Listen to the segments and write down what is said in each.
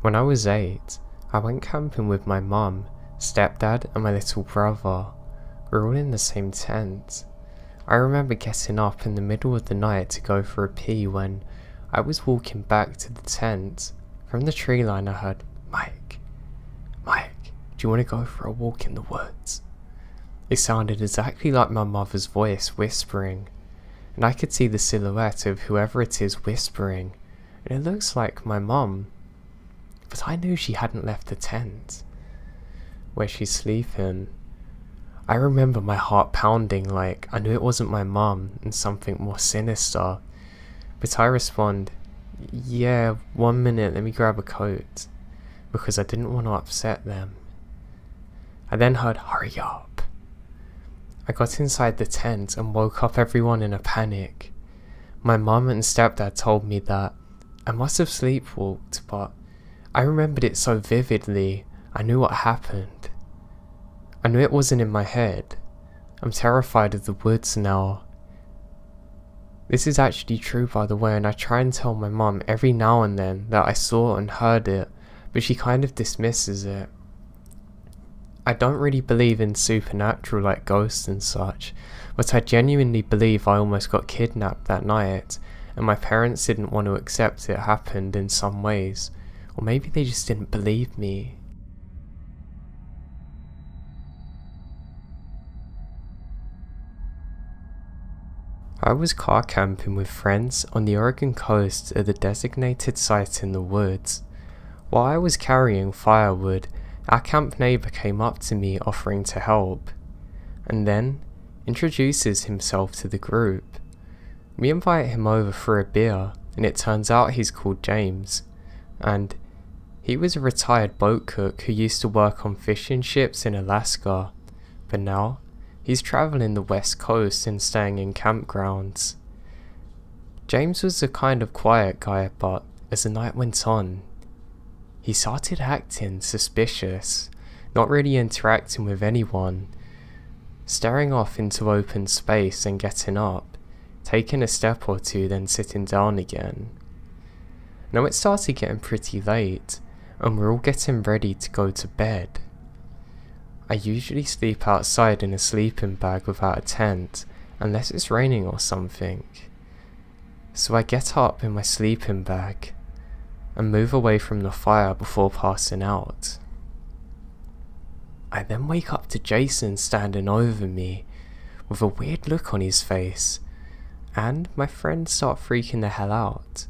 When I was 8, I went camping with my mum, stepdad and my little brother. We were all in the same tent. I remember getting up in the middle of the night to go for a pee when I was walking back to the tent. From the tree line I heard, Mike, do you want to go for a walk in the woods? It sounded exactly like my mother's voice whispering, and I could see the silhouette of whoever it is whispering, and it looks like my mum. But I knew she hadn't left the tent where she's sleeping. I remember my heart pounding like I knew it wasn't my mum and something more sinister. But I respond, yeah, 1 minute, let me grab a coat, because I didn't want to upset them. I then heard, hurry up. I got inside the tent and woke up everyone in a panic. My mum and stepdad told me that I must have sleepwalked, but I remembered it so vividly. I knew what happened. I knew it wasn't in my head. I'm terrified of the woods now. This is actually true, by the way, and I try and tell my mum every now and then that I saw and heard it, but she kind of dismisses it. I don't really believe in supernatural like ghosts and such, but I genuinely believe I almost got kidnapped that night, and my parents didn't want to accept it happened in some ways, or maybe they just didn't believe me. I was car camping with friends on the Oregon coast at the designated site in the woods. While I was carrying firewood, our camp neighbour came up to me offering to help, and then introduces himself to the group. We invite him over for a beer, and it turns out he's called James, and he was a retired boat cook who used to work on fishing ships in Alaska, but now he's travelling the west coast and staying in campgrounds. James was a kind of quiet guy, but as the night went on, he started acting suspicious, not really interacting with anyone, staring off into open space and getting up, taking a step or two then sitting down again. Now it started getting pretty late, and we're all getting ready to go to bed. I usually sleep outside in a sleeping bag without a tent, unless it's raining or something. So I get up in my sleeping bag and move away from the fire before passing out. I then wake up to Jason standing over me with a weird look on his face, and my friends start freaking the hell out.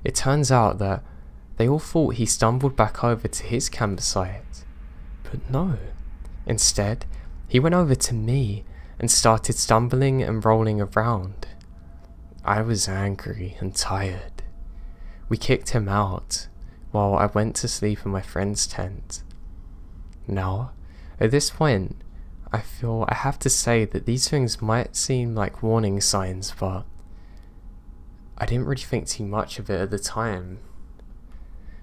It turns out that they all thought he stumbled back over to his campsite, but no. Instead, he went over to me and started stumbling and rolling around. I was angry and tired. We kicked him out while I went to sleep in my friend's tent. Now, at this point, I feel I have to say that these things might seem like warning signs, but I didn't really think too much of it at the time.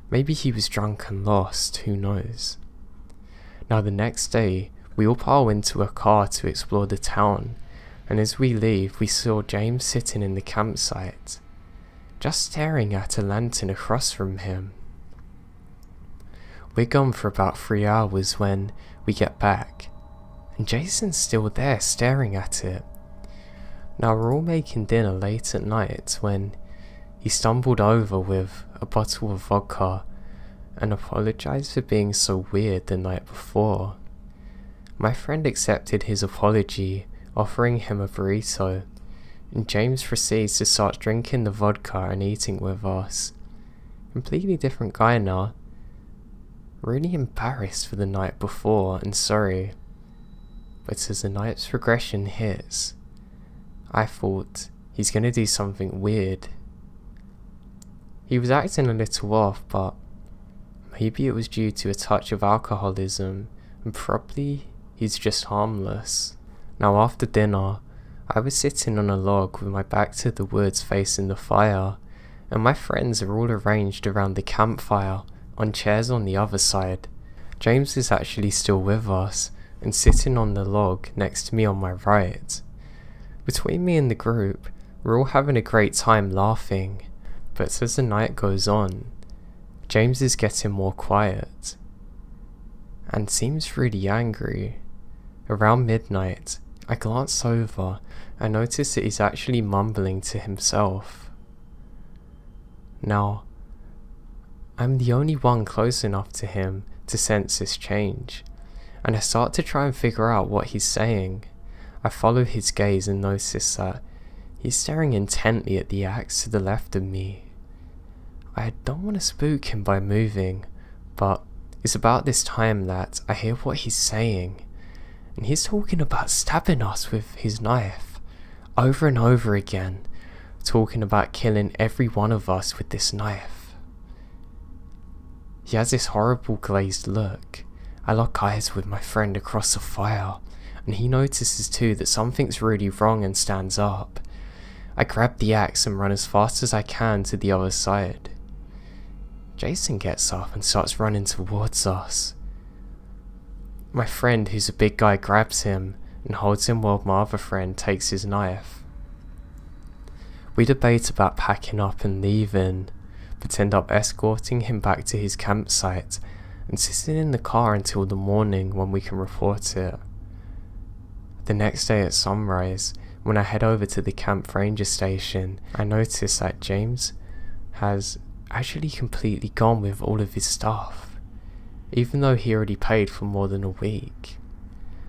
Maybe he was drunk and lost, who knows. Now the next day, we all pile into a car to explore the town, and as we leave, we saw James sitting in the campsite, just staring at a lantern across from him. We're gone for about 3 hours when we get back, and Jason's still there staring at it. Now we're all making dinner late at night when he stumbled over with a bottle of vodka and apologised for being so weird the night before. My friend accepted his apology, offering him a burrito, and James proceeds to start drinking the vodka and eating with us. Completely different guy now. Really embarrassed for the night before and sorry. But as the night's progression hits, I thought he's gonna do something weird. He was acting a little off, but maybe it was due to a touch of alcoholism, and probably he's just harmless. Now after dinner, I was sitting on a log with my back to the woods facing the fire, and my friends are all arranged around the campfire on chairs on the other side. James is actually still with us and sitting on the log next to me on my right. Between me and the group, we're all having a great time laughing, but as the night goes on, James is getting more quiet and seems really angry. Around midnight, I glance over and notice that he's actually mumbling to himself. Now, I'm the only one close enough to him to sense this change, and I start to try and figure out what he's saying. I follow his gaze and notice that he's staring intently at the axe to the left of me. I don't want to spook him by moving, but it's about this time that I hear what he's saying, and he's talking about stabbing us with his knife over and over again, talking about killing every one of us with this knife. He has this horrible glazed look. I lock eyes with my friend across the fire, and he notices too that something's really wrong and stands up. I grab the axe and run as fast as I can to the other side. Jason gets up and starts running towards us. My friend, who's a big guy, grabs him and holds him while my other friend takes his knife. We debate about packing up and leaving, but end up escorting him back to his campsite and sitting in the car until the morning when we can report it. The next day at sunrise, when I head over to the camp ranger station, I notice that James has actually completely gone with all of his stuff, even though he already paid for more than a week.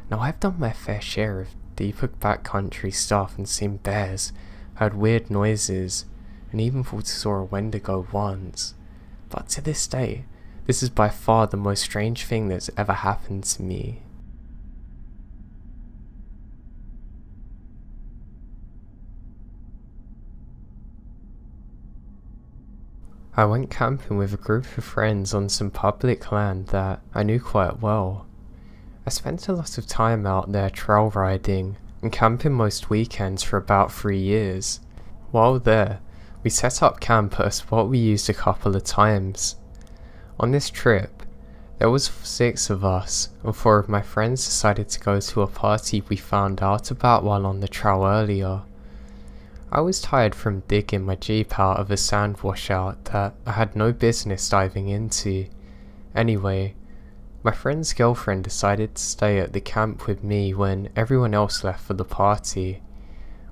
Now, I've done my fair share of deeper backcountry stuff and seen bears, heard weird noises, and even thought I saw a wendigo once, but to this day, this is by far the most strange thing that's ever happened to me. I went camping with a group of friends on some public land that I knew quite well. I spent a lot of time out there trail riding and camping most weekends for about 3 years. While there, we set up camp at a spot we used a couple of times. On this trip, there was 6 of us, and 4 of my friends decided to go to a party we found out about while on the trail earlier. I was tired from digging my Jeep out of a sand washout that I had no business diving into. Anyway, my friend's girlfriend decided to stay at the camp with me when everyone else left for the party.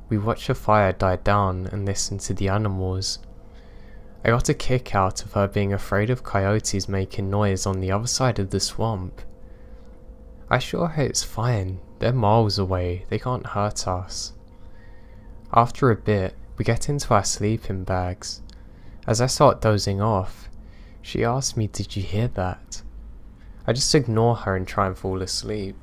We watched the fire die down and listened to the animals. I got a kick out of her being afraid of coyotes making noise on the other side of the swamp. I assure her it's fine, they're miles away, they can't hurt us. After a bit, we get into our sleeping bags. As I start dozing off, she asks me, "Did you hear that?" I just ignore her and try and fall asleep.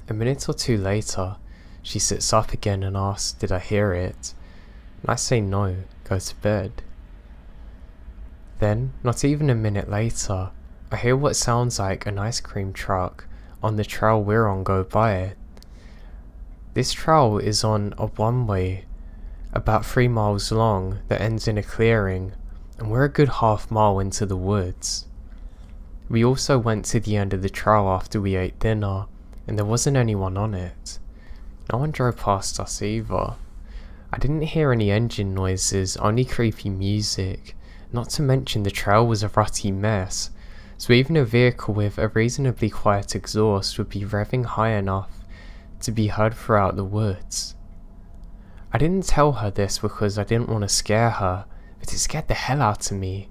A minute or 2 later, she sits up again and asks, "Did I hear it?" And I say no, go to bed. Then, not even a minute later, I hear what sounds like an ice cream truck on the trail we're on go by. This trail is on a one-way, about 3 miles long, that ends in a clearing, and we're a good half mile into the woods. We also went to the end of the trail after we ate dinner, and there wasn't anyone on it. No one drove past us either. I didn't hear any engine noises, only creepy music, not to mention the trail was a rutty mess, so even a vehicle with a reasonably quiet exhaust would be revving high enough to be heard throughout the woods. I didn't tell her this because I didn't want to scare her, but it scared the hell out of me.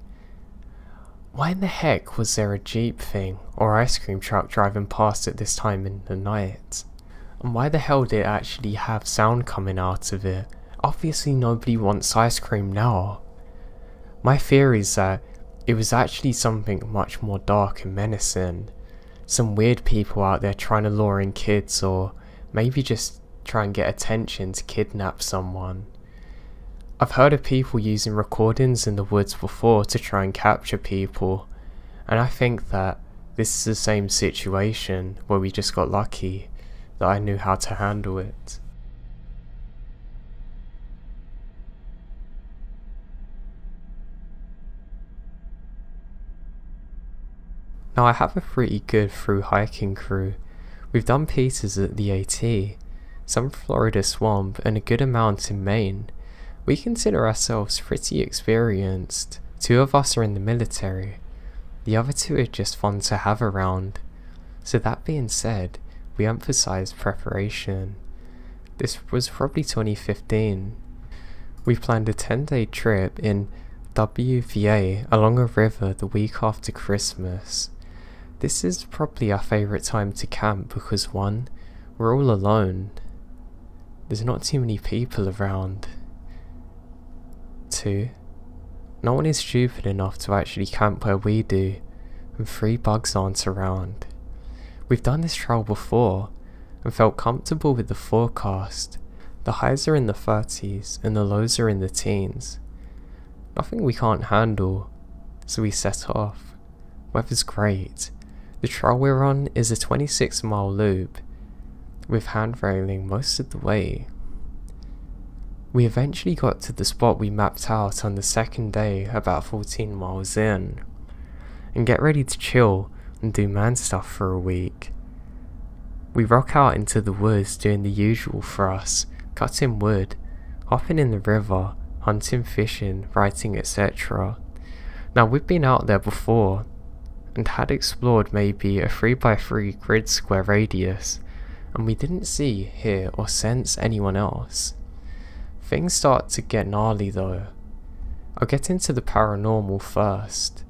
Why in the heck was there a Jeep thing or ice cream truck driving past at this time in the night? And why the hell did it actually have sound coming out of it? Obviously nobody wants ice cream now. My theory is that it was actually something much more dark and menacing. Some weird people out there trying to lure in kids, or maybe just try and get attention to kidnap someone. I've heard of people using recordings in the woods before to try and capture people, and I think that this is the same situation where we just got lucky that I knew how to handle it. Now, I have a pretty good through hiking crew. We've done pieces at the AT, some Florida swamp, and a good amount in Maine. We consider ourselves pretty experienced, 2 of us are in the military, the other 2 are just fun to have around. So that being said, we emphasised preparation. This was probably 2015. We planned a 10-day trip in WVA along a river the week after Christmas. This is probably our favourite time to camp because 1, we're all alone. There's not too many people around. 2, no one is stupid enough to actually camp where we do. And 3, bugs aren't around. We've done this trail before and felt comfortable with the forecast. The highs are in the 30s and the lows are in the teens. Nothing we can't handle, so we set off. Weather's great. The trail we're on is a 26-mile loop, with hand railing most of the way. We eventually got to the spot we mapped out on the second day about 14 miles in, and get ready to chill and do man stuff for a week. We rock out into the woods doing the usual for us, cutting wood, hopping in the river, hunting, fishing, writing, etc. Now we've been out there before, and had explored maybe a 3x3 grid square radius, and we didn't see, hear or sense anyone else. Things start to get gnarly though. I'll get into the paranormal first.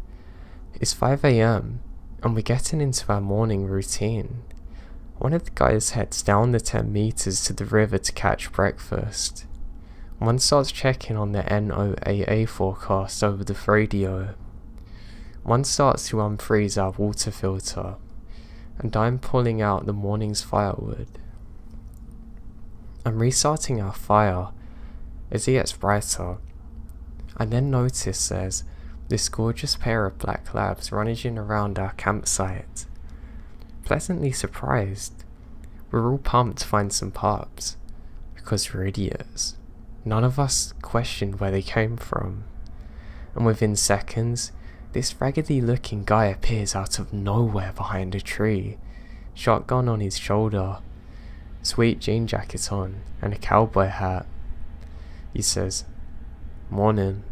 It's 5 AM and we're getting into our morning routine. One of the guys heads down the 10 meters to the river to catch breakfast. One starts checking on the NOAA forecast over the radio. One starts to unfreeze our water filter, and I'm pulling out the morning's firewood. I'm restarting our fire as it gets brighter. I then notice there's this gorgeous pair of black labs rummaging around our campsite. Pleasantly surprised, we're all pumped to find some pups, because we're idiots. None of us questioned where they came from, and within seconds, this raggedy looking guy appears out of nowhere behind a tree, shotgun on his shoulder, sweet jean jacket on, and a cowboy hat. He says, "Morning.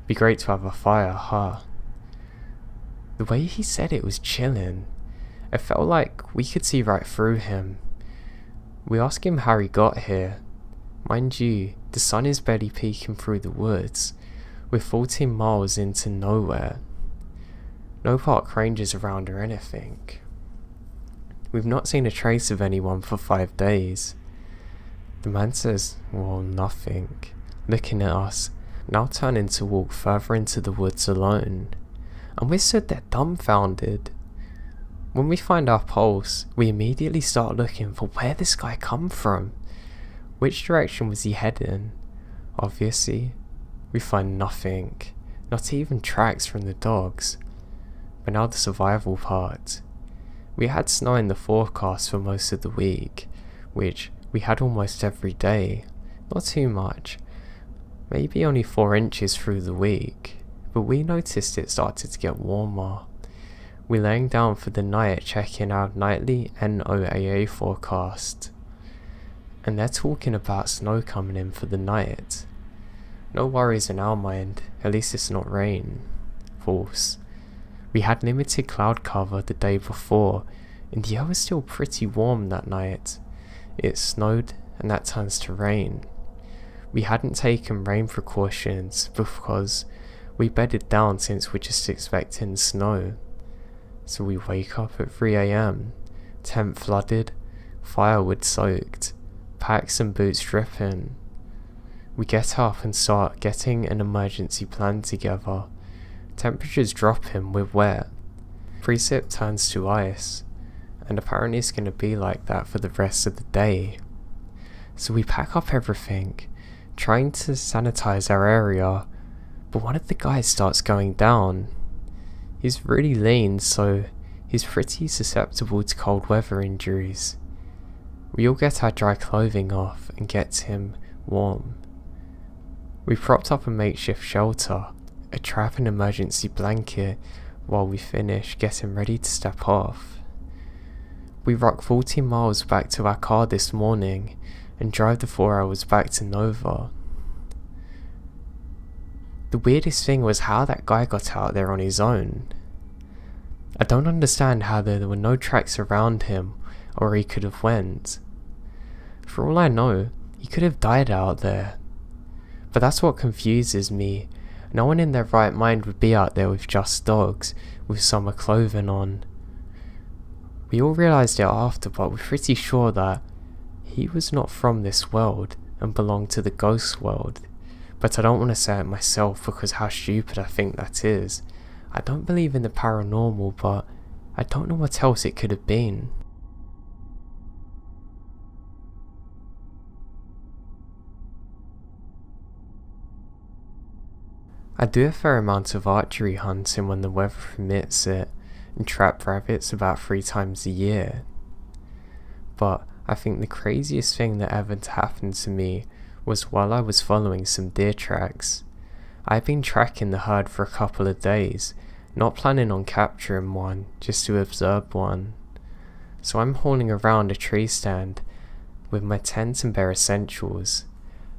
Be great to have a fire, huh?" The way he said it was chilling. It felt like we could see right through him. We ask him how he got here. Mind you, the sun is barely peeking through the woods. We're 14 miles into nowhere. No park rangers around or anything. We've not seen a trace of anyone for 5 days. The man says, "Well, nothing," looking at us, now turning to walk further into the woods alone. And we stood there dumbfounded. When we find our pulse, we immediately start looking for where this guy come from. Which direction was he heading? Obviously, we find nothing, not even tracks from the dogs. But now the survival part. We had snow in the forecast for most of the week, which we had almost every day. Not too much, maybe only 4 inches through the week, but we noticed it started to get warmer. We're laying down for the night checking our nightly NOAA forecast, and they're talking about snow coming in for the night. No worries in our mind, at least it's not rain. False. We had limited cloud cover the day before, and the air was still pretty warm that night. It snowed, and that turns to rain. We hadn't taken rain precautions because we bedded down since we're just expecting snow. So we wake up at 3 AM, tent flooded, firewood soaked, packs and boots dripping. We get up and start getting an emergency plan together. Temperatures dropping, we're wet. Precip turns to ice, and apparently it's going to be like that for the rest of the day. So we pack up everything, trying to sanitize our area, but one of the guys starts going down. He's really lean, so he's pretty susceptible to cold weather injuries. We all get our dry clothing off and get him warm. We propped up a makeshift shelter, a trap and emergency blanket while we finish getting ready to step off. We rock 14 miles back to our car this morning and drive the 4 hours back to Nova. The weirdest thing was how that guy got out there on his own. I don't understand how there were no tracks around him or he could have went. For all I know, he could have died out there. But that's what confuses me. No one in their right mind would be out there with just dogs, with summer clothing on. We all realised it after, but we're pretty sure that he was not from this world and belonged to the ghost world. But I don't want to say it myself because how stupid I think that is. I don't believe in the paranormal, but I don't know what else it could have been. I do a fair amount of archery hunting when the weather permits it, and trap rabbits about 3 times a year. But I think the craziest thing that ever happened to me was while I was following some deer tracks. I'd been tracking the herd for a couple of days, not planning on capturing one, just to observe one. So I'm hauling around a tree stand with my tent and bare essentials.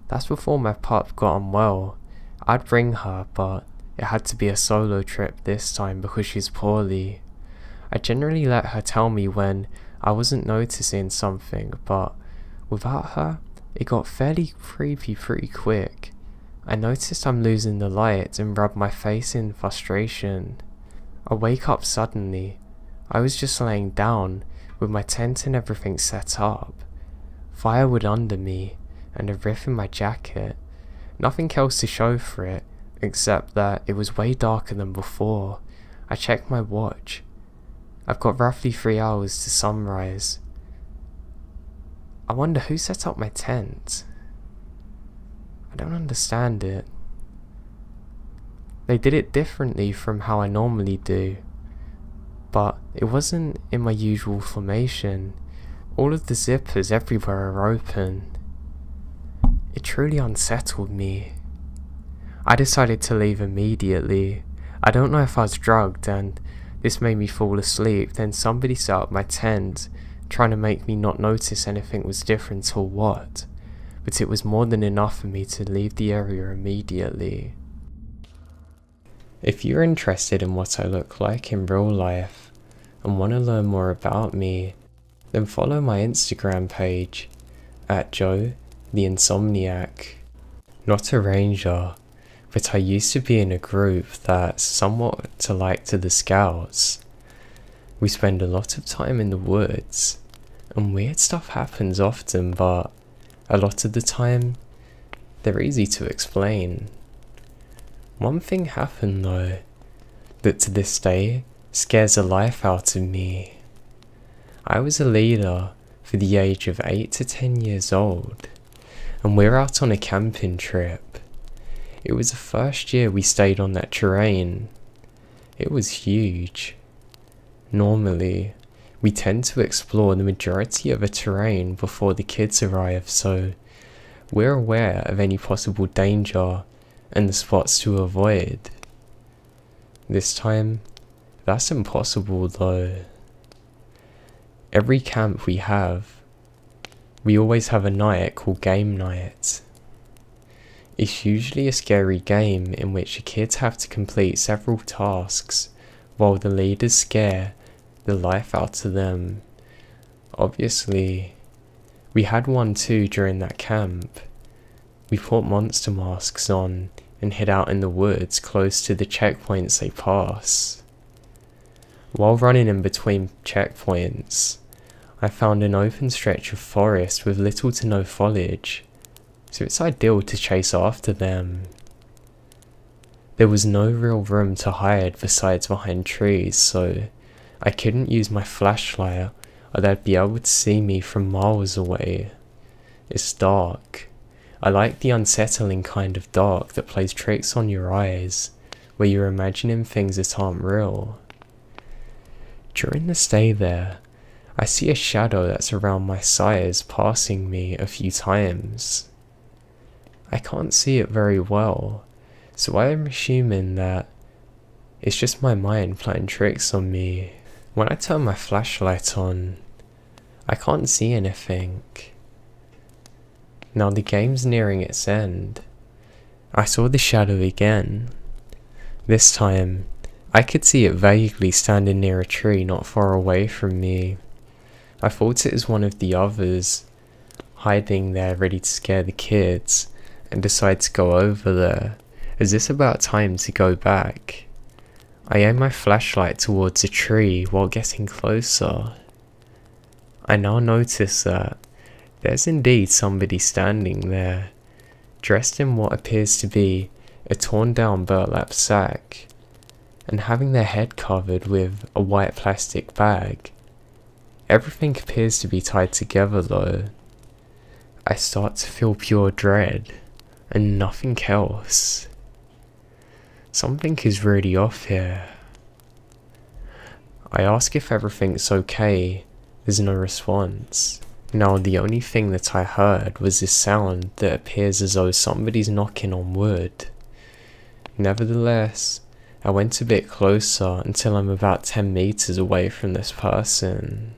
That's before my pup got on well. I'd bring her, but it had to be a solo trip this time because she's poorly. I generally let her tell me when I wasn't noticing something, but without her, it got fairly creepy pretty quick. I noticed I'm losing the light and rubbed my face in frustration. I wake up suddenly. I was just laying down with my tent and everything set up. Firewood under me and a riff in my jacket. Nothing else to show for it, except that it was way darker than before. I checked my watch. I've got roughly 3 hours to sunrise. I wonder who set up my tent. I don't understand it. They did it differently from how I normally do, but it wasn't in my usual formation. All of the zippers everywhere are open. It truly unsettled me. I decided to leave immediately. I don't know if I was drugged and this made me fall asleep, then somebody set up my tent, trying to make me not notice anything was different or what, but it was more than enough for me to leave the area immediately. If you're interested in what I look like in real life and want to learn more about me, then follow my Instagram page at Joe the Insomniac. Not a ranger, but I used to be in a group that's somewhat alike to the Scouts. We spend a lot of time in the woods, and weird stuff happens often, but a lot of the time, they're easy to explain. One thing happened though, that to this day scares the life out of me. I was a leader for the age of 8 to 10 years old, and we're out on a camping trip. It was the first year we stayed on that terrain. It was huge. Normally, we tend to explore the majority of a terrain before the kids arrive, so we're aware of any possible danger and the spots to avoid. This time, that's impossible though. Every camp we always have a night called game night. It's usually a scary game in which the kids have to complete several tasks while the leaders scare the life out of them. Obviously, we had one too during that camp. We put monster masks on and hid out in the woods close to the checkpoints they pass. While running in between checkpoints, I found an open stretch of forest with little to no foliage, so it's ideal to chase after them. There was no real room to hide besides behind trees, so I couldn't use my flashlight or they'd be able to see me from miles away. It's dark. I like the unsettling kind of dark that plays tricks on your eyes, where you're imagining things that aren't real. During the stay there, I see a shadow that's around my size passing me a few times. I can't see it very well, so I am assuming that it's just my mind playing tricks on me. When I turn my flashlight on, I can't see anything. Now the game's nearing its end, I saw the shadow again. This time, I could see it vaguely standing near a tree not far away from me. I thought it was one of the others, hiding there ready to scare the kids, and decided to go over there. Is this about time to go back? I aimed my flashlight towards a tree while getting closer. I now notice that there's indeed somebody standing there, dressed in what appears to be a torn down burlap sack, and having their head covered with a white plastic bag. Everything appears to be tied together though. I start to feel pure dread, and nothing else. Something is really off here. I ask if everything's okay. There's no response. Now the only thing that I heard was this sound that appears as though somebody's knocking on wood. Nevertheless, I went a bit closer until I'm about 10 meters away from this person.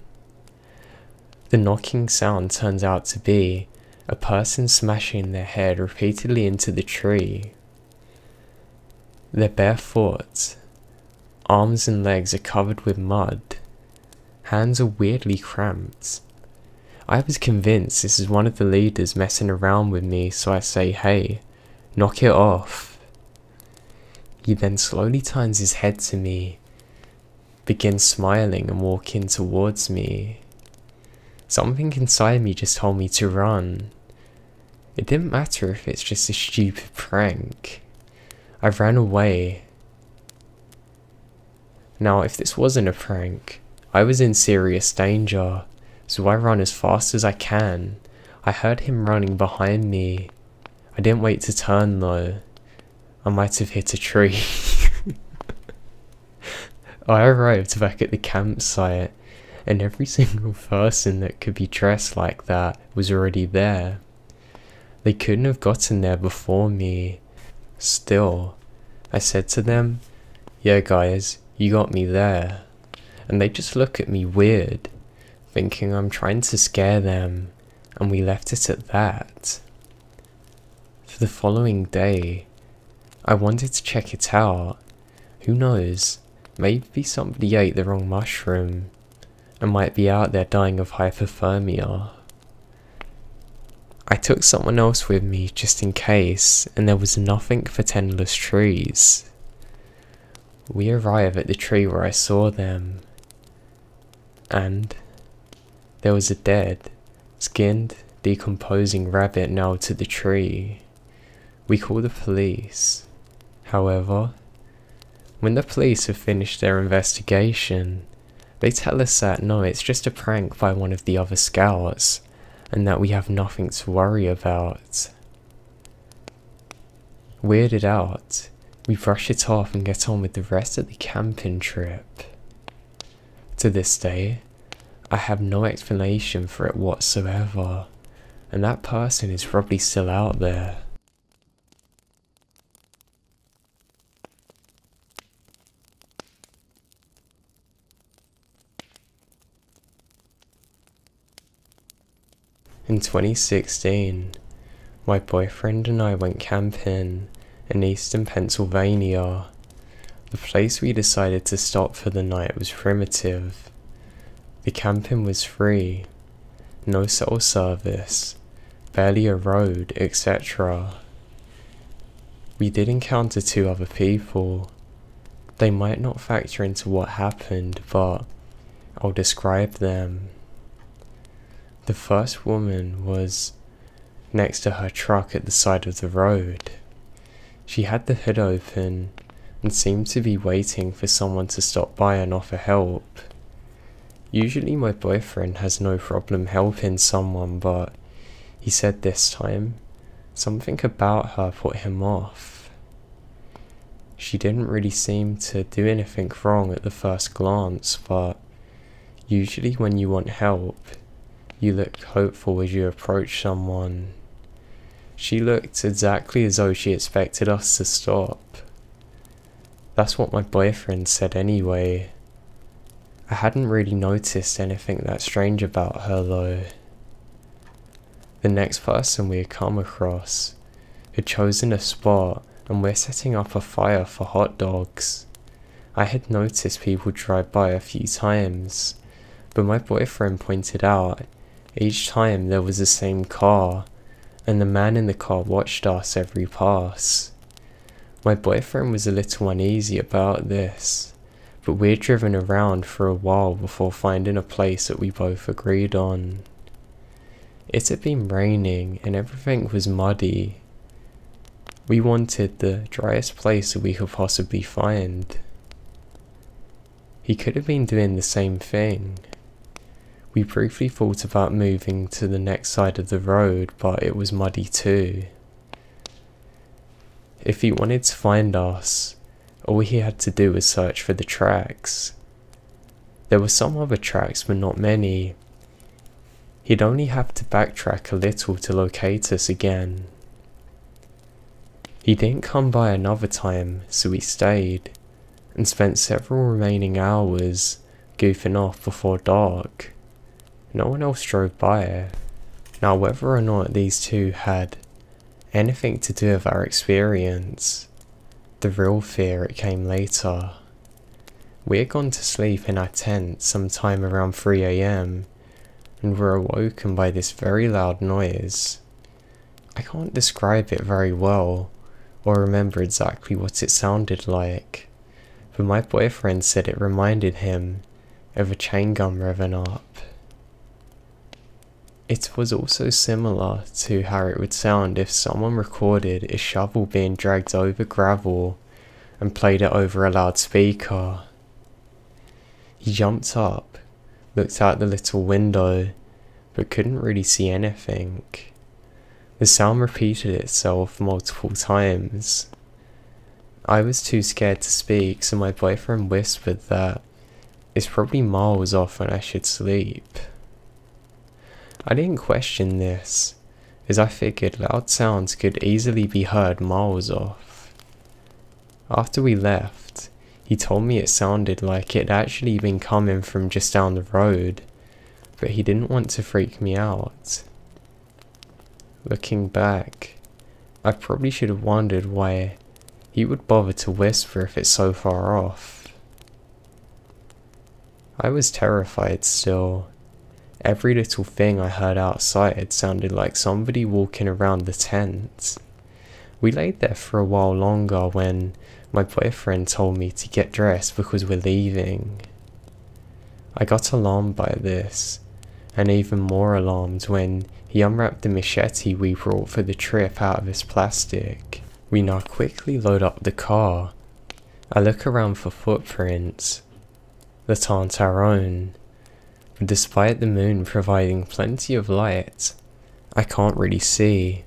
The knocking sound turns out to be a person smashing their head repeatedly into the tree. They're barefoot. Arms and legs are covered with mud. Hands are weirdly cramped. I was convinced this is one of the leaders messing around with me, so I say, "Hey, knock it off." He then slowly turns his head to me, begins smiling and walking towards me. Something inside me just told me to run. It didn't matter if it's just a stupid prank. I ran away. Now, if this wasn't a prank, I was in serious danger, so I run as fast as I can. I heard him running behind me. I didn't wait to turn though. I might have hit a tree. I arrived back at the campsite, and every single person that could be dressed like that was already there. They couldn't have gotten there before me. Still, I said to them, "Yeah guys, you got me there." And they just look at me weird, thinking I'm trying to scare them, and we left it at that. For the following day, I wanted to check it out. Who knows, maybe somebody ate the wrong mushroom and might be out there dying of hypothermia. I took someone else with me just in case, and there was nothing for tendless trees. We arrive at the tree where I saw them, and there was a dead, skinned, decomposing rabbit nailed to the tree. We call the police. However, when the police have finished their investigation, they tell us that no, it's just a prank by one of the other scouts, and that we have nothing to worry about. Weirded out, we brush it off and get on with the rest of the camping trip. To this day, I have no explanation for it whatsoever, and that person is probably still out there. In 2016, my boyfriend and I went camping in eastern Pennsylvania. The place we decided to stop for the night was primitive. The camping was free, no cell service, barely a road, etc. We did encounter 2 other people. They might not factor into what happened, but I'll describe them. The first woman was next to her truck at the side of the road. She had the hood open and seemed to be waiting for someone to stop by and offer help. Usually my boyfriend has no problem helping someone, but he said this time something about her put him off. She didn't really seem to do anything wrong at the first glance, but usually when you want help, you look hopeful as you approach someone. She looked exactly as though she expected us to stop. That's what my boyfriend said anyway. I hadn't really noticed anything that strange about her though. The next person we had come across had chosen a spot and we're setting up a fire for hot dogs. I had noticed people drive by a few times, but my boyfriend pointed out each time there was the same car, and the man in the car watched us every pass. My boyfriend was a little uneasy about this, but we'd driven around for a while before finding a place that we both agreed on. It had been raining and everything was muddy. We wanted the driest place that we could possibly find. He could have been doing the same thing. We briefly thought about moving to the next side of the road, but it was muddy too. If he wanted to find us, all he had to do was search for the tracks. There were some other tracks, but not many. He'd only have to backtrack a little to locate us again. He didn't come by another time, so we stayed, and spent several remaining hours goofing off before dark. No one else drove by. Now, whether or not these two had anything to do with our experience, the real fear, it came later. We had gone to sleep in our tent sometime around 3 AM and were awoken by this very loud noise. I can't describe it very well or remember exactly what it sounded like, but my boyfriend said it reminded him of a chain gun revving up. It was also similar to how it would sound if someone recorded a shovel being dragged over gravel and played it over a loudspeaker. He jumped up, looked out the little window, but couldn't really see anything. The sound repeated itself multiple times. I was too scared to speak, so my boyfriend whispered that it's probably miles off and I should sleep. I didn't question this, as I figured loud sounds could easily be heard miles off. After we left, he told me it sounded like it had actually been coming from just down the road, but he didn't want to freak me out. Looking back, I probably should have wondered why he would bother to whisper if it's so far off. I was terrified still. Every little thing I heard outside sounded like somebody walking around the tent. We laid there for a while longer when my boyfriend told me to get dressed because we're leaving. I got alarmed by this, and even more alarmed when he unwrapped the machete we brought for the trip out of his plastic. We now quickly load up the car. I look around for footprints that aren't our own. Despite the moon providing plenty of light, I can't really see.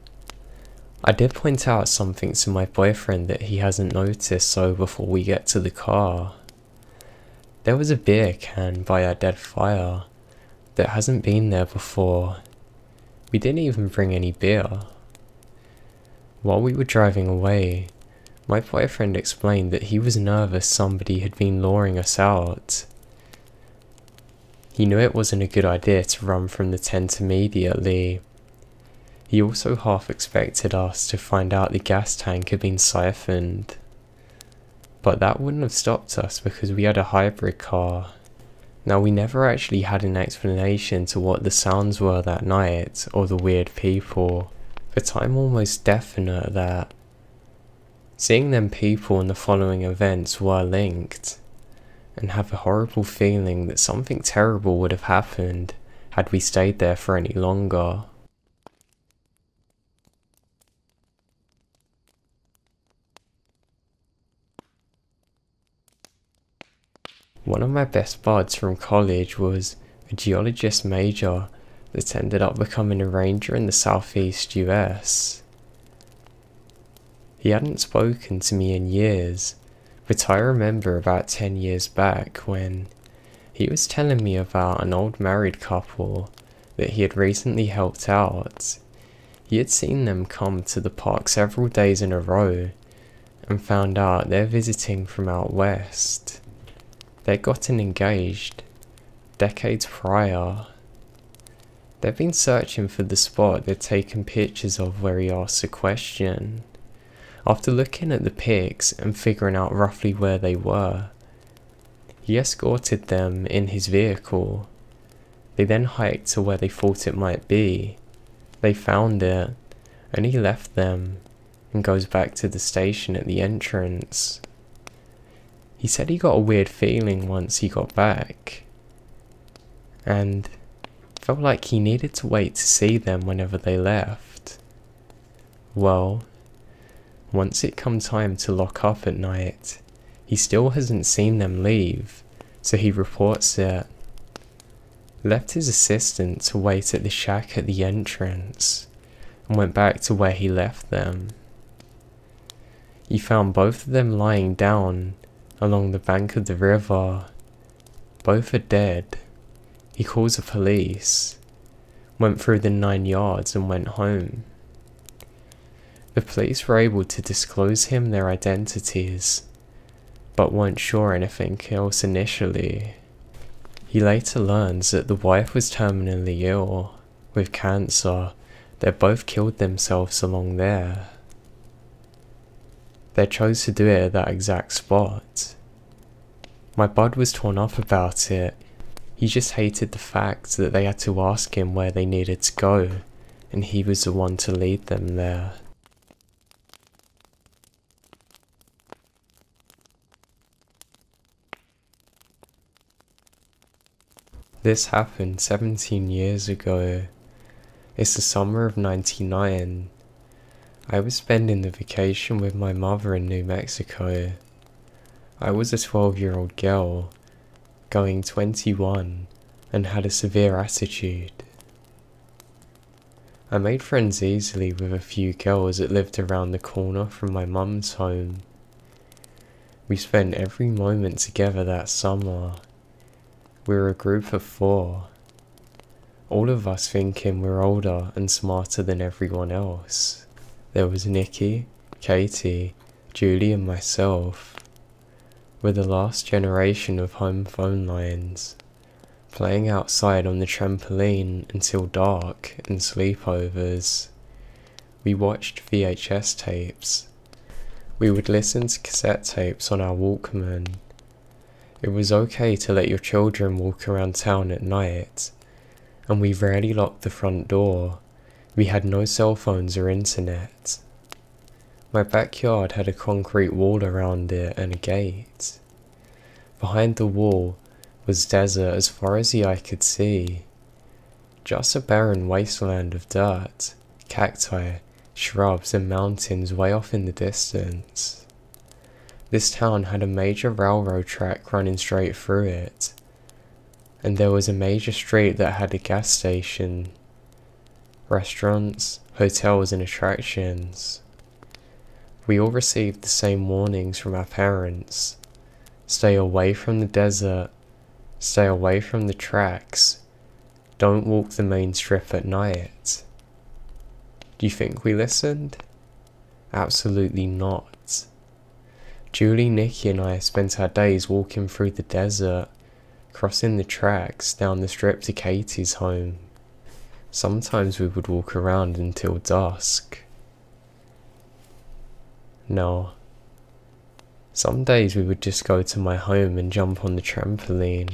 I did point out something to my boyfriend that he hasn't noticed, so before we get to the car, there was a beer can by our dead fire that hasn't been there before. We didn't even bring any beer. While we were driving away, my boyfriend explained that he was nervous somebody had been luring us out. He knew it wasn't a good idea to run from the tent immediately. He also half expected us to find out the gas tank had been siphoned. But that wouldn't have stopped us because we had a hybrid car. Now, we never actually had an explanation to what the sounds were that night or the weird people, but I'm almost definite that seeing them people and the following events were linked, and have a horrible feeling that something terrible would have happened had we stayed there for any longer. One of my best buds from college was a geologist major that ended up becoming a ranger in the southeast US. He hadn't spoken to me in years, but I remember about 10 years back when he was telling me about an old married couple that he had recently helped out. He had seen them come to the park several days in a row and found out they're visiting from out west. They'd gotten engaged decades prior. They've been searching for the spot they'd taken pictures of where he asked a question. After looking at the pics and figuring out roughly where they were, he escorted them in his vehicle. They then hiked to where they thought it might be. They found it, and he left them and goes back to the station at the entrance. He said he got a weird feeling once he got back, and felt like he needed to wait to see them whenever they left. Well, once it come time to lock up at night, he still hasn't seen them leave, so he reports it. Left his assistant to wait at the shack at the entrance, and went back to where he left them. He found both of them lying down along the bank of the river. Both are dead. He calls the police, went through the 9 yards and went home. The police were able to disclose him their identities, but weren't sure anything else initially. He later learns that the wife was terminally ill with cancer. They both killed themselves along there. They chose to do it at that exact spot. My bud was torn up about it. He just hated the fact that they had to ask him where they needed to go, and he was the one to lead them there. This happened 17 years ago. It's the summer of '99. I was spending the vacation with my mother in New Mexico. I was a 12-year-old girl, going 21, and had a severe attitude. I made friends easily with a few girls that lived around the corner from my mum's home. We spent every moment together that summer. We were a group of 4. All of us thinking we're older and smarter than everyone else. There was Nikki, Katie, Julie and myself. We're the last generation of home phone lines, playing outside on the trampoline until dark and sleepovers. We watched VHS tapes. We would listen to cassette tapes on our Walkman. It was okay to let your children walk around town at night, and we rarely locked the front door. We had no cell phones or internet. My backyard had a concrete wall around it and a gate. Behind the wall was desert as far as the eye could see. Just a barren wasteland of dirt, cacti, shrubs and mountains way off in the distance. This town had a major railroad track running straight through it, and there was a major street that had a gas station, restaurants, hotels and attractions. We all received the same warnings from our parents. Stay away from the desert, stay away from the tracks, don't walk the main strip at night. Do you think we listened? Absolutely not. Julie, Nikki and I spent our days walking through the desert, crossing the tracks down the strip to Katie's home. Sometimes we would walk around until dusk. No. Some days we would just go to my home and jump on the trampoline.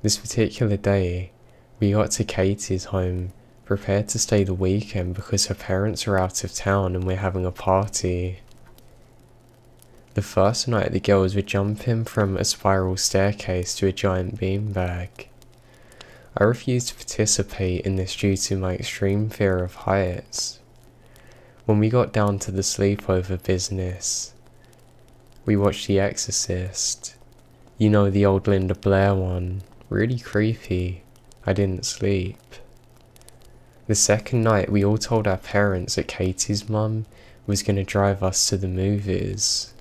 This particular day, we got to Katie's home, prepared to stay the weekend because her parents are out of town and we're having a party. The first night the girls were jumping from a spiral staircase to a giant beanbag. I refused to participate in this due to my extreme fear of heights. When we got down to the sleepover business, we watched The Exorcist. You know, the old Linda Blair one. Really creepy. I didn't sleep. The second night we all told our parents that Katie's mum was going to drive us to the movies.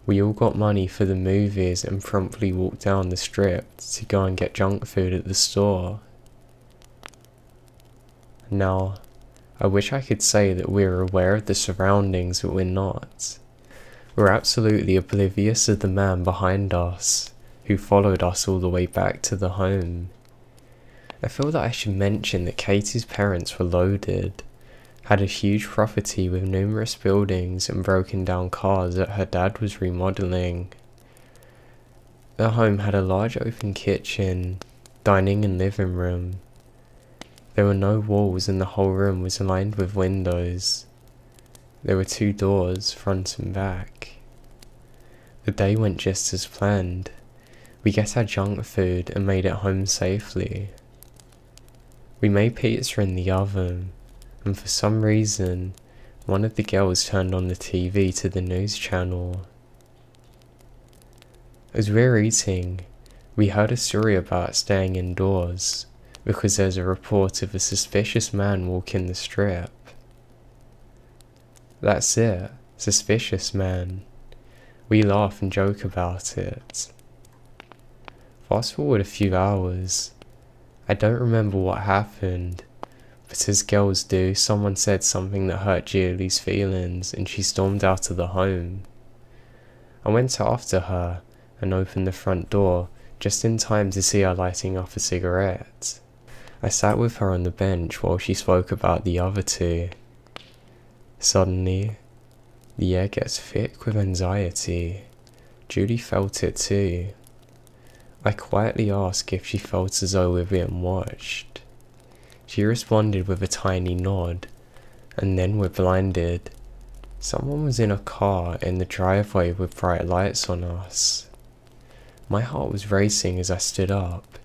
We all got money for the movies and promptly walked down the strip to go and get junk food at the store. Now, I wish I could say that we're aware of the surroundings, but we're not. We're absolutely oblivious of the man behind us, who followed us all the way back to the home. I feel that I should mention that Katie's parents were loaded, had a huge property with numerous buildings and broken down cars that her dad was remodeling. Their home had a large open kitchen, dining and living room. There were no walls and the whole room was lined with windows. There were 2 doors, front and back. The day went just as planned. We get our junk food and made it home safely. We made pizza in the oven, and for some reason, one of the girls turned on the TV to the news channel. As we were eating, we heard a story about staying indoors, because there's a report of a suspicious man walking the strip. That's it, suspicious man. We laugh and joke about it. Fast forward a few hours. I don't remember what happened, but as girls do, someone said something that hurt Julie's feelings and she stormed out of the home. I went after her and opened the front door just in time to see her lighting up a cigarette. I sat with her on the bench while she spoke about the other 2. Suddenly, the air gets thick with anxiety. Julie felt it too. I quietly asked if she felt as though we were being watched. She responded with a tiny nod, and then we're blinded. Someone was in a car in the driveway with bright lights on us. My heart was racing as I stood up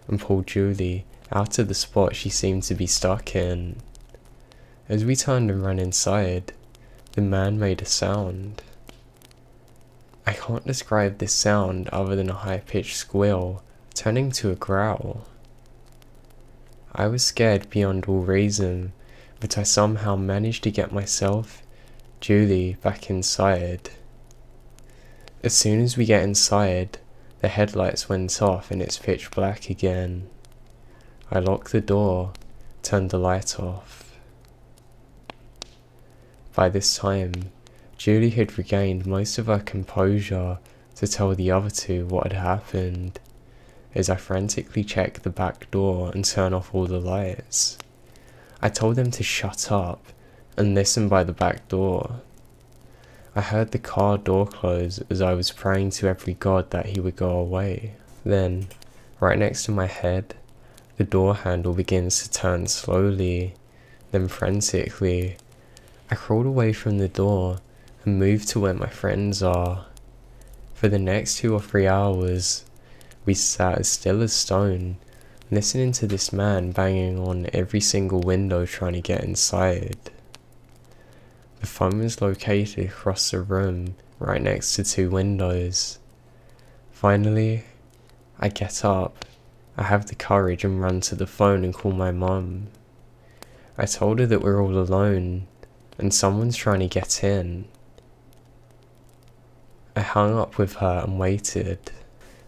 and pulled Julie out of the spot she seemed to be stuck in. As we turned and ran inside, the man made a sound. I can't describe this sound other than a high-pitched squeal, turning to a growl. I was scared beyond all reason, but I somehow managed to get myself, Julie, back inside. As soon as we get inside, the headlights went off and it's pitch black again. I locked the door, turned the light off. By this time, Julie had regained most of her composure to tell the other 2 what had happened, as I frantically checked the back door and turned off all the lights. I told them to shut up and listen by the back door. I heard the car door close as I was praying to every god that he would go away. Then, right next to my head, the door handle begins to turn slowly, then frantically. I crawled away from the door and moved to where my friends are. For the next 2 or 3 hours, we sat as still as stone, listening to this man banging on every single window trying to get inside. The phone was located across the room, right next to 2 windows. Finally, I get up, I have the courage and run to the phone and call my mum. I told her that we're all alone, and someone's trying to get in. I hung up with her and waited.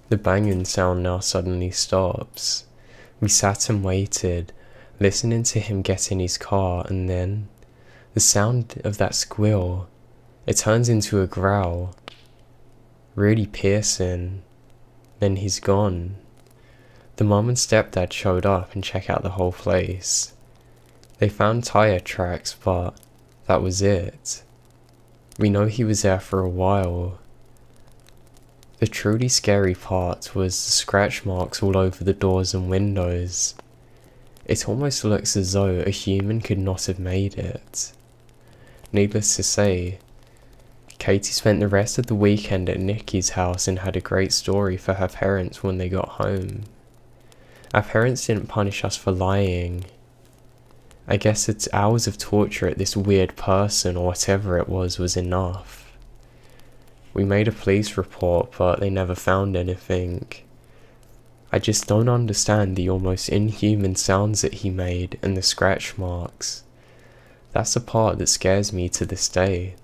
The banging sound now suddenly stops. We sat and waited, listening to him get in his car, and then the sound of that squeal, it turns into a growl. Really piercing. Then he's gone. The mum and stepdad showed up and checked out the whole place. They found tire tracks, but that was it. We know he was there for a while. The truly scary part was the scratch marks all over the doors and windows. It almost looks as though a human could not have made it. Needless to say, Katie spent the rest of the weekend at Nikki's house and had a great story for her parents when they got home. Our parents didn't punish us for lying. I guess it's hours of torture at this weird person or whatever it was enough. We made a police report, but they never found anything. I just don't understand the almost inhuman sounds that he made and the scratch marks. That's the part that scares me to this day.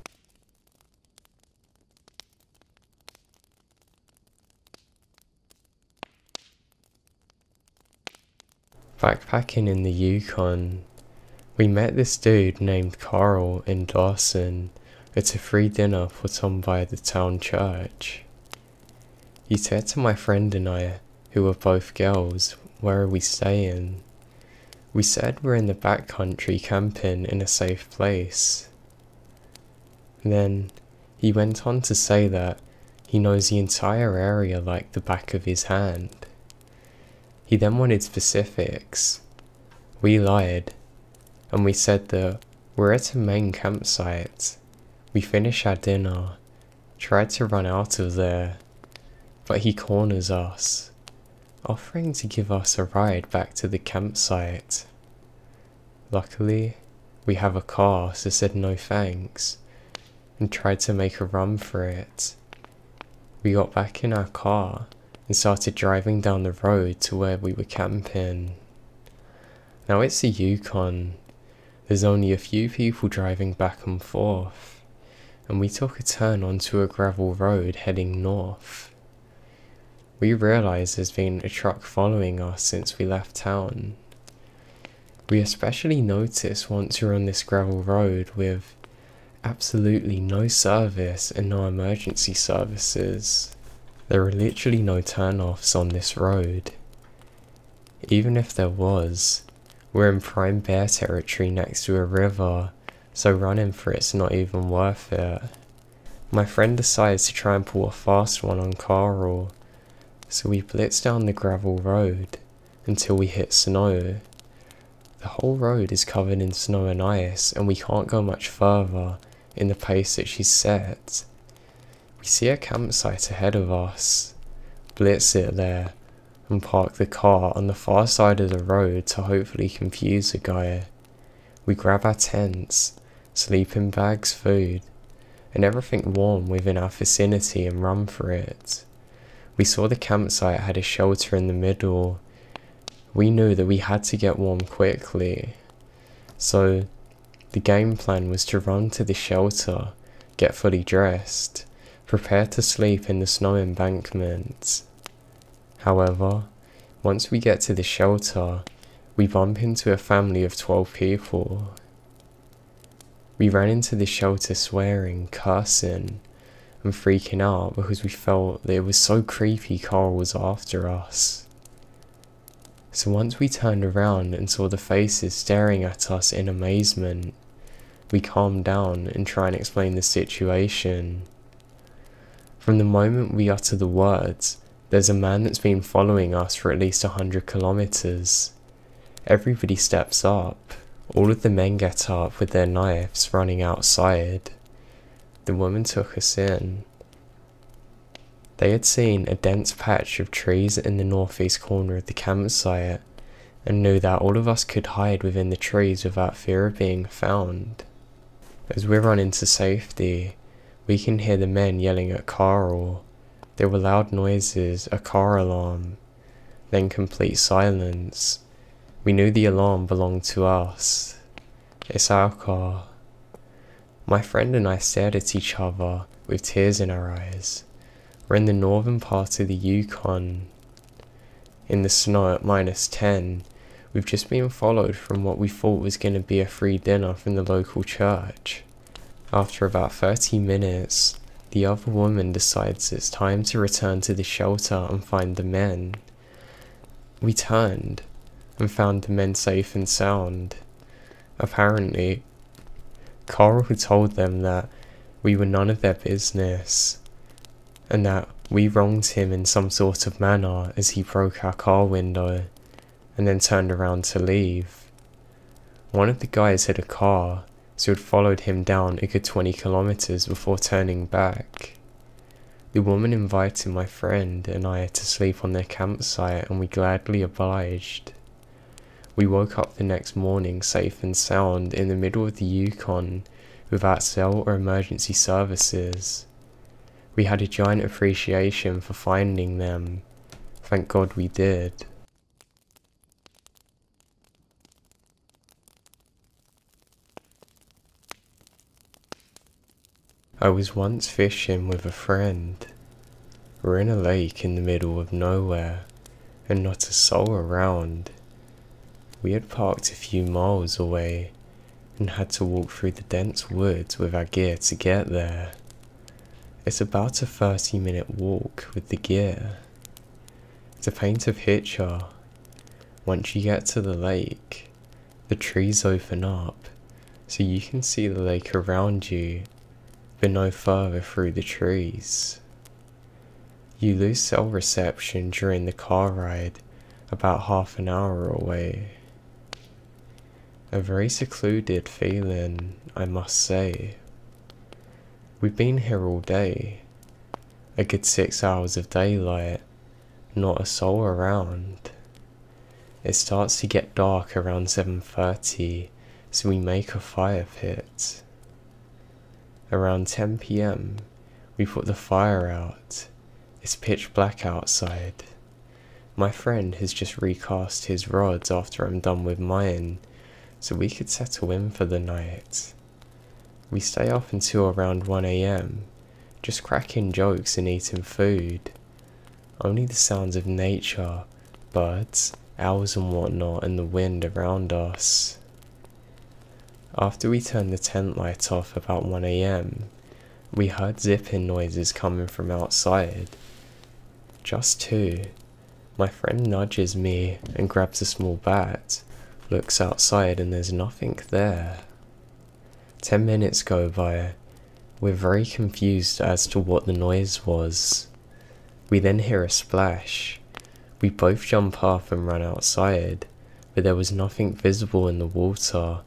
Backpacking in the Yukon, we met this dude named Carl in Dawson at a free dinner put on by the town church. He said to my friend and I, who were both girls, where are we staying? We said we're in the backcountry camping in a safe place. Then he went on to say that he knows the entire area like the back of his hand. He then wanted specifics. We lied, and we said that we're at a main campsite. We finish our dinner, tried to run out of there, but he corners us, offering to give us a ride back to the campsite. Luckily, we have a car, so said no thanks, and tried to make a run for it. We got back in our car and started driving down the road to where we were camping. Now it's the Yukon. There's only a few people driving back and forth, and we took a turn onto a gravel road heading north. We realised there's been a truck following us since we left town. We especially noticed once we were on this gravel road with absolutely no service and no emergency services. There are literally no turn-offs on this road. Even if there was, we're in prime bear territory next to a river, so running for it's not even worth it. My friend decides to try and pull a fast one on Carl, so we blitz down the gravel road until we hit snow. The whole road is covered in snow and ice, and we can't go much further in the pace that she's set. We see a campsite ahead of us, blitz it there, and park the car on the far side of the road to hopefully confuse the guy. We grab our tents, sleeping bags, food, and everything warm within our vicinity and run for it. We saw the campsite had a shelter in the middle. We knew that we had to get warm quickly, so the game plan was to run to the shelter, get fully dressed, prepare to sleep in the snow embankment. However, once we get to the shelter, we bump into a family of 12 people. We ran into the shelter swearing, cursing, and freaking out because we felt that it was so creepy Carl was after us. So once we turned around and saw the faces staring at us in amazement, we calmed down and tried and explain the situation. From the moment we utter the words, there's a man that's been following us for at least 100 kilometers. Everybody steps up. All of the men get up with their knives running outside. The woman took us in. They had seen a dense patch of trees in the northeast corner of the campsite and knew that all of us could hide within the trees without fear of being found. As we run into safety, we can hear the men yelling at Carl. There were loud noises, a car alarm, then complete silence. We knew the alarm belonged to us. It's our car. My friend and I stared at each other with tears in our eyes. We're in the northern part of the Yukon. In the snow at -10, we've just been followed from what we thought was going to be a free dinner from the local church. After about 30 minutes, the other woman decides it's time to return to the shelter and find the men. We turned and found the men safe and sound. Apparently, Carl had told them that we were none of their business, and that we wronged him in some sort of manner as he broke our car window, and then turned around to leave. One of the guys had a car, so had followed him down a good 20 kilometers before turning back. The woman invited my friend and I to sleep on their campsite, and we gladly obliged. We woke up the next morning safe and sound in the middle of the Yukon without cell or emergency services. We had a giant appreciation for finding them. Thank God we did. I was once fishing with a friend. We're in a lake in the middle of nowhere, and not a soul around. We had parked a few miles away, and had to walk through the dense woods with our gear to get there. It's about a 30-minute walk with the gear. To paint a picture, Once you get to the lake, the trees open up, so you can see the lake around you, but no further through the trees. You lose cell reception during the car ride, about half an hour away. A very secluded feeling, I must say. We've been here all day, a good 6 hours of daylight, not a soul around. It starts to get dark around 7:30, so we make a fire pit. Around 10 PM, we put the fire out. It's pitch black outside. My friend has just recast his rods after I'm done with mine, so we could settle in for the night. We stay up until around 1 AM, just cracking jokes and eating food. Only the sounds of nature, birds, owls and whatnot, and the wind around us. After we turned the tent light off about 1 AM, we heard zipping noises coming from outside. Just two. My friend nudges me and grabs a small bat, looks outside and there's nothing there. 10 minutes go by. We're very confused as to what the noise was. We then hear a splash. We both jump up and run outside, but there was nothing visible in the water,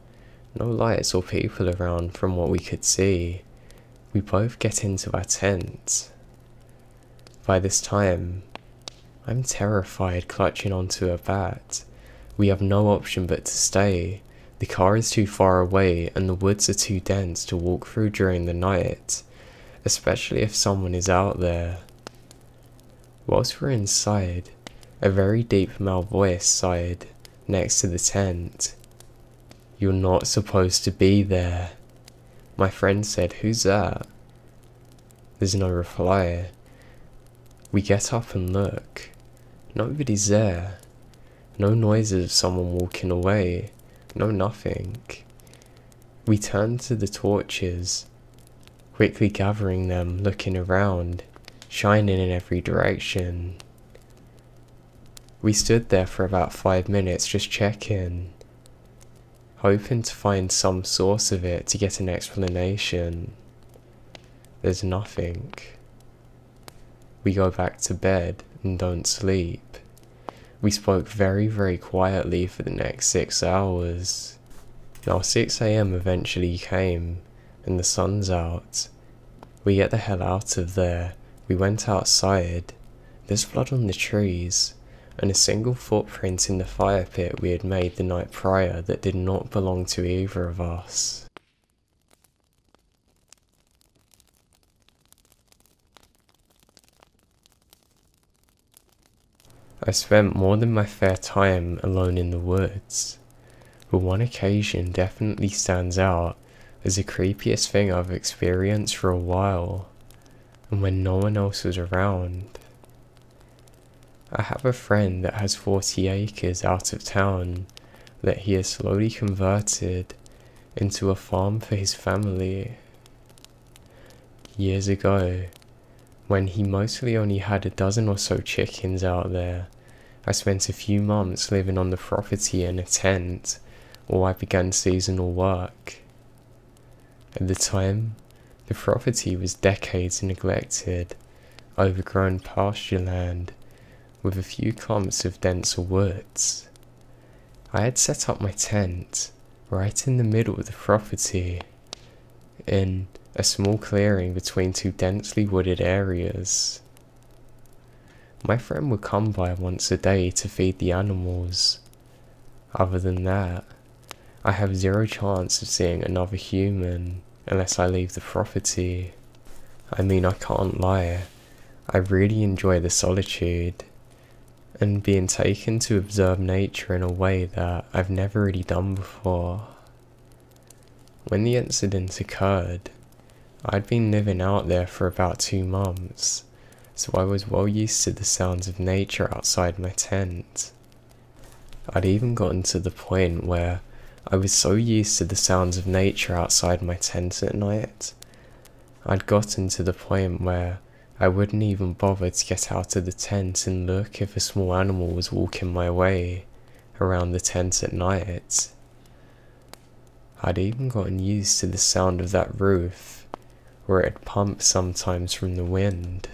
no lights or people around from what we could see. We both get into our tent. By this time, I'm terrified, clutching onto a bat. We have no option but to stay. The car is too far away and the woods are too dense to walk through during the night, especially if someone is out there. Whilst we're inside, a very deep male voice sighed next to the tent. "You're not supposed to be there." My friend said, "Who's that?" There's no reply. We get up and look. Nobody's there. No noises of someone walking away. No nothing. We turn to the torches, quickly gathering them, looking around, shining in every direction. We stood there for about 5 minutes just checking, hoping to find some source of it to get an explanation. There's nothing. We go back to bed and don't sleep. We spoke very, very quietly for the next 6 hours. Now 6 AM eventually came, and the sun's out. We get the hell out of there. We went outside. There's blood on the trees, and a single footprint in the fire pit we had made the night prior that did not belong to either of us. I spent more than my fair time alone in the woods, but one occasion definitely stands out as the creepiest thing I've experienced for a while, and when no one else was around. I have a friend that has 40 acres out of town that he has slowly converted into a farm for his family. Years ago, when he mostly only had a dozen or so chickens out there, I spent a few months living on the property in a tent while I began seasonal work. At the time, the property was decades neglected, overgrown pasture land with a few clumps of denser woods. I had set up my tent right in the middle of the property, in a small clearing between two densely wooded areas. My friend would come by once a day to feed the animals. Other than that, I have zero chance of seeing another human unless I leave the property. I mean, I can't lie, I really enjoy the solitude and being taken to observe nature in a way that I've never really done before. When the incident occurred, I'd been living out there for about 2 months, so I was well used to the sounds of nature outside my tent. I'd even gotten to the point where I was so used to the sounds of nature outside my tent at night, I'd gotten to the point where I wouldn't even bother to get out of the tent and look if a small animal was walking my way, around the tent at night. I'd even gotten used to the sound of that roof, where it'd pump sometimes from the wind.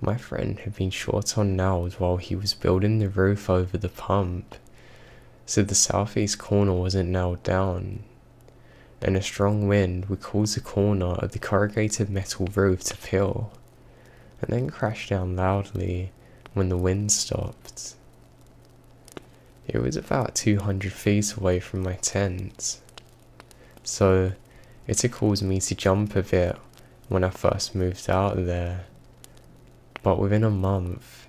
My friend had been short on nails while he was building the roof over the pump, so the southeast corner wasn't nailed down, and a strong wind would cause the corner of the corrugated metal roof to peel, and then crash down loudly when the wind stopped. It was about 200 feet away from my tent, so it had caused me to jump a bit when I first moved out of there. But within a month,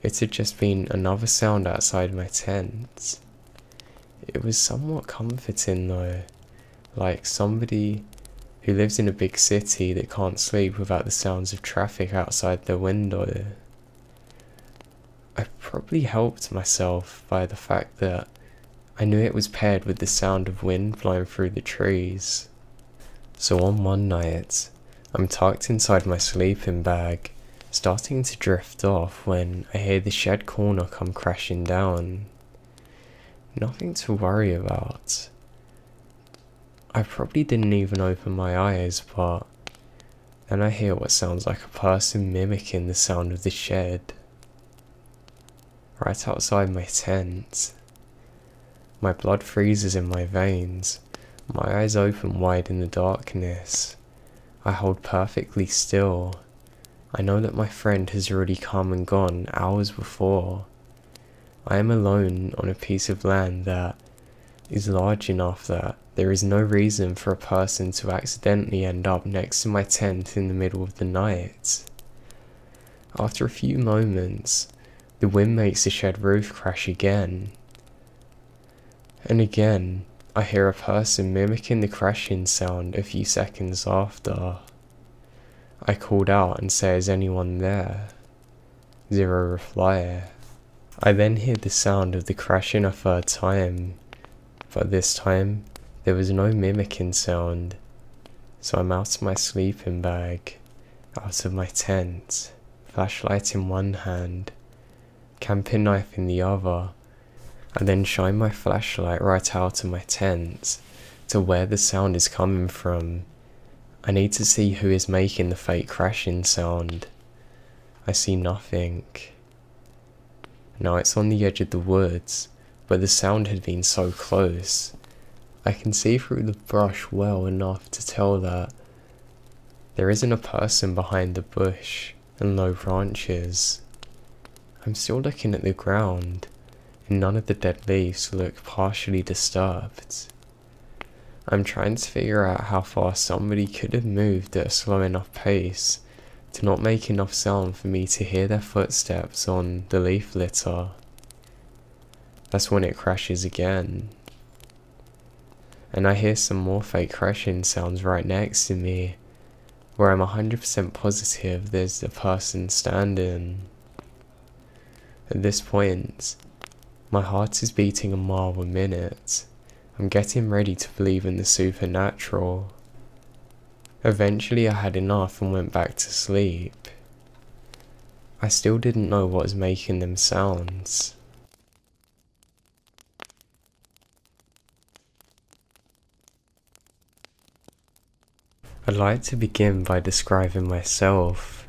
it had just been another sound outside my tent. It was somewhat comforting though, like somebody who lives in a big city that can't sleep without the sounds of traffic outside their window. I probably helped myself by the fact that I knew it was paired with the sound of wind blowing through the trees. So on one night, I'm tucked inside my sleeping bag, starting to drift off when I hear the shed corner come crashing down. Nothing to worry about. I probably didn't even open my eyes, but then I hear what sounds like a person mimicking the sound of the shed. Right outside my tent. My blood freezes in my veins, my eyes open wide in the darkness. I hold perfectly still. I know that my friend has already come and gone hours before. I am alone on a piece of land that is large enough that there is no reason for a person to accidentally end up next to my tent in the middle of the night. After a few moments, the wind makes the shed roof crash again. And again, I hear a person mimicking the crashing sound a few seconds after. I called out and say, "Is anyone there?" Zero reply. I then hear the sound of the crashing a third time, but this time there was no mimicking sound, so I'm out of my sleeping bag, out of my tent, flashlight in one hand, camping knife in the other. I then shine my flashlight right out of my tent to where the sound is coming from. I need to see who is making the fake crashing sound. I see nothing. Now it's on the edge of the woods, but the sound had been so close. I can see through the brush well enough to tell that there isn't a person behind the bush and low branches. I'm still looking at the ground, and none of the dead leaves look partially disturbed. I'm trying to figure out how far somebody could have moved at a slow enough pace to not make enough sound for me to hear their footsteps on the leaf litter. That's when it crashes again. And I hear some more fake crashing sounds right next to me, where I'm 100% positive there's a person standing. At this point, my heart is beating a mile a minute. I'm getting ready to believe in the supernatural. Eventually I had enough and went back to sleep. I still didn't know what was making them sounds. I'd like to begin by describing myself,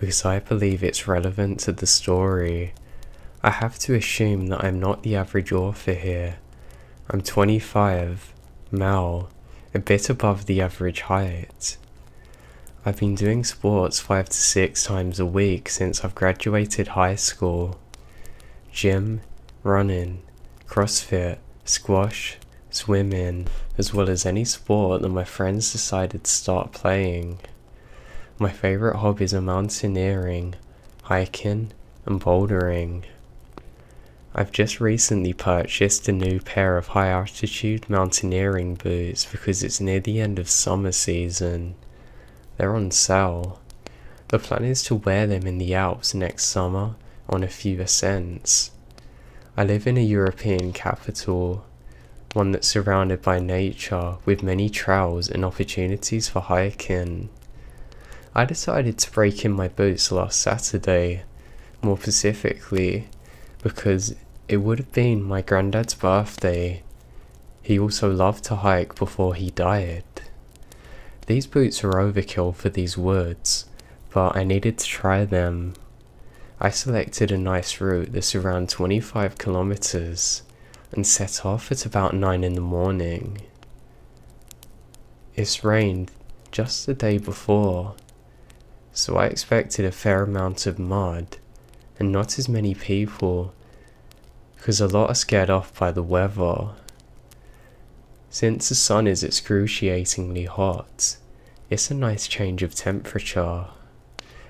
because I believe it's relevant to the story. I have to assume that I'm not the average author here. I'm 25, male, a bit above the average height. I've been doing sports 5 to 6 times a week since I've graduated high school. Gym, running, CrossFit, squash, swimming, as well as any sport that my friends decided to start playing. My favourite hobbies are mountaineering, hiking, and bouldering. I've just recently purchased a new pair of high altitude mountaineering boots because it's near the end of summer season. They're on sale. The plan is to wear them in the Alps next summer on a few ascents. I live in a European capital, one that's surrounded by nature with many trails and opportunities for hiking. I decided to break in my boots last Saturday, more specifically because It would have been my granddad's birthday. He also loved to hike before he died. These boots were overkill for these woods, but I needed to try them. I selected a nice route that's around 25 kilometers and set off at about 9 in the morning. It's rained just the day before, so I expected a fair amount of mud and not as many people, because a lot are scared off by the weather. Since the sun is excruciatingly hot, it's a nice change of temperature,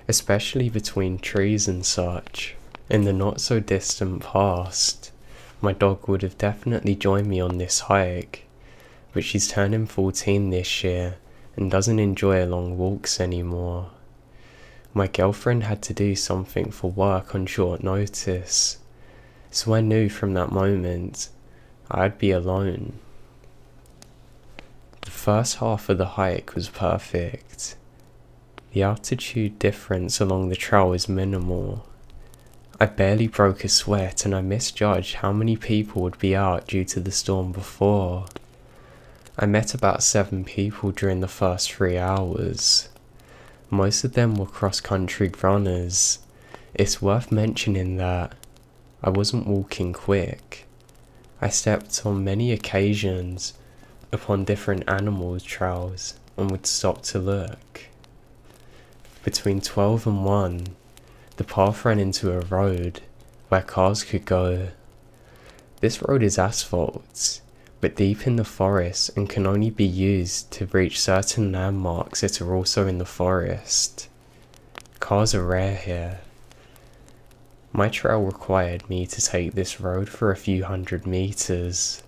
especially between trees and such. In the not so distant past, my dog would have definitely joined me on this hike, but she's turning 14 this year and doesn't enjoy long walks anymore. My girlfriend had to do something for work on short notice, so I knew from that moment I'd be alone. The first half of the hike was perfect. The altitude difference along the trail was minimal. I barely broke a sweat and I misjudged how many people would be out due to the storm before. I met about 7 people during the first 3 hours. Most of them were cross-country runners. It's worth mentioning that I wasn't walking quick. I stepped on many occasions upon different animals' trails and would stop to look. Between 12 and 1, the path ran into a road where cars could go. This road is asphalt, but deep in the forest and can only be used to reach certain landmarks that are also in the forest. Cars are rare here. My trail required me to take this road for a few hundred meters.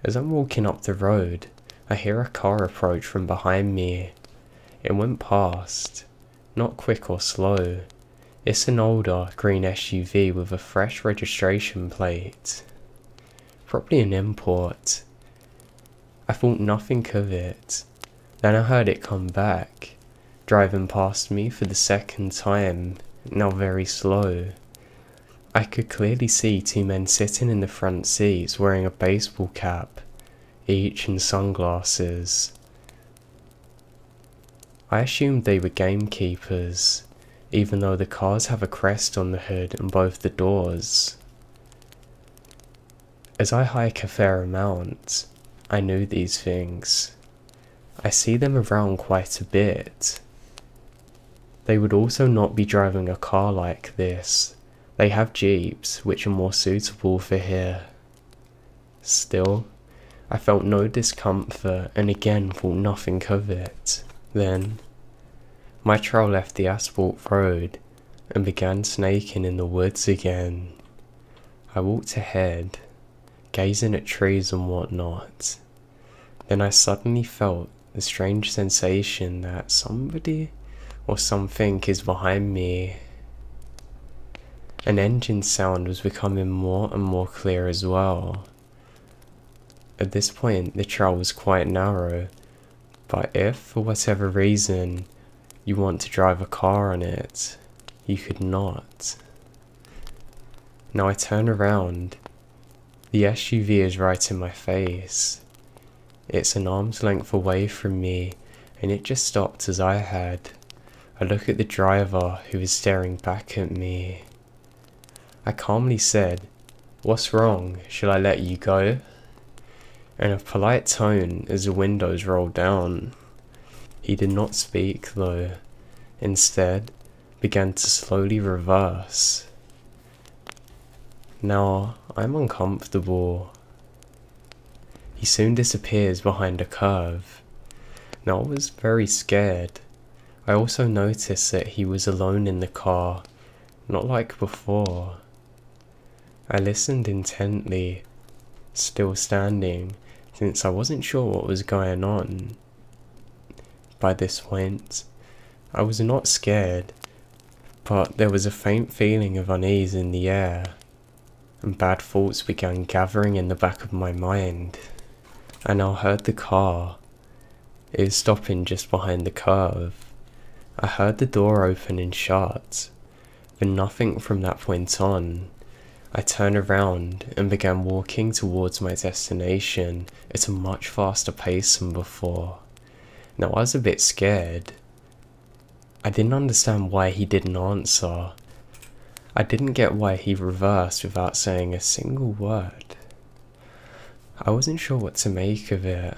As I'm walking up the road, I hear a car approach from behind me. It went past, not quick or slow. It's an older green SUV with a fresh registration plate. Probably an import. I thought nothing of it. Then I heard it come back, driving past me for the second time, now very slow. I could clearly see 2 men sitting in the front seats wearing a baseball cap, each, and sunglasses. I assumed they were gamekeepers, even though the cars have a crest on the hood and both the doors. As I hike a fair amount, I knew these things. I see them around quite a bit. They would also not be driving a car like this. They have jeeps, which are more suitable for here. Still, I felt no discomfort and again thought nothing of it. Then, my trail left the asphalt road and began snaking in the woods again. I walked ahead, gazing at trees and whatnot. Then I suddenly felt the strange sensation that somebody or something is behind me. An engine sound was becoming more and more clear as well. At this point, the trail was quite narrow, but if, for whatever reason, you want to drive a car on it, you could not. Now I turn around. The SUV is right in my face. It's an arm's length away from me, and it just stopped as I had. I look at the driver, who is staring back at me. I calmly said, "What's wrong? Shall I let you go?" In a polite tone as the windows rolled down. He did not speak though, instead began to slowly reverse. Now I'm uncomfortable. He soon disappears behind a curve. Now I was very scared. I also noticed that he was alone in the car, not like before. I listened intently, still standing, since I wasn't sure what was going on. By this point, I was not scared, but there was a faint feeling of unease in the air, and bad thoughts began gathering in the back of my mind. I now heard the car. It was stopping just behind the curve. I heard the door open and shut, but nothing from that point on. I turned around and began walking towards my destination at a much faster pace than before. Now I was a bit scared. I didn't understand why he didn't answer. I didn't get why he reversed without saying a single word. I wasn't sure what to make of it,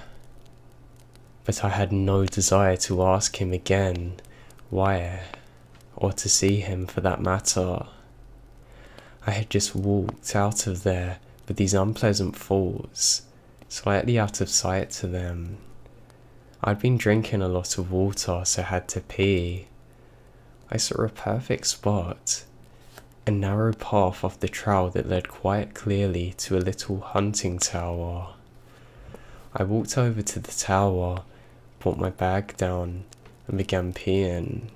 but I had no desire to ask him again why, or to see him for that matter. I had just walked out of there with these unpleasant thoughts, slightly out of sight to them. I'd been drinking a lot of water, so I had to pee. I saw a perfect spot, a narrow path off the trail that led quite clearly to a little hunting tower. I walked over to the tower, put my bag down, and began peeing.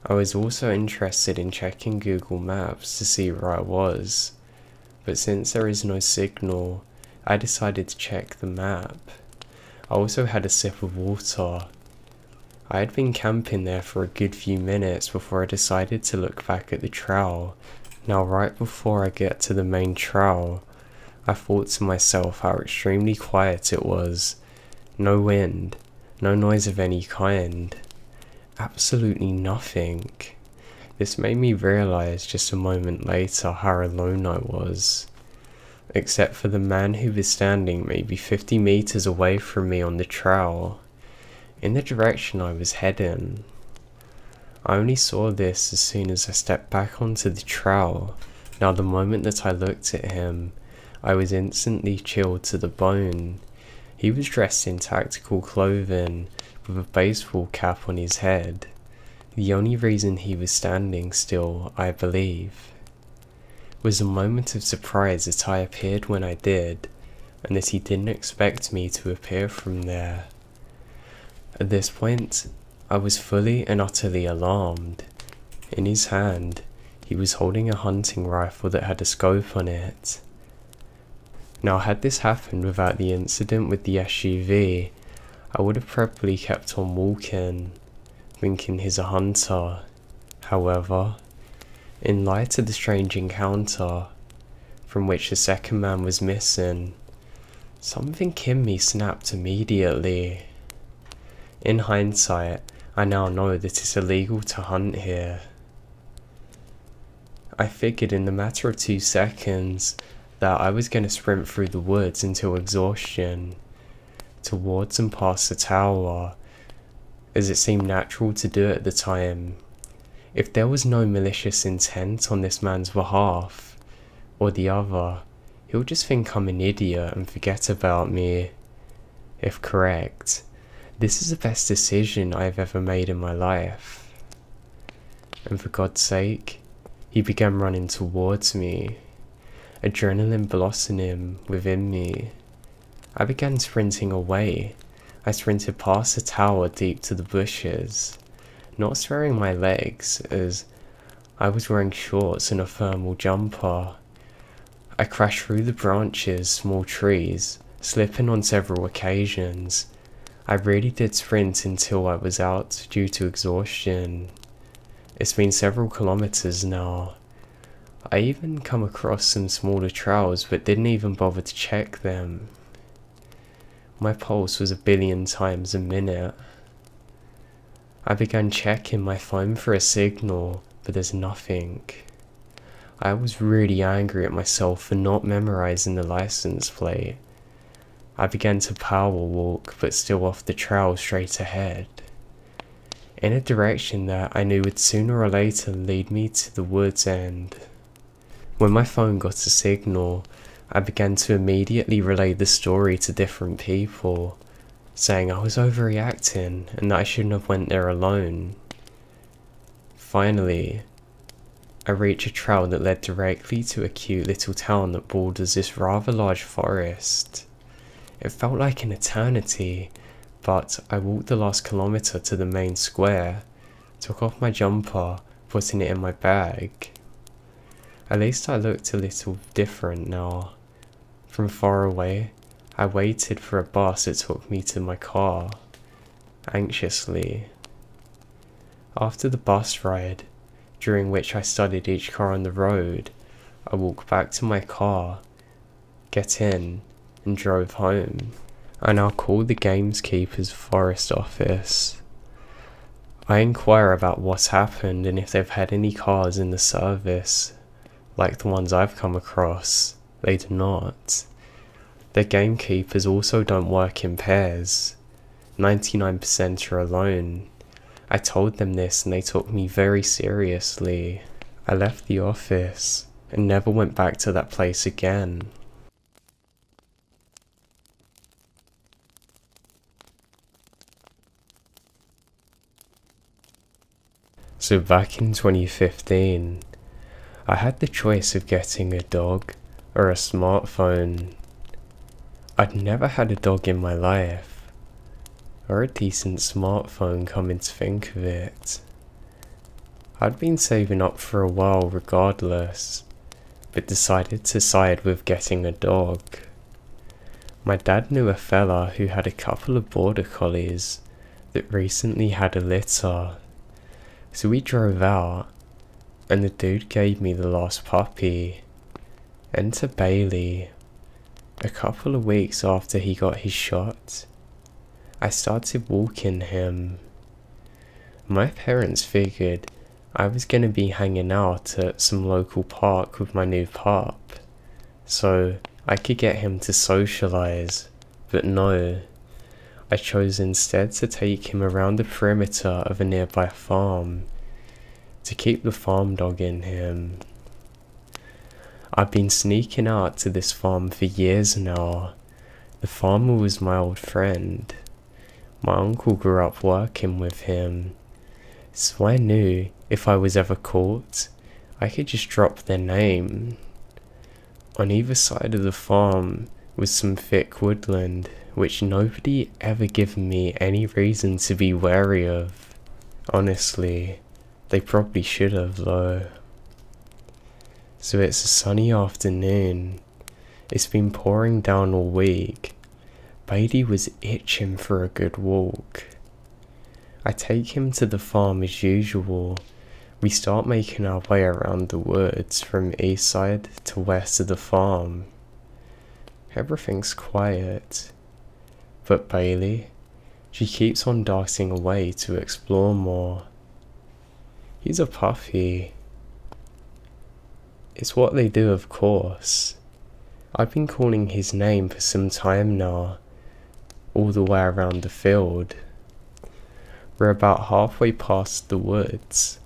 I was also interested in checking Google Maps to see where I was, but since there is no signal, I decided to check the map. I also had a sip of water. I had been camping there for a good few minutes before I decided to look back at the trail. Now right before I get to the main trail, I thought to myself how extremely quiet it was. No wind, no noise of any kind. Absolutely nothing. This made me realize just a moment later how alone I was, except for the man who was standing maybe 50 meters away from me on the trail, in the direction I was heading. I only saw this as soon as I stepped back onto the trail. Now the moment that I looked at him, I was instantly chilled to the bone. He was dressed in tactical clothing, with a baseball cap on his head. The only reason he was standing still, I believe, was a moment of surprise that I appeared when I did, and that he didn't expect me to appear from there. At this point, I was fully and utterly alarmed. In his hand, he was holding a hunting rifle that had a scope on it. Now, had this happened without the incident with the SUV, I would have probably kept on walking, thinking he's a hunter. However, in light of the strange encounter, from which the second man was missing, something in me snapped immediately. In hindsight, I now know that it's illegal to hunt here. I figured in the matter of 2 seconds that I was going to sprint through the woods until exhaustion, towards and past the tower, as it seemed natural to do at the time. If there was no malicious intent on this man's behalf, or the other, he'll just think I'm an idiot and forget about me. If correct, this is the best decision I've ever made in my life. And for God's sake, he began running towards me, adrenaline blossoming within me. I began sprinting away. I sprinted past the tower deep to the bushes, not sparing my legs as I was wearing shorts and a thermal jumper. I crashed through the branches, small trees, slipping on several occasions. I really did sprint until I was out due to exhaustion. It's been several kilometers now. I even come across some smaller trails but didn't even bother to check them. My pulse was 1 billion times a minute. I began checking my phone for a signal, but there's nothing. I was really angry at myself for not memorizing the license plate. I began to power walk, but still off the trail straight ahead, in a direction that I knew would sooner or later lead me to the wood's end. When my phone got a signal, I began to immediately relay the story to different people, saying I was overreacting and that I shouldn't have went there alone. Finally, I reached a trail that led directly to a cute little town that borders this rather large forest. It felt like an eternity, but I walked the last kilometer to the main square, took off my jumper, putting it in my bag. At least I looked a little different now. From far away, I waited for a bus that took me to my car, anxiously. After the bus ride, during which I studied each car on the road, I walked back to my car, get in, and drove home. I now call the gamekeeper's forest office. I inquire about what's happened and if they've had any cars in the service, like the ones I've come across. They do not. The gamekeepers also don't work in pairs. 99% are alone. I told them this and they took me very seriously. I left the office and never went back to that place again. So back in 2015, I had the choice of getting a dog or a smartphone. I'd never had a dog in my life, or a decent smartphone coming to think of it. I'd been saving up for a while regardless, but decided to side with getting a dog. My dad knew a fella who had a couple of border collies that recently had a litter. So we drove out, and the dude gave me the last puppy. Enter Bailey. A couple of weeks after he got his shot, I started walking him. My parents figured I was going to be hanging out at some local park with my new pup, so I could get him to socialise, but no. I chose instead to take him around the perimeter of a nearby farm, to keep the farm dog in him. I've been sneaking out to this farm for years now. The farmer was my old friend. My uncle grew up working with him, so I knew if I was ever caught, I could just drop their name. On either side of the farm was some thick woodland, which nobody ever given me any reason to be wary of. Honestly, they probably should have though. So it's a sunny afternoon. It's been pouring down all week. Bailey was itching for a good walk. I take him to the farm as usual. We start making our way around the woods from east side to west of the farm. Everything's quiet. But Bailey, she keeps on darting away to explore more. He's a puppy. It's what they do, of course. I've been calling his name for some time now, all the way around the field. We're about halfway past the woods.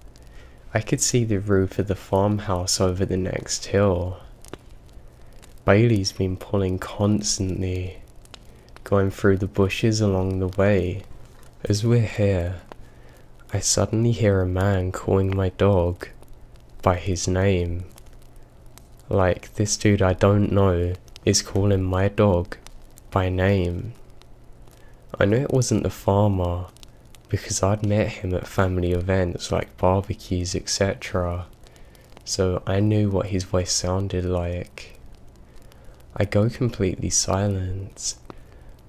I could see the roof of the farmhouse over the next hill. Bailey's been pulling constantly, going through the bushes along the way. As we're here, I suddenly hear a man calling my dog by his name. Like this dude I don't know is calling my dog by name. I knew it wasn't the farmer because I'd met him at family events like barbecues, etc. So I knew what his voice sounded like. I go completely silent,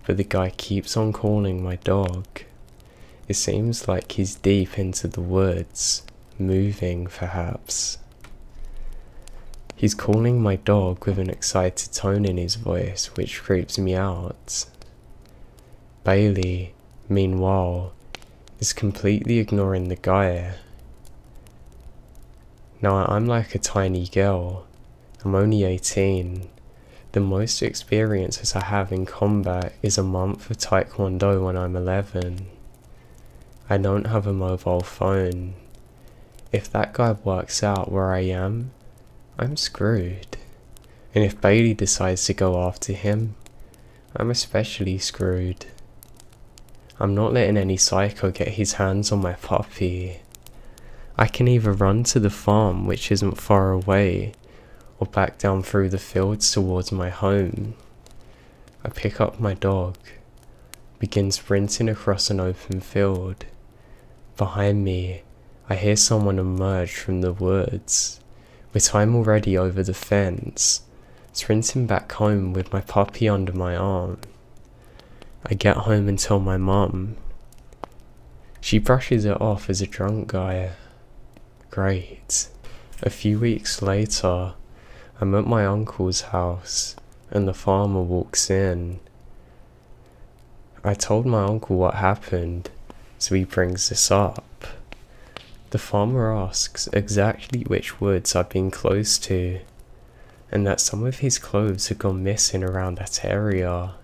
but the guy keeps on calling my dog. It seems like he's deep into the woods, moving perhaps. He's calling my dog with an excited tone in his voice, which creeps me out. Bailey, meanwhile, is completely ignoring the guy. Now I'm like a tiny girl. I'm only 18. The most experiences I have in combat is a month of taekwondo when I'm 11. I don't have a mobile phone. If that guy works out where I am, I'm screwed. And if Bailey decides to go after him, I'm especially screwed. I'm not letting any psycho get his hands on my puppy. I can either run to the farm, which isn't far away, or back down through the fields towards my home. I pick up my dog, begin sprinting across an open field. Behind me, I hear someone emerge from the woods, but I'm already over the fence, sprinting back home with my puppy under my arm. I get home and tell my mum. She brushes it off as a drunk guy. Great. A few weeks later, I'm at my uncle's house, and the farmer walks in. I told my uncle what happened, so he brings this up. The farmer asks exactly which woods I've been close to, and that some of his clothes had gone missing around that area.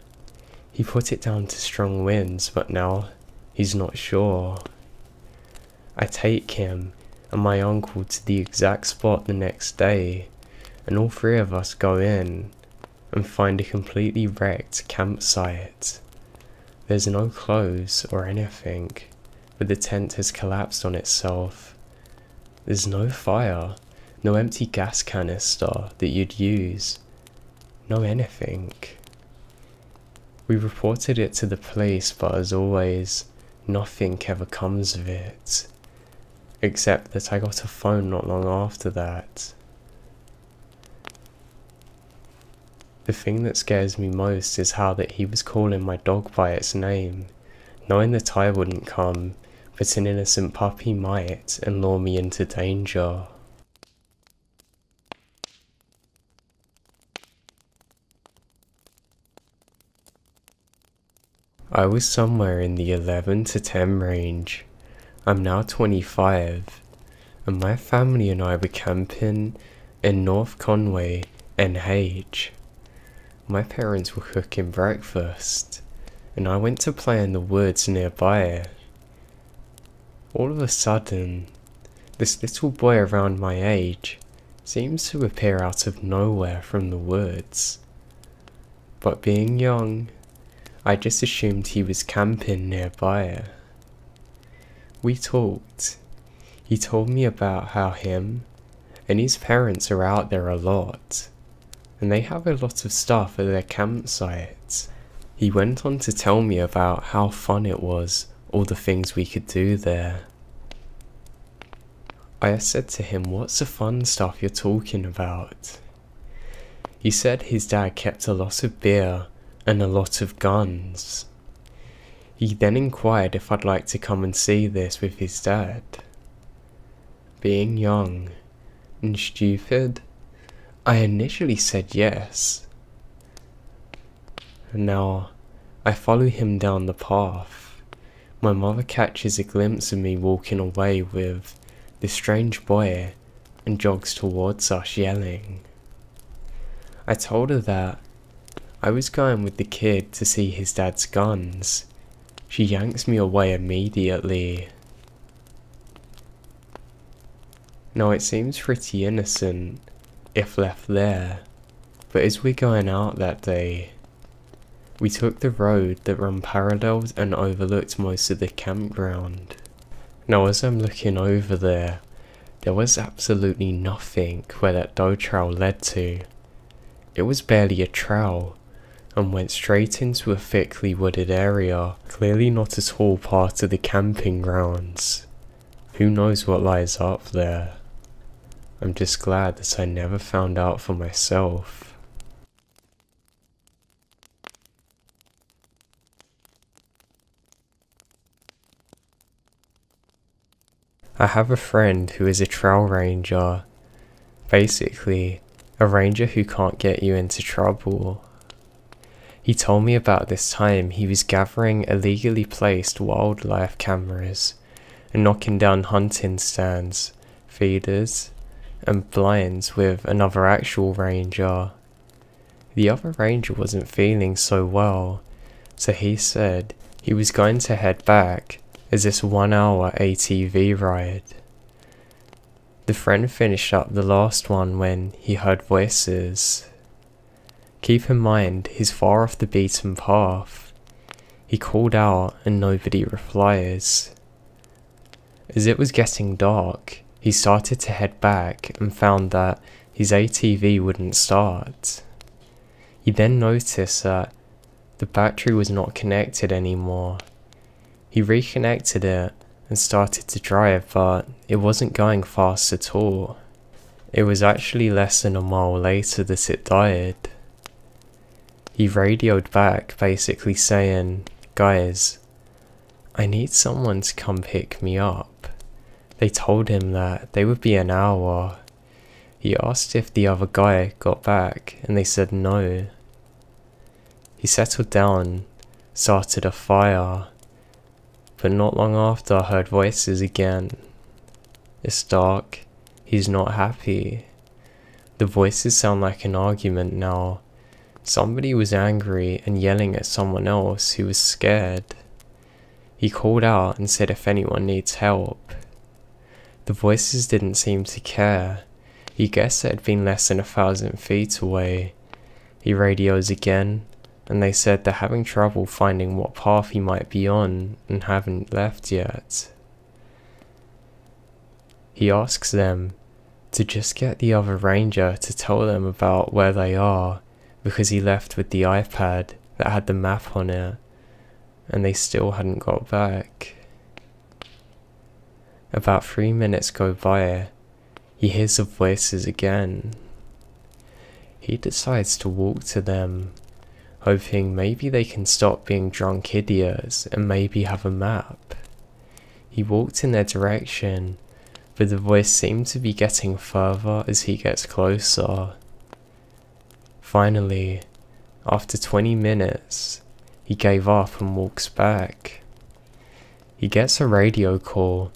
He put it down to strong winds, but now he's not sure. I take him and my uncle to the exact spot the next day, and all three of us go in and find a completely wrecked campsite. There's no clothes or anything, but the tent has collapsed on itself. There's no fire, no empty gas canister that you'd use, no anything. We reported it to the police, but as always, nothing ever comes of it. Except that I got a phone not long after that. The thing that scares me most is how that he was calling my dog by its name, knowing that I wouldn't come, but an innocent puppy might and lure me into danger. I was somewhere in the 11 to 10 range. I'm now 25, and my family and I were camping in North Conway, NH. My parents were cooking breakfast, and I went to play in the woods nearby. All of a sudden, this little boy around my age seems to appear out of nowhere from the woods. But being young, I just assumed he was camping nearby. We talked. He told me about how him and his parents are out there a lot, and they have a lot of stuff at their campsites. He went on to tell me about how fun it was, all the things we could do there. I said to him, "What's the fun stuff you're talking about?" He said his dad kept a lot of beer and a lot of guns. He then inquired if I'd like to come and see this with his dad. Being young and stupid, I initially said yes. Now, I follow him down the path. My mother catches a glimpse of me walking away with this strange boy and jogs towards us yelling. I told her that I was going with the kid to see his dad's guns. She yanks me away immediately. Now it seems pretty innocent if left there, but as we're going out that day, we took the road that ran parallel and overlooked most of the campground. Now as I'm looking over there was absolutely nothing where that doe trail led to. It was barely a trail, and went straight into a thickly wooded area, clearly not at all part of the camping grounds. Who knows what lies up there? I'm just glad that I never found out for myself. I have a friend who is a trail ranger, basically a ranger who can't get you into trouble. He told me about this time he was gathering illegally placed wildlife cameras and knocking down hunting stands, feeders, and blinds with another actual ranger. The other ranger wasn't feeling so well, so he said he was going to head back as this 1-hour ATV ride. The friend finished up the last one when he heard voices. Keep in mind, he's far off the beaten path. He called out and nobody replies. As it was getting dark, he started to head back and found that his ATV wouldn't start. He then noticed that the battery was not connected anymore. He reconnected it and started to drive, but it wasn't going fast at all. It was actually less than a mile later that it died. He radioed back basically saying, "Guys, I need someone to come pick me up." They told him that they would be an hour. He asked if the other guy got back, and they said no. He settled down, started a fire, but not long after I heard voices again. It's dark, he's not happy. The voices sound like an argument now. Somebody was angry and yelling at someone else who was scared. He called out and said if anyone needs help. The voices didn't seem to care. He guessed it had been less than 1,000 feet away. He radios again, and they said they're having trouble finding what path he might be on and haven't left yet. He asks them to just get the other ranger to tell them about where they are, because he left with the iPad that had the map on it, and they still hadn't got back. About 3 minutes go by. He hears the voices again. He decides to walk to them, hoping maybe they can stop being drunk idiots and maybe have a map. He walked in their direction, but the voice seemed to be getting further as he gets closer. Finally, after 20 minutes, he gave up and walks back. He gets a radio call,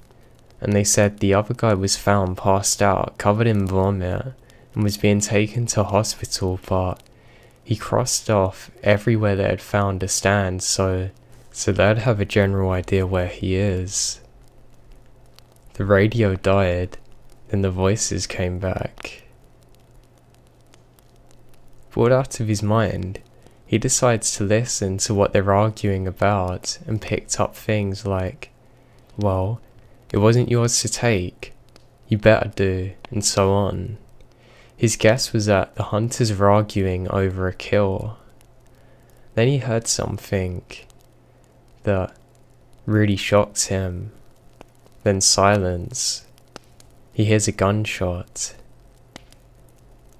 and they said the other guy was found passed out, covered in vomit, and was being taken to hospital, but he crossed off everywhere they had found a stand, so they'd have a general idea where he is. The radio died, then the voices came back. Bored out of his mind, he decides to listen to what they're arguing about and picked up things like, well, it wasn't yours to take, you better do, and so on. His guess was that the hunters were arguing over a kill. Then he heard something that really shocked him. Then silence. He hears a gunshot.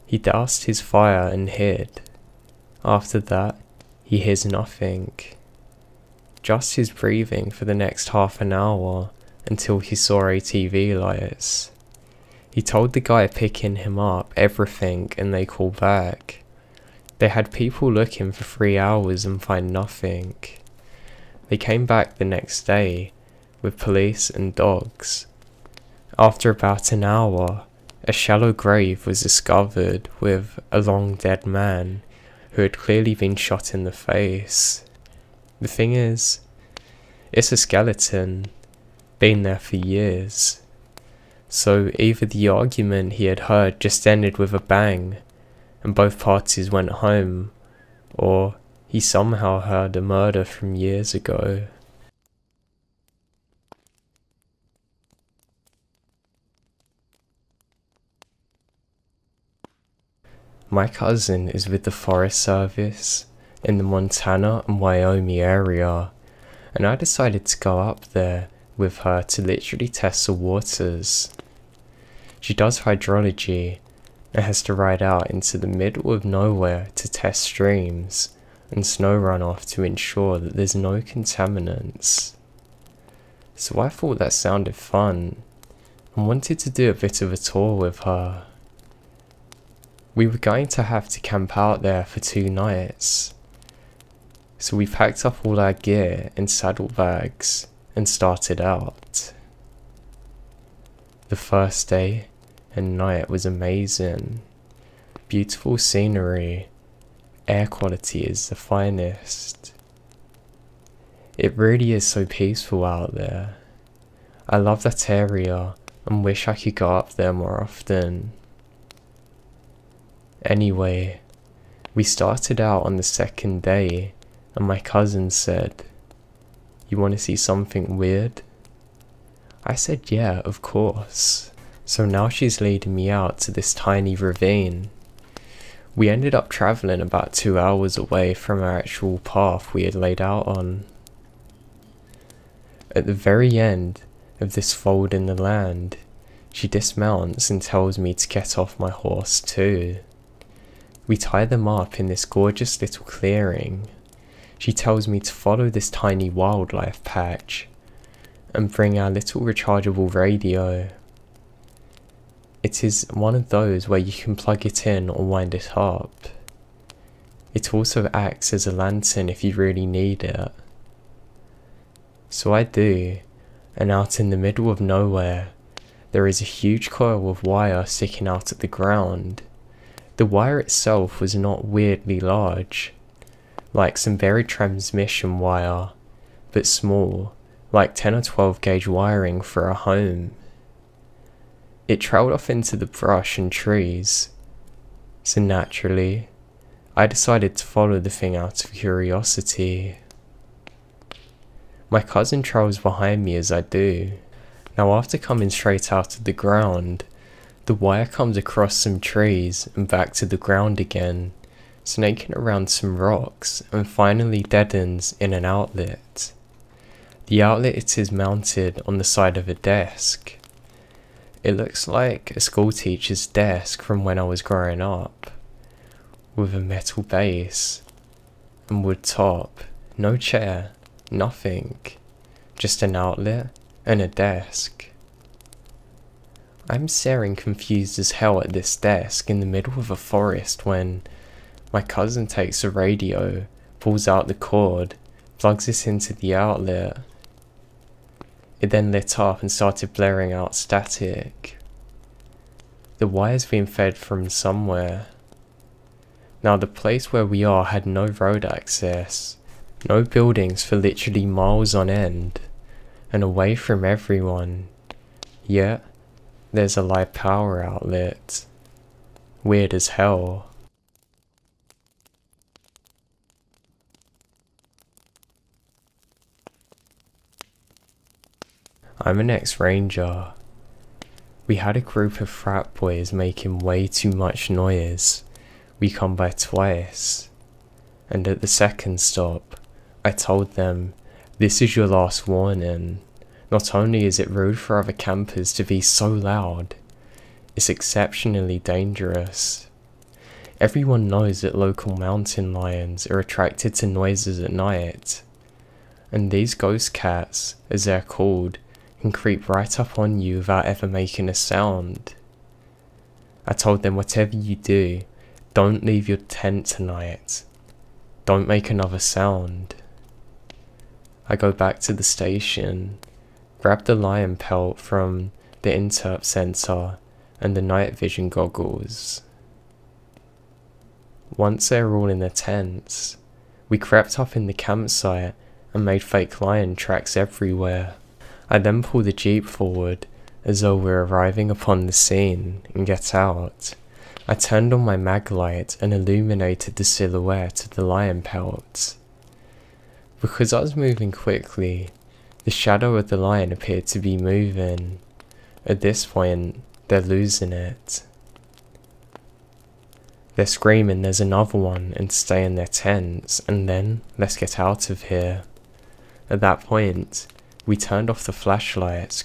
He doused his fire and hid. After that, he hears nothing. Just his breathing for the next half an hour until he saw ATV lights. He told the guy picking him up everything and they called back. They had people looking for 3 hours and find nothing. They came back the next day with police and dogs. After about an hour, a shallow grave was discovered with a long dead man who had clearly been shot in the face. The thing is, it's a skeleton, been there for years. So either the argument he had heard just ended with a bang and both parties went home, or he somehow heard a murder from years ago. My cousin is with the Forest Service in the Montana and Wyoming area, and I decided to go up there with her to literally test the waters. She does hydrology and has to ride out into the middle of nowhere to test streams and snow runoff to ensure that there's no contaminants. So I thought that sounded fun and wanted to do a bit of a tour with her. We were going to have to camp out there for 2 nights, so we packed up all our gear in saddlebags and started out. The first day and night was amazing. Beautiful scenery, air quality is the finest. It really is so peaceful out there. I love that area and wish I could go up there more often. Anyway, we started out on the 2nd day and my cousin said, "You want to see something weird?" I said yeah, of course. So now she's leading me out to this tiny ravine. We ended up travelling about 2 hours away from our actual path we had laid out on. At the very end of this fold in the land, she dismounts and tells me to get off my horse too. We tie them up in this gorgeous little clearing. She tells me to follow this tiny wildlife patch and bring our little rechargeable radio. It is one of those where you can plug it in or wind it up. It also acts as a lantern if you really need it. So I do, and out in the middle of nowhere, there is a huge coil of wire sticking out at the ground. The wire itself was not weirdly large, like some buried transmission wire, but small, like 10 or 12 gauge wiring for a home. It trailed off into the brush and trees, so naturally, I decided to follow the thing out of curiosity. My cousin trails behind me as I do. Now after coming straight out of the ground, the wire comes across some trees and back to the ground again, snaking around some rocks and finally deadens in an outlet. The outlet is mounted on the side of a desk. It looks like a school teacher's desk from when I was growing up, with a metal base and wood top, no chair, nothing, just an outlet and a desk. I'm staring confused as hell at this desk in the middle of a forest when my cousin takes a radio, pulls out the cord, plugs it into the outlet. It then lit up and started blaring out static. The wire's being fed from somewhere. Now the place where we are had no road access, no buildings for literally miles on end, and away from everyone. Yet, there's a live power outlet. Weird as hell. I'm an ex-ranger. We had a group of frat boys making way too much noise. We come by twice. And at the second stop, I told them, "This is your last warning. Not only is it rude for other campers to be so loud, it's exceptionally dangerous. Everyone knows that local mountain lions are attracted to noises at night, and these ghost cats, as they're called, can creep right up on you without ever making a sound. I told them whatever you do, don't leave your tent tonight. Don't make another sound." I go back to the station, grab the lion pelt from the interp center and the night vision goggles. Once they're all in their tents, we crept up in the campsite and made fake lion tracks everywhere. I then pull the jeep forward as though we're arriving upon the scene and get out. I turned on my mag light and illuminated the silhouette of the lion pelt. Because I was moving quickly, the shadow of the lion appeared to be moving. At this point, they're losing it. They're screaming there's another one and stay in their tents, and then let's get out of here. At that point, we turned off the flashlights,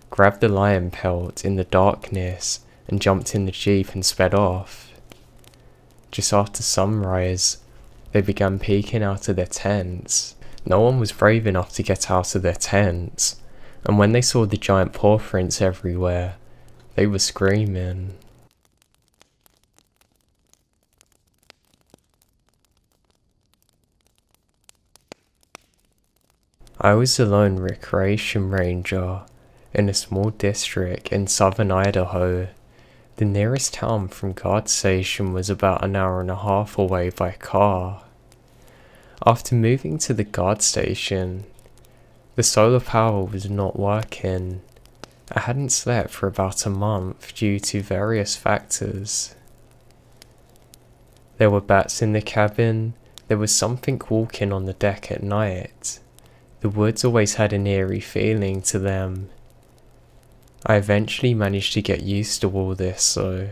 grabbed the lion pelt in the darkness, and jumped in the jeep and sped off. Just after sunrise, they began peeking out of their tents. No one was brave enough to get out of their tents, and when they saw the giant paw prints everywhere, they were screaming. I was a lone recreation ranger in a small district in southern Idaho. The nearest town from guard station was about an hour and a half away by car. After moving to the guard station, the solar power was not working. I hadn't slept for about a month due to various factors. There were bats in the cabin, there was something walking on the deck at night. The woods always had an eerie feeling to them. I eventually managed to get used to all this though.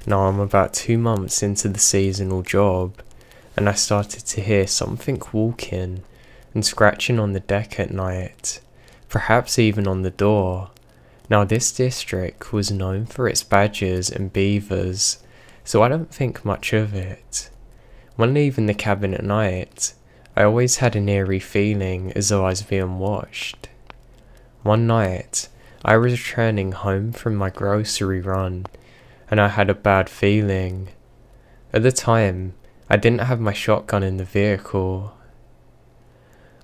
Now I'm about 2 months into the seasonal job, and I started to hear something walking and scratching on the deck at night, perhaps even on the door. Now this district was known for its badgers and beavers, so I don't think much of it. When leaving the cabin at night, I always had an eerie feeling as though I was being watched. One night, I was returning home from my grocery run, and I had a bad feeling. At the time, I didn't have my shotgun in the vehicle.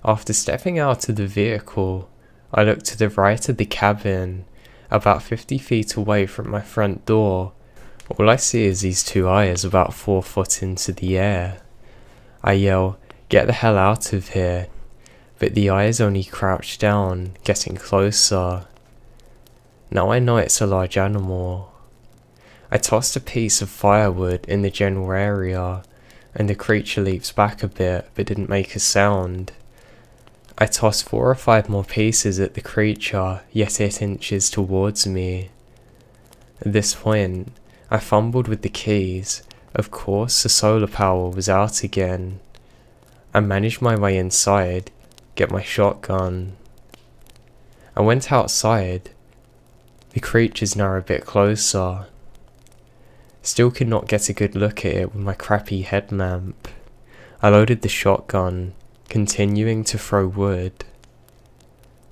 After stepping out of the vehicle, I looked to the right of the cabin, about 50 feet away from my front door. All I see is these two eyes about 4 foot into the air. I yell, "Get the hell out of here," but the eyes only crouch down, getting closer. Now I know it's a large animal. I tossed a piece of firewood in the general area, and the creature leaps back a bit but didn't make a sound. I tossed 4 or 5 more pieces at the creature, yet it inches towards me. At this point, I fumbled with the keys. Of course, the solar power was out again. I managed my way inside, get my shotgun. I went outside. The creature's now a bit closer. Still could not get a good look at it with my crappy headlamp. I loaded the shotgun, continuing to throw wood.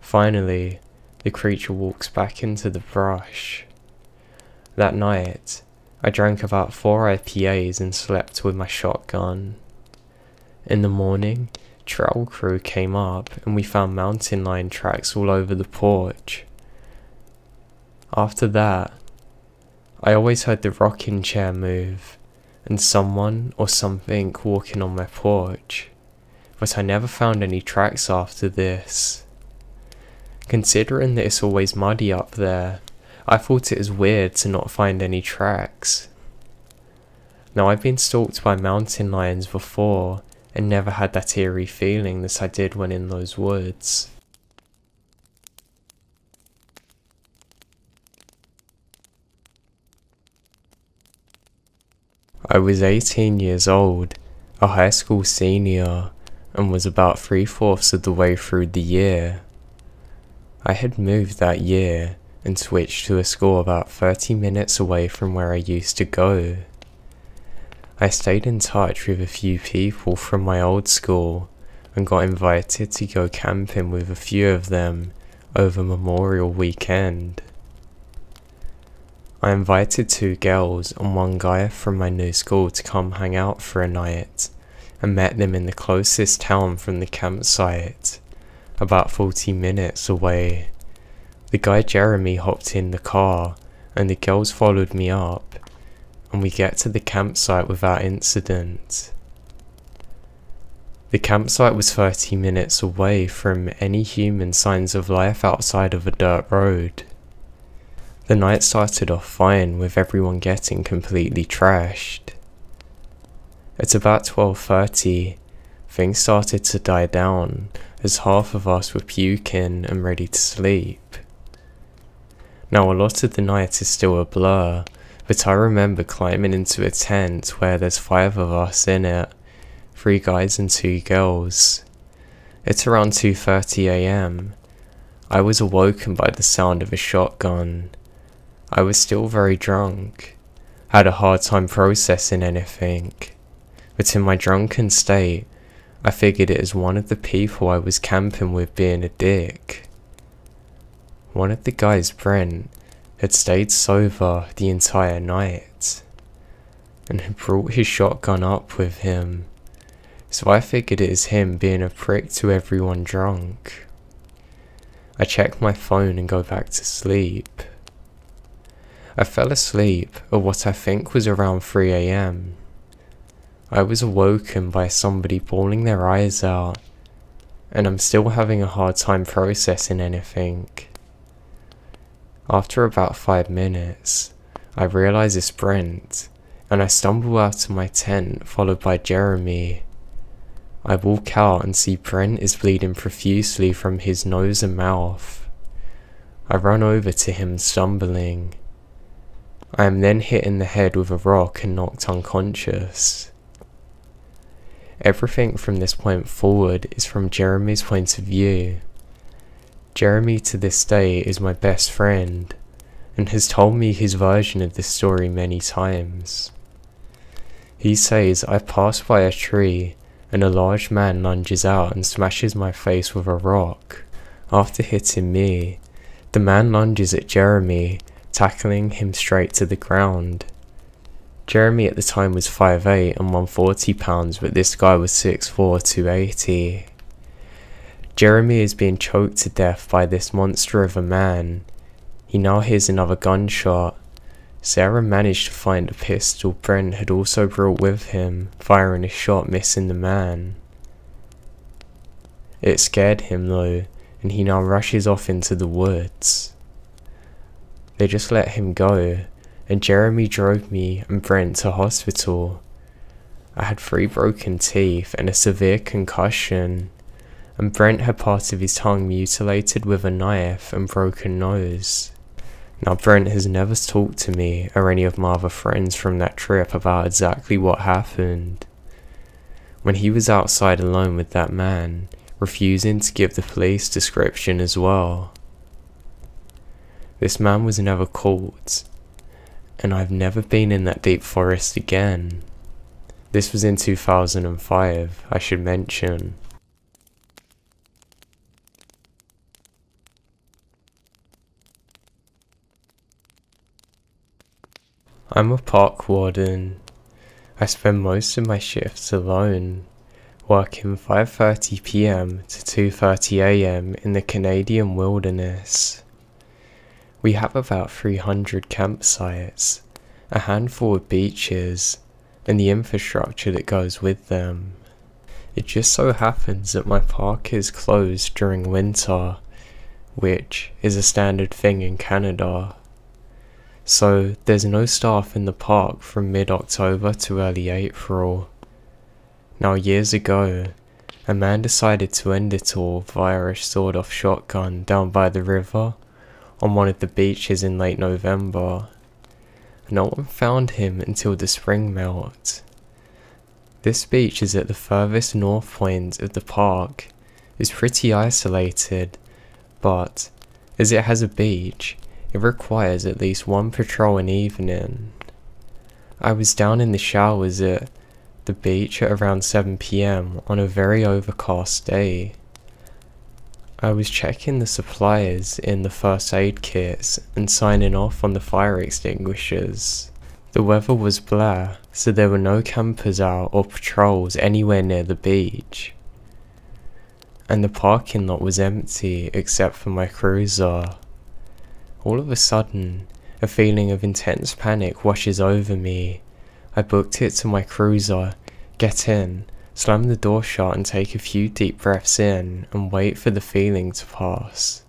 Finally, the creature walks back into the brush. That night, I drank about 4 IPAs and slept with my shotgun. In the morning, trail crew came up and we found mountain lion tracks all over the porch. After that, I always heard the rocking chair move and someone or something walking on my porch, but I never found any tracks after this. Considering that it's always muddy up there, I thought it was weird to not find any tracks. Now I've been stalked by mountain lions before and never had that eerie feeling that I did when in those woods. I was 18 years old, a high school senior, and was about 3/4 of the way through the year. I had moved that year and switched to a school about 30 minutes away from where I used to go. I stayed in touch with a few people from my old school and got invited to go camping with a few of them over Memorial Weekend. I invited 2 girls and 1 guy from my new school to come hang out for a night, and met them in the closest town from the campsite, about 40 minutes away. The guy Jeremy hopped in the car, and the girls followed me up, and we get to the campsite without incident. The campsite was 30 minutes away from any human signs of life outside of a dirt road. The night started off fine with everyone getting completely trashed. At about 12:30, things started to die down as half of us were puking and ready to sleep. Now a lot of the night is still a blur, but I remember climbing into a tent where there's 5 of us in it, 3 guys and 2 girls. It's around 2:30 AM. I was awoken by the sound of a shotgun. I was still very drunk, had a hard time processing anything, but in my drunken state, I figured it as one of the people I was camping with being a dick. One of the guys, Brent, had stayed sober the entire night, and had brought his shotgun up with him, so I figured it as him being a prick to everyone drunk. I check my phone and go back to sleep. I fell asleep at what I think was around 3 AM. I was awoken by somebody bawling their eyes out, and I'm still having a hard time processing anything. After about 5 minutes, I realise it's Brent, and I stumble out of my tent followed by Jeremy. I walk out and see Brent is bleeding profusely from his nose and mouth. I run over to him stumbling. I am then hit in the head with a rock and knocked unconscious. Everything from this point forward is from Jeremy's point of view. Jeremy to this day is my best friend, and has told me his version of this story many times. He says I passed by a tree and a large man lunges out and smashes my face with a rock after hitting me, The man lunges at Jeremy, tackling him straight to the ground. Jeremy at the time was 5'8" and 140 pounds, but this guy was 6'4", 280. Jeremy is being choked to death by this monster of a man. He now hears another gunshot. Sarah managed to find a pistol Brent had also brought with him, firing a shot missing the man. It scared him though, and he now rushes off into the woods. They just let him go, and Jeremy drove me and Brent to hospital. I had 3 broken teeth and a severe concussion, and Brent had part of his tongue mutilated with a knife and broken nose. Now Brent has never talked to me or any of my other friends from that trip about exactly what happened. When he was outside alone with that man, refusing to give the police description as well. This man was never caught, and I've never been in that deep forest again. This was in 2005, I should mention. I'm a park warden. I spend most of my shifts alone, working 5:30 PM to 2:30 AM in the Canadian wilderness. We have about 300 campsites, a handful of beaches, and the infrastructure that goes with them. It just so happens that my park is closed during winter, which is a standard thing in Canada. So there's no staff in the park from mid-October to early April. Now years ago, a man decided to end it all via a sawed-off shotgun down by the river on one of the beaches in late November. No one found him until the spring melt. This beach is at the furthest north point of the park. It's pretty isolated, but as it has a beach, it requires at least 1 patrol an evening. I was down in the showers at the beach at around 7 PM on a very overcast day. I was checking the supplies in the first aid kits and signing off on the fire extinguishers. The weather was blah, so there were no campers out or patrols anywhere near the beach. And the parking lot was empty except for my cruiser. All of a sudden, a feeling of intense panic washes over me. I booked it to my cruiser, get in, slam the door shut and take a few deep breaths in and wait for the feeling to pass.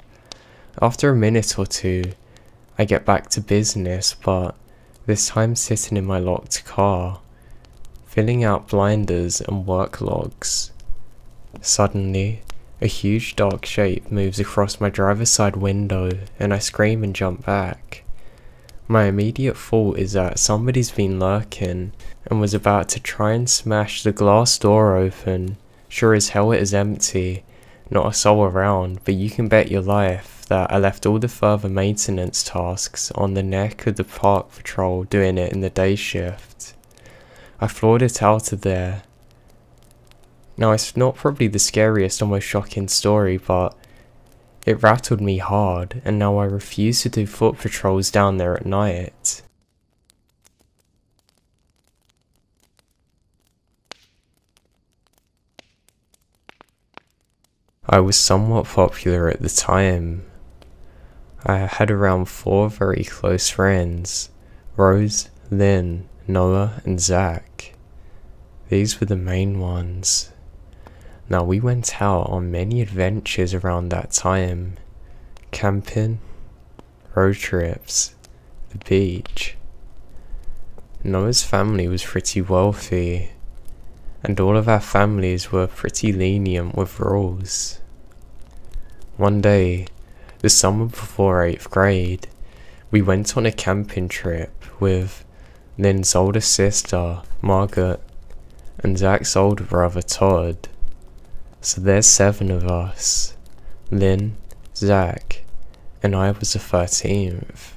After a minute or two, I get back to business, but this time sitting in my locked car, filling out blinders and work logs. Suddenly, a huge dark shape moves across my driver's side window and I scream and jump back. My immediate thought is that somebody's been lurking and was about to try and smash the glass door open. Sure as hell it is empty, not a soul around, but you can bet your life that I left all the further maintenance tasks on the neck of the park patrol doing it in the day shift. I floored it out of there. Now it's not probably the scariest or most shocking story, but it rattled me hard, and now I refuse to do foot patrols down there at night. I was somewhat popular at the time. I had around 4 very close friends, Rose, Lynn, Noah and Zach. These were the main ones. Now we went out on many adventures around that time. Camping, road trips, the beach. Noah's family was pretty wealthy, and all of our families were pretty lenient with rules. One day, the summer before 8th grade, we went on a camping trip with Lynn's older sister, Margaret, and Zach's older brother, Todd. So there's 7 of us. Lynn, Zach, and I was the 13th.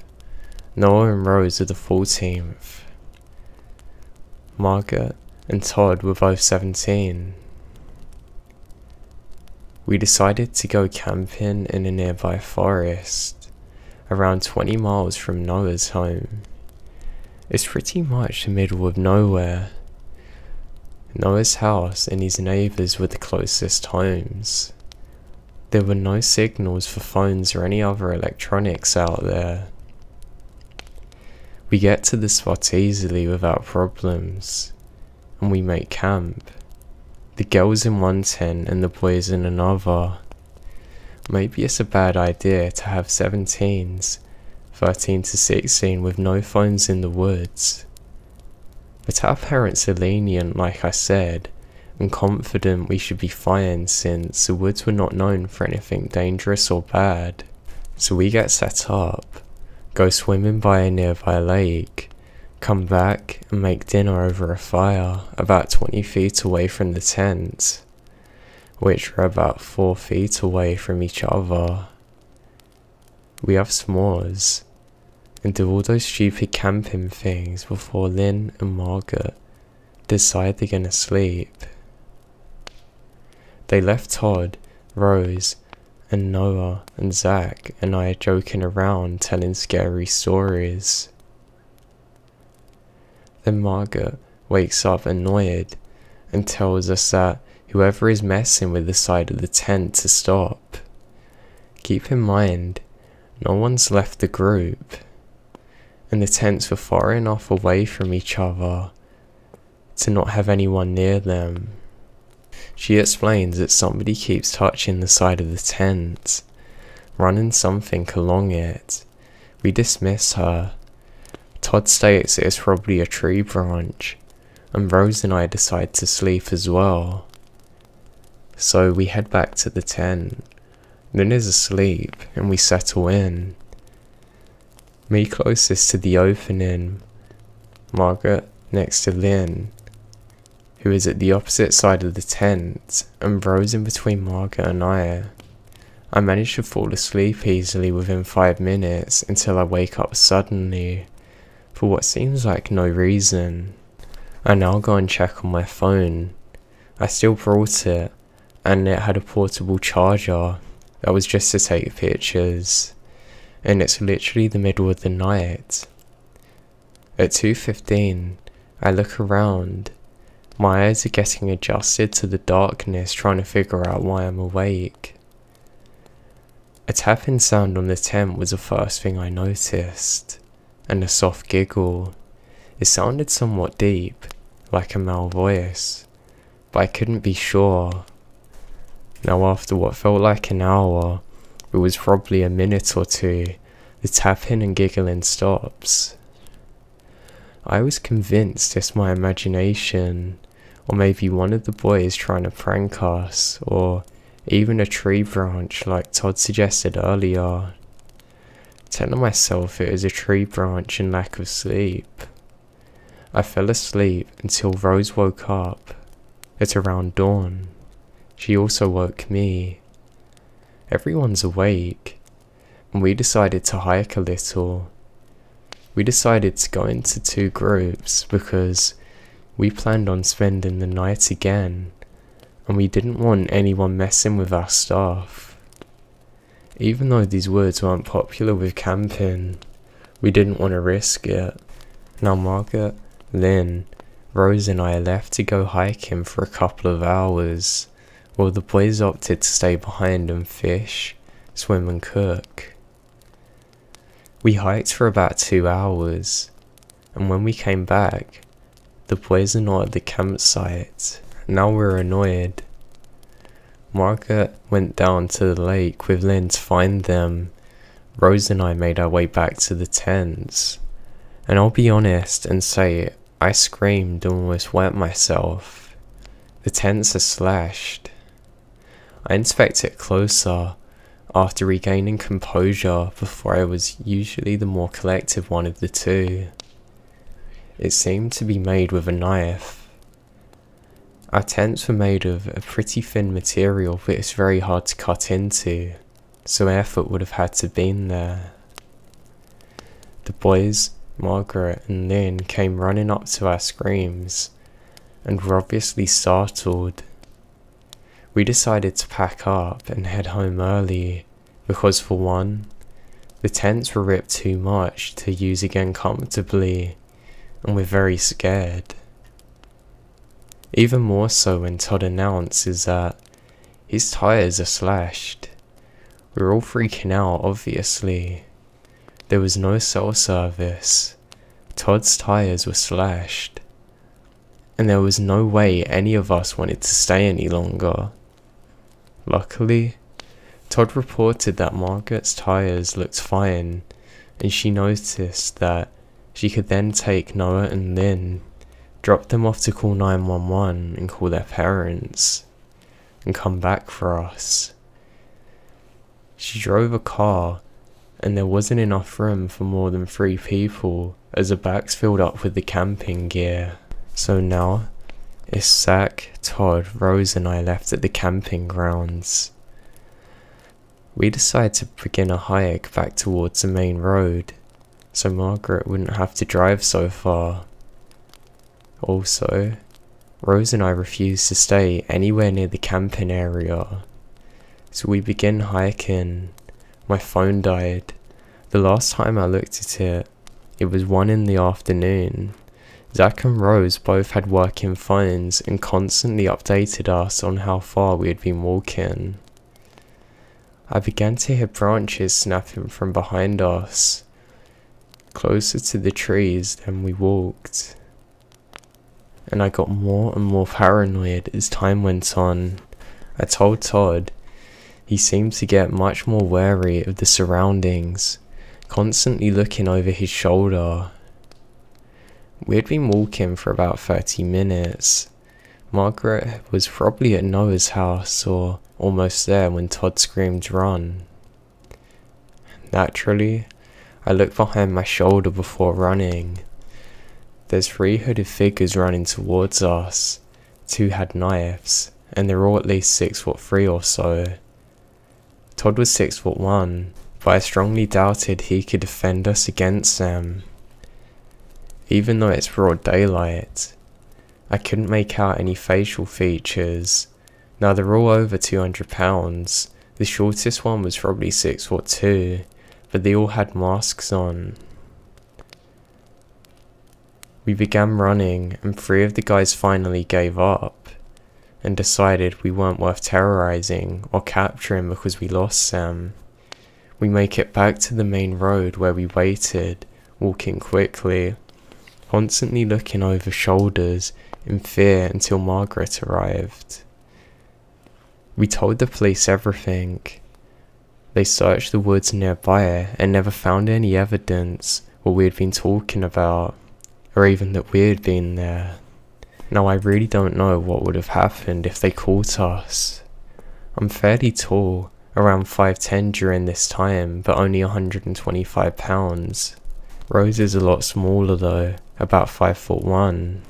Noah and Rose were the 14th. Margaret and Todd were both 17. We decided to go camping in a nearby forest. around 20 miles from Noah's home. It's pretty much the middle of nowhere. Noah's house and his neighbours were the closest homes. There were no signals for phones or any other electronics out there. We get to the spot easily without problems, and we make camp. The girls in one tent and the boys in another. Maybe it's a bad idea to have 17s, 13 to 16 with no phones in the woods. But our parents are lenient, like I said, and confident we should be fine since the woods were not known for anything dangerous or bad. So we get set up, go swimming by a nearby lake, come back and make dinner over a fire about 20 feet away from the tent, which are about 4 feet away from each other. We have s'mores, and do all those stupid camping things before Lynn and Margaret decide they're gonna sleep. They left Todd, Rose, and Noah and Zach and I joking around telling scary stories. Then Margaret wakes up annoyed and tells us that whoever is messing with the side of the tent to stop. Keep in mind, no one's left the group, and the tents were far enough away from each other to not have anyone near them. She explains that somebody keeps touching the side of the tent, running something along it. We dismiss her. Todd states it's probably a tree branch, and Rose and I decide to sleep as well. So we head back to the tent. Lynn is asleep, and we settle in. Me closest to the opening, Margaret next to Lynn, who is at the opposite side of the tent, and Rose in between Margaret and I. I manage to fall asleep easily within 5 minutes until I wake up suddenly, for what seems like no reason. I now go and check on my phone. I still brought it, and it had a portable charger that was just to take pictures, and it's literally the middle of the night. At 2:15, I look around. My eyes are getting adjusted to the darkness, trying to figure out why I'm awake. A tapping sound on the tent was the first thing I noticed, and a soft giggle. It sounded somewhat deep, like a male voice, but I couldn't be sure. Now after what felt like an hour, it was probably a minute or two, the tapping and giggling stops. I was convinced it's my imagination, or maybe one of the boys trying to prank us, or even a tree branch like Todd suggested earlier. Telling myself it was a tree branch and lack of sleep. I fell asleep until Rose woke up at around dawn. She also woke me. Everyone's awake, and we decided to hike a little. We decided to go into 2 groups because we planned on spending the night again, and we didn't want anyone messing with our stuff. Even though these woods weren't popular with camping, we didn't want to risk it. Now Margaret, Lynn, Rose and I left to go hiking for a couple of hours, while the boys opted to stay behind and fish, swim and cook. We hiked for about 2 hours, and when we came back, the boys are not at the campsite. Now we're annoyed. Margaret went down to the lake with Lynn to find them. Rose and I made our way back to the tents, and I'll be honest and say I screamed and almost wet myself. The tents are slashed. I inspect it closer after regaining composure before I was usually the more collective one of the two. It seemed to be made with a knife. Our tents were made of a pretty thin material, but it's very hard to cut into, so effort would have had to been there. The boys, Margaret and Lynn, came running up to our screams, and were obviously startled. We decided to pack up and head home early, because for one, The tents were ripped too much to use again comfortably, and we're very scared. Even more so when Todd announces that his tyres are slashed. We're all freaking out, obviously. There was no cell service. Todd's tyres were slashed. And there was no way any of us wanted to stay any longer. Luckily, Todd reported that Margaret's tyres looked fine, and she noticed that she could then take Noah and Lynn, drop them off to call 911 and call their parents, and come back for us. She drove a car, and there wasn't enough room for more than 3 people, as the back's filled up with the camping gear. So now, it's Zach, Todd, Rose and I left at the camping grounds. We decided to begin a hike back towards the main road, so Margaret wouldn't have to drive so far. Also, Rose and I refused to stay anywhere near the camping area. So we began hiking. My phone died. The last time I looked at it, it was 1 in the afternoon. Zach and Rose both had working phones and constantly updated us on how far we had been walking. I began to hear branches snapping from behind us, closer to the trees than we walked. And I got more and more paranoid as time went on. I told Todd. He seemed to get much more wary of the surroundings, constantly looking over his shoulder. We had been walking for about 30 minutes. Margaret was probably at Noah's house or almost there when Todd screamed run. Naturally, I looked behind my shoulder before running. There's 3 hooded figures running towards us. 2 had knives, and they're all at least 6'3" or so. Todd was 6'1", but I strongly doubted he could defend us against them. Even though it's broad daylight, I couldn't make out any facial features. Now they're all over 200 pounds. The shortest one was probably 6'2", but they all had masks on. We began running, and 3 of the guys finally gave up, and decided we weren't worth terrorizing or capturing because we lost them. We make it back to the main road where we waited, walking quickly, constantly looking over shoulders in fear until Margaret arrived. We told the police everything. They searched the woods nearby and never found any evidence what we had been talking about, or even that we had been there. Now I really don't know what would have happened if they caught us. I'm fairly tall, around 5'10" during this time, but only 125 pounds. Rose is a lot smaller though, about 5'1".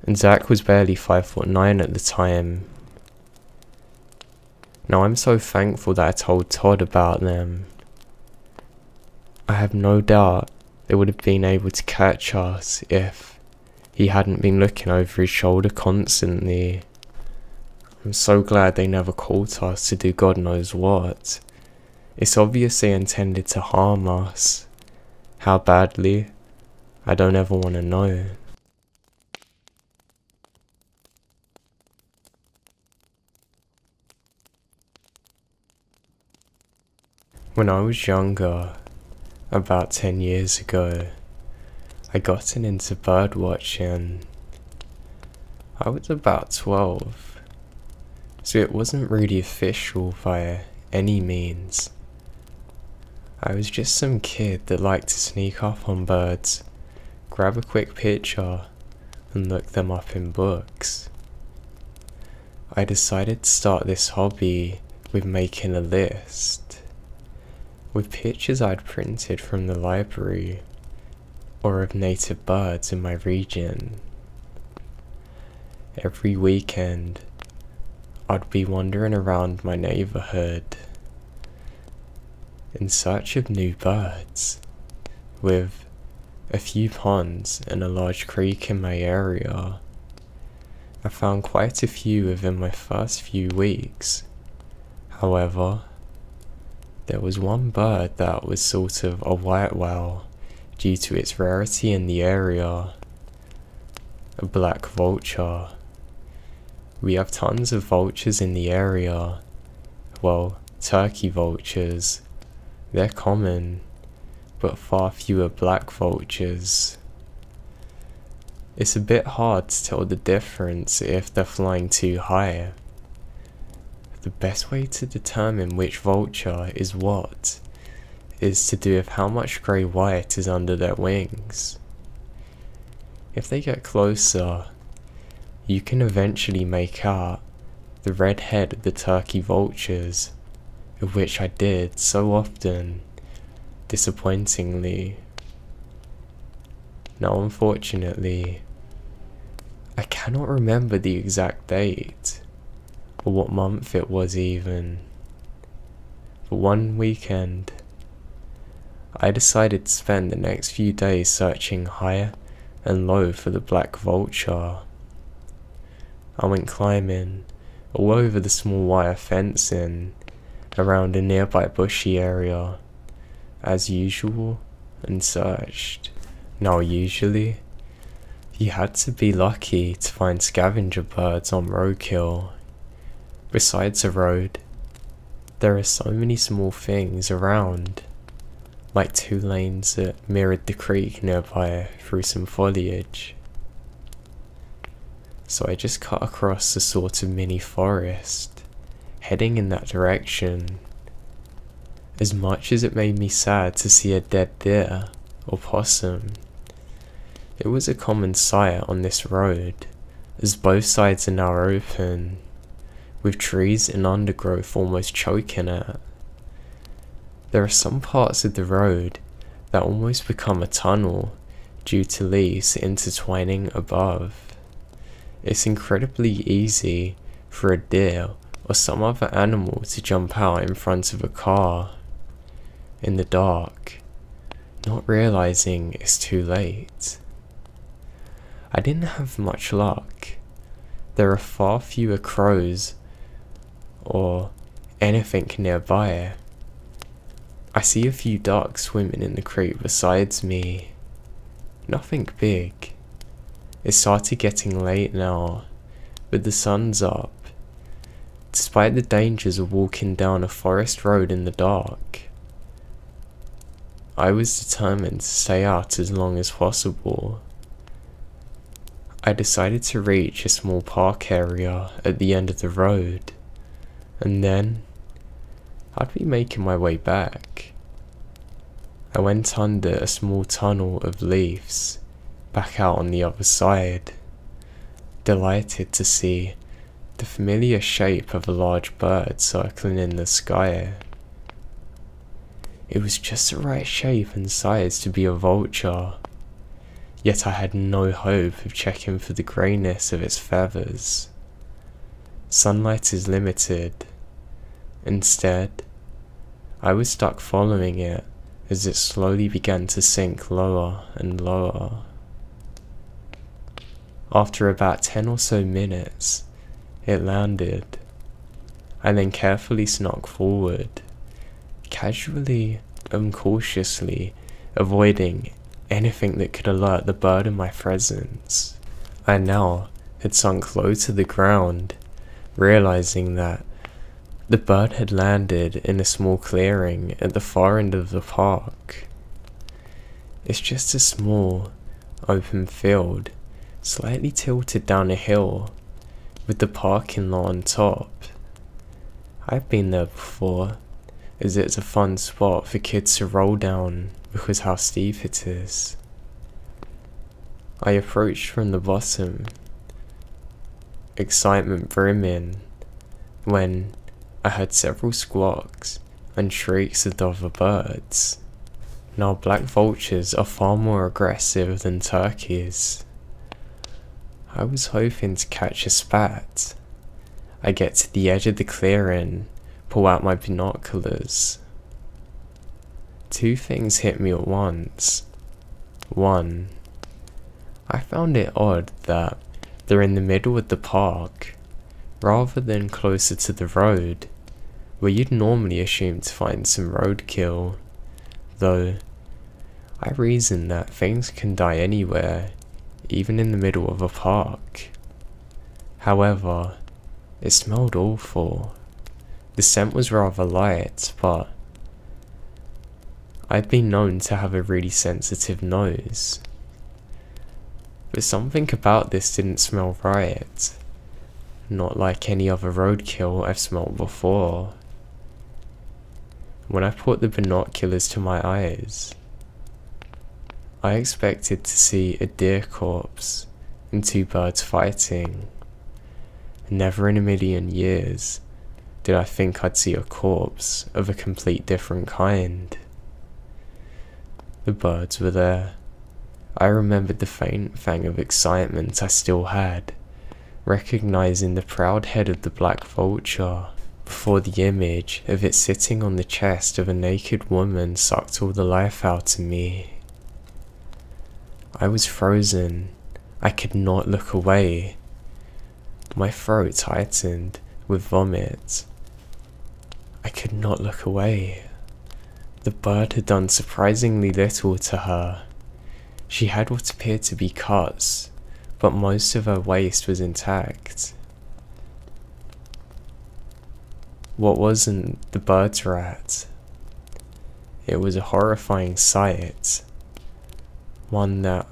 And Zach was barely 5'9" at the time. Now I'm so thankful that I told Todd about them. I have no doubt they would have been able to catch us if he hadn't been looking over his shoulder constantly. I'm so glad they never caught us to do God knows what. It's obvious they intended to harm us. How badly? I don't ever want to know. When I was younger, about 10 years ago, I gotten into bird watching. I was about 12, so it wasn't really official by any means. I was just some kid that liked to sneak up on birds, grab a quick picture, and look them up in books. I decided to start this hobby with making a list, with pictures I'd printed from the library, or of native birds in my region. Every weekend, I'd be wandering around my neighborhood in search of new birds, with a few ponds and a large creek in my area. I found quite a few within my first few weeks. However, There was one bird that was sort of a white whale due to its rarity in the area, a black vulture. We have tons of vultures in the area, well, turkey vultures, they're common, but far fewer black vultures. It's a bit hard to tell the difference if they're flying too high. The best way to determine which vulture is what is to do with how much grey white is under their wings. If they get closer, you can eventually make out the red head of the turkey vultures, of which I did so often, disappointingly. Now unfortunately, I cannot remember the exact date, or what month it was even, but one weekend, I decided to spend the next few days searching high and low for the black vulture. I went climbing all over the small wire fencing around a nearby bushy area, as usual, and searched. Now usually, you had to be lucky to find scavenger birds on roadkill. Besides a road, there are so many small things around, like 2 lanes that mirrored the creek nearby through some foliage. So I just cut across a sort of mini forest, heading in that direction. As much as it made me sad to see a dead deer or possum, it was a common sight on this road, as both sides are now open, with trees and undergrowth almost choking it. There are some parts of the road that almost become a tunnel due to leaves intertwining above. It's incredibly easy for a deer or some other animal to jump out in front of a car in the dark, not realizing it's too late. I didn't have much luck. There are far fewer crows or anything nearby. I see a few ducks swimming in the creek besides me. Nothing big. It started getting late now, but the sun's up. Despite the dangers of walking down a forest road in the dark, I was determined to stay out as long as possible. I decided to reach a small park area at the end of the road, and then I'd be making my way back. I went under a small tunnel of leaves, back out on the other side, delighted to see the familiar shape of a large bird circling in the sky. It was just the right shape and size to be a vulture, yet I had no hope of checking for the greyness of its feathers. Sunlight is limited. Instead, I was stuck following it as it slowly began to sink lower and lower. After about 10 or so minutes, it landed. I then carefully snuck forward, casually and cautiously avoiding anything that could alert the bird of my presence. I now had sunk low to the ground, realizing that the bird had landed in a small clearing at the far end of the park. It's just a small, open field, slightly tilted down a hill, with the parking lot on top. I've been there before, as it's a fun spot for kids to roll down because how steep it is. I approached from the bottom, excitement brimming, when I heard several squawks and shrieks of other birds. Now black vultures are far more aggressive than turkeys. I was hoping to catch a spat. I get to the edge of the clearing, pull out my binoculars. 2 things hit me at once. 1, I found it odd that they're in the middle of the park, rather than closer to the road, where you'd normally assume to find some roadkill, though I reasoned that things can die anywhere, even in the middle of a park. However, it smelled awful. The scent was rather light, but I'd been known to have a really sensitive nose. But something about this didn't smell right. Not like any other roadkill I've smelled before. When I put the binoculars to my eyes, I expected to see a deer corpse and two birds fighting. Never in a million years did I think I'd see a corpse of a complete different kind. The birds were there. I remembered the faint pang of excitement I still had, recognizing the proud head of the black vulture before the image of it sitting on the chest of a naked woman sucked all the life out of me. I was frozen. I could not look away. My throat tightened with vomit. I could not look away. The bird had done surprisingly little to her. She had what appeared to be cuts, but most of her waist was intact. What wasn't the bird's rat? It was a horrifying sight, one that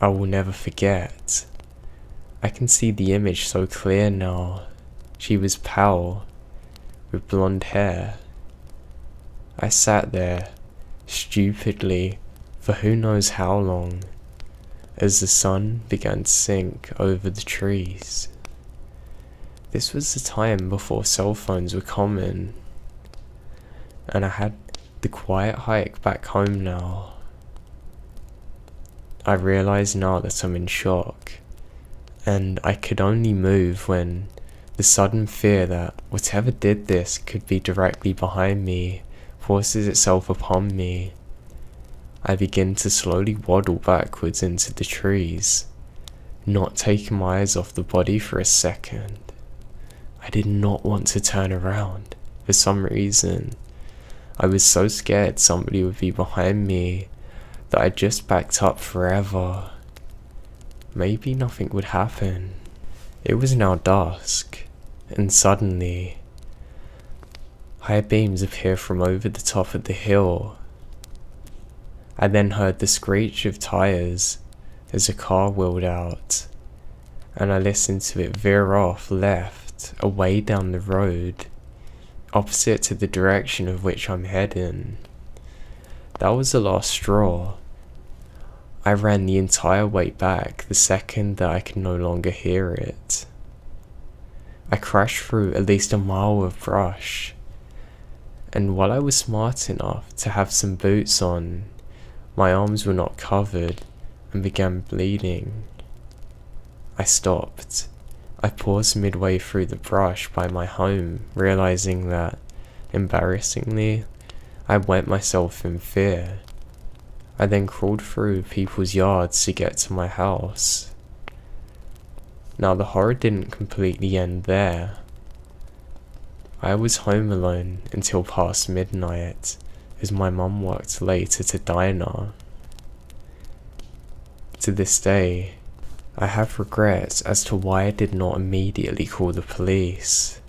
I will never forget. I can see the image so clear now. She was pale, with blonde hair. I sat there, stupidly, for who knows how long, as the sun began to sink over the trees. This was the time before cell phones were common, and I had the quiet hike back home now. I realize now that I'm in shock, and I could only move when the sudden fear that whatever did this could be directly behind me forces itself upon me. I begin to slowly waddle backwards into the trees, not taking my eyes off the body for a second. I did not want to turn around. For some reason, I was so scared somebody would be behind me that I just backed up forever. Maybe nothing would happen. It was now dusk, and suddenly, high beams appear from over the top of the hill. I then heard the screech of tires as a car wheeled out, and I listened to it veer off left, away down the road, opposite to the direction of which I'm heading. That was the last straw. I ran the entire way back the second that I could no longer hear it. I crashed through at least a mile of brush, and while I was smart enough to have some boots on, my arms were not covered and began bleeding. I stopped. I paused midway through the brush by my home, realizing that, embarrassingly, I wet myself in fear. I then crawled through people's yards to get to my house. Now the horror didn't completely end there. I was home alone until past midnight, as my mum worked late at a diner. To this day, I have regrets as to why I did not immediately call the police.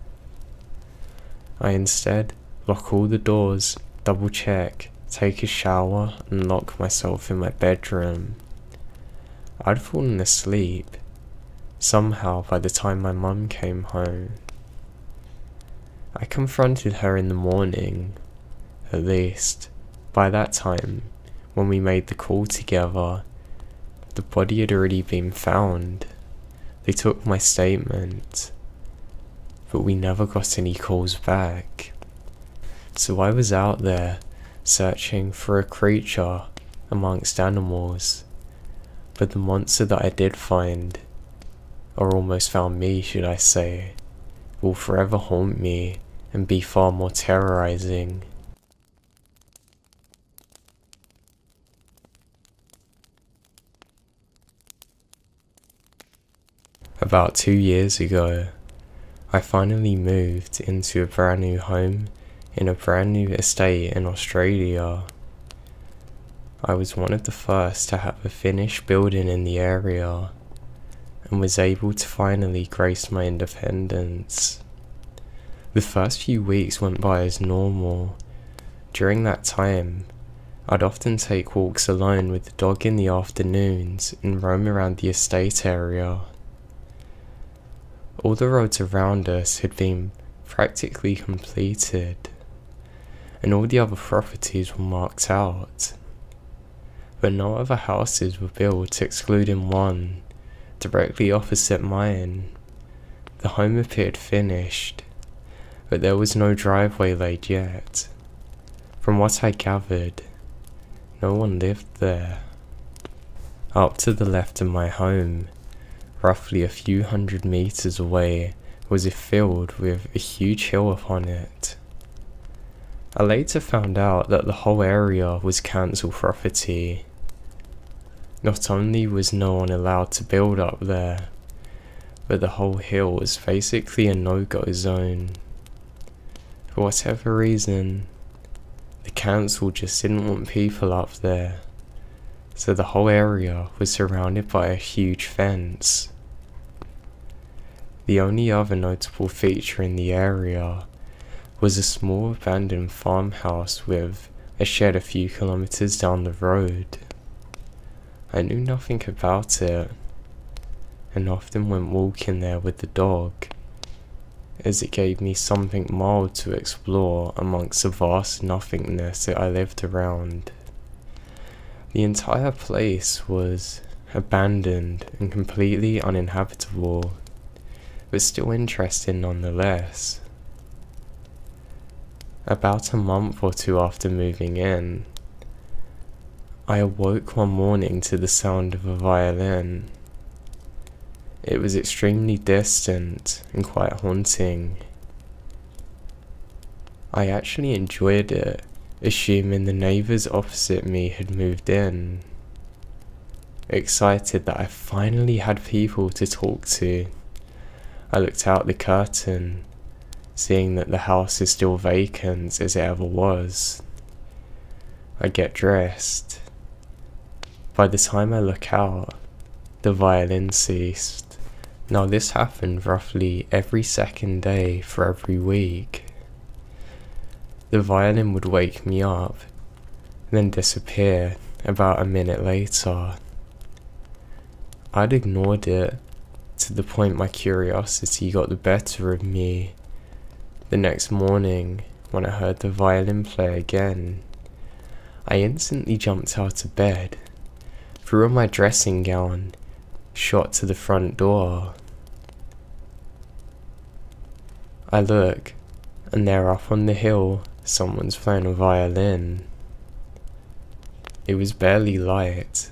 I instead lock all the doors, double check, take a shower, and lock myself in my bedroom. I'd fallen asleep, somehow by the time my mum came home. I confronted her in the morning. At least, by that time, when we made the call together, the body had already been found. They took my statement, but we never got any calls back. So I was out there, searching for a creature amongst animals, but the monster that I did find, or almost found me should I say, will forever haunt me and be far more terrorizing. About 2 years ago, I finally moved into a brand new home in a brand new estate in Australia. I was one of the first to have a finished building in the area and was able to finally grace my independence. The first few weeks went by as normal. During that time, I'd often take walks alone with the dog in the afternoons and roam around the estate area. All the roads around us had been practically completed, and all the other properties were marked out. But no other houses were built excluding one, directly opposite mine. The home appeared finished, but there was no driveway laid yet. From what I gathered, no one lived there. Up to the left of my home, roughly a few hundred meters away, was a field with a huge hill upon it. I later found out that the whole area was council property. Not only was no one allowed to build up there, but the whole hill was basically a no-go zone. For whatever reason, the council just didn't want people up there, so the whole area was surrounded by a huge fence. The only other notable feature in the area was a small abandoned farmhouse with a shed a few kilometers down the road. I knew nothing about it, and often went walking there with the dog, as it gave me something mild to explore amongst the vast nothingness that I lived around. The entire place was abandoned and completely uninhabitable, but still interesting nonetheless. About a month or two after moving in, I awoke one morning to the sound of a violin. It was extremely distant and quite haunting. I actually enjoyed it, assuming the neighbours opposite me had moved in. Excited that I finally had people to talk to, I looked out the curtain, seeing that the house is still vacant as it ever was. I get dressed. By the time I look out, the violin ceased. Now this happened roughly every second day for every week. The violin would wake me up, then disappear about a minute later. I'd ignored it, to the point my curiosity got the better of me. The next morning, when I heard the violin play again, I instantly jumped out of bed, threw on my dressing gown, shot to the front door. I look, and there up on the hill, someone's playing a violin. It was barely light,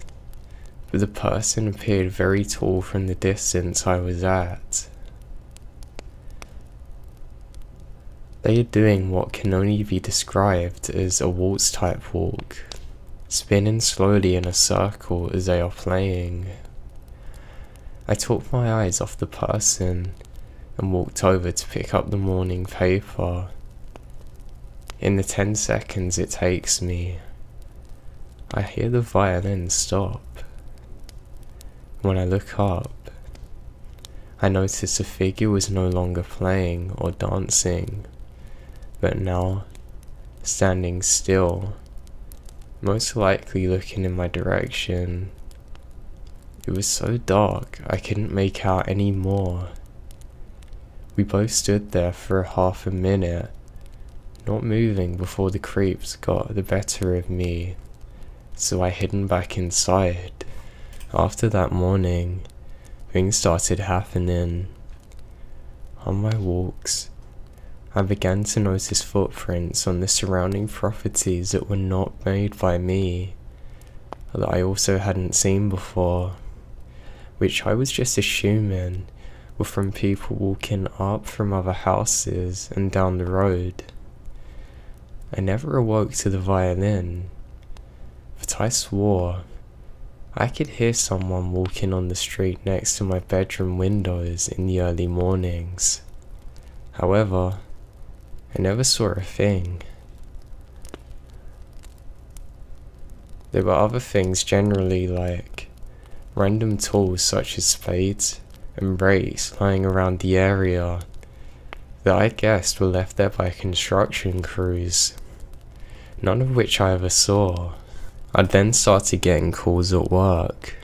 but the person appeared very tall from the distance I was at. They are doing what can only be described as a waltz type walk, spinning slowly in a circle as they are playing. I took my eyes off the person and walked over to pick up the morning paper. In the 10 seconds it takes me, I hear the violin stop. When I look up, I notice the figure was no longer playing or dancing, but now standing still, most likely looking in my direction. It was so dark I couldn't make out any more. We both stood there for half a minute, not moving before the creeps got the better of me, so I hid back inside. After that morning, things started happening. On my walks, I began to notice footprints on the surrounding properties that were not made by me, that I also hadn't seen before, which I was just assuming were from people walking up from other houses and down the road. I never awoke to the violin, but I swore I could hear someone walking on the street next to my bedroom windows in the early mornings. However, I never saw a thing. There were other things, generally like random tools such as spades and rakes lying around the area that I guessed were left there by construction crews, none of which I ever saw. I then started getting calls at work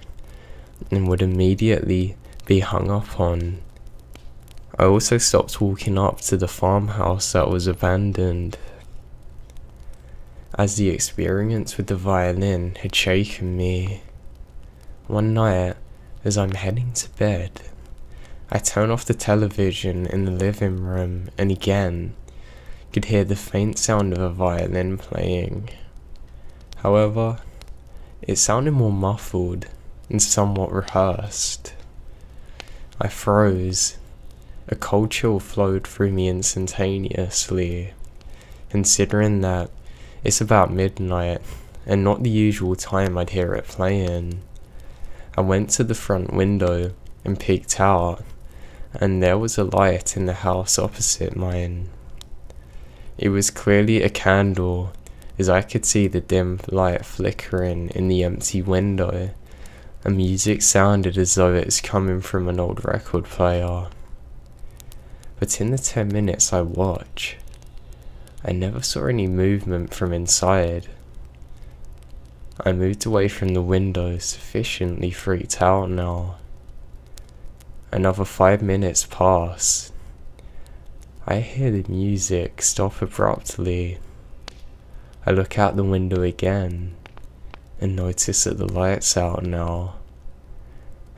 and would immediately be hung up on. I also stopped walking up to the farmhouse that was abandoned, as the experience with the violin had shaken me. One night, as I'm heading to bed, I turn off the television in the living room and again could hear the faint sound of a violin playing. However, it sounded more muffled and somewhat rehearsed. I froze. A cold chill flowed through me instantaneously, considering that it's about midnight and not the usual time I'd hear it playing. I went to the front window and peeked out, and there was a light in the house opposite mine. It was clearly a candle, as I could see the dim light flickering in the empty window, and music sounded as though it was coming from an old record player. But in the 10 minutes I watched, I never saw any movement from inside. I moved away from the window, sufficiently freaked out now. Another 5 minutes pass. I hear the music stop abruptly. I look out the window again and notice that the light's out now.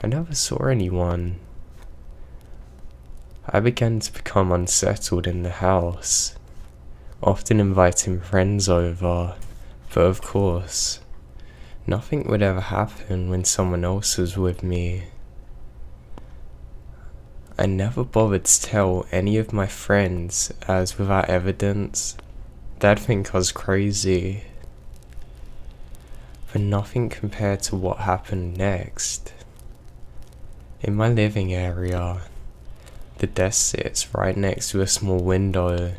I never saw anyone. I began to become unsettled in the house, often inviting friends over, but of course, nothing would ever happen when someone else was with me. I never bothered to tell any of my friends, as without evidence, they'd think I was crazy. But nothing compared to what happened next. In my living area, the desk sits right next to a small window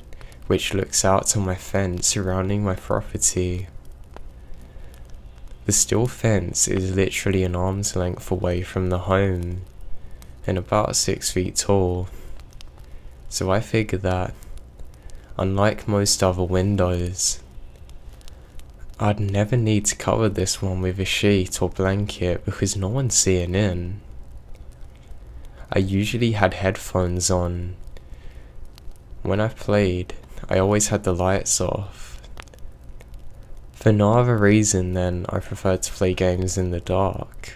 which looks out to my fence surrounding my property. The steel fence is literally an arm's length away from the home and about 6 feet tall, so I figured that, unlike most other windows, I'd never need to cover this one with a sheet or blanket because no one's seeing in. I usually had headphones on. When I played, I always had the lights off. For no other reason than I preferred to play games in the dark.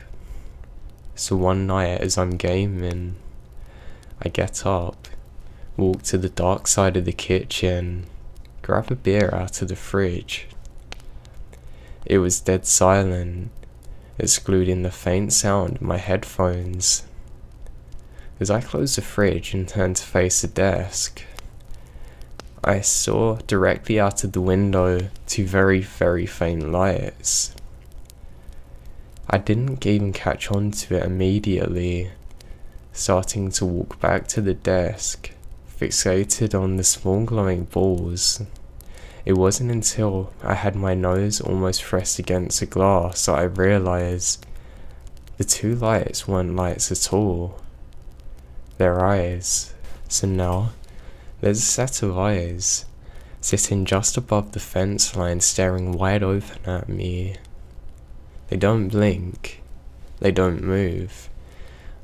So one night as I'm gaming, I get up, walk to the dark side of the kitchen, grab a beer out of the fridge. It was dead silent, excluding the faint sound of my headphones. As I closed the fridge and turned to face the desk, I saw directly out of the window two very, very faint lights. I didn't even catch on to it immediately, starting to walk back to the desk, fixated on the small glowing balls. It wasn't until I had my nose almost pressed against the glass that I realised the two lights weren't lights at all. They're eyes. So now, there's a set of eyes sitting just above the fence line staring wide open at me. They don't blink. They don't move.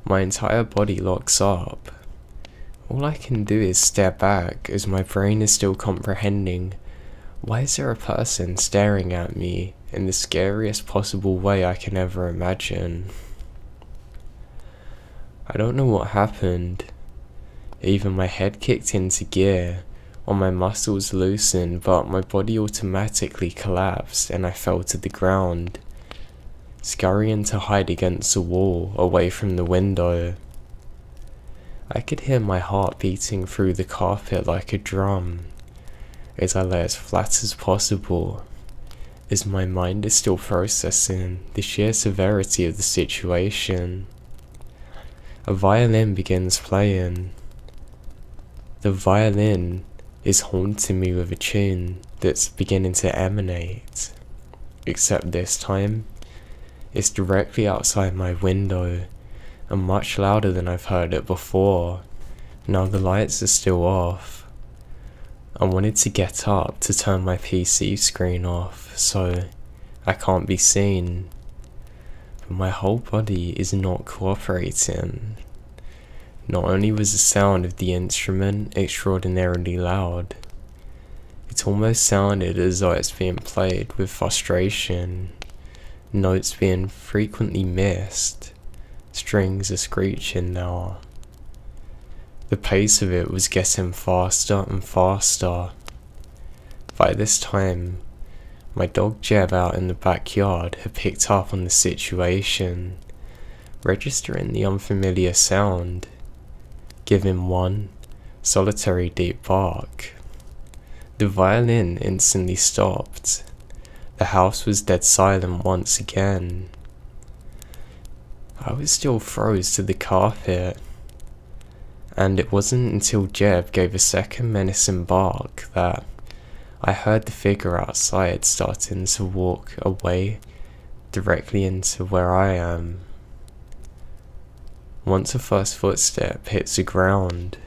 My entire body locks up. All I can do is stare back as my brain is still comprehending, why is there a person staring at me in the scariest possible way I can ever imagine? I don't know what happened. Either my head kicked into gear, or my muscles loosened, but my body automatically collapsed and I fell to the ground, scurrying to hide against the wall away from the window. I could hear my heart beating through the carpet like a drum, as I lay as flat as possible, as my mind is still processing the sheer severity of the situation. A violin begins playing. The violin is haunting me with a tune that's beginning to emanate. Except this time, it's directly outside my window and much louder than I've heard it before. Now the lights are still off. I wanted to get up to turn my PC screen off so I can't be seen, but my whole body is not cooperating. Not only was the sound of the instrument extraordinarily loud, it almost sounded as though it's being played with frustration, notes being frequently missed, strings are screeching now. The pace of it was getting faster and faster. By this time, my dog Jeb out in the backyard had picked up on the situation, registering the unfamiliar sound, giving one solitary deep bark. The violin instantly stopped. The house was dead silent once again. I was still froze to the carpet, and it wasn't until Jeb gave a second menacing bark that I heard the figure outside starting to walk away directly into where I am. Once the first footstep hits the ground,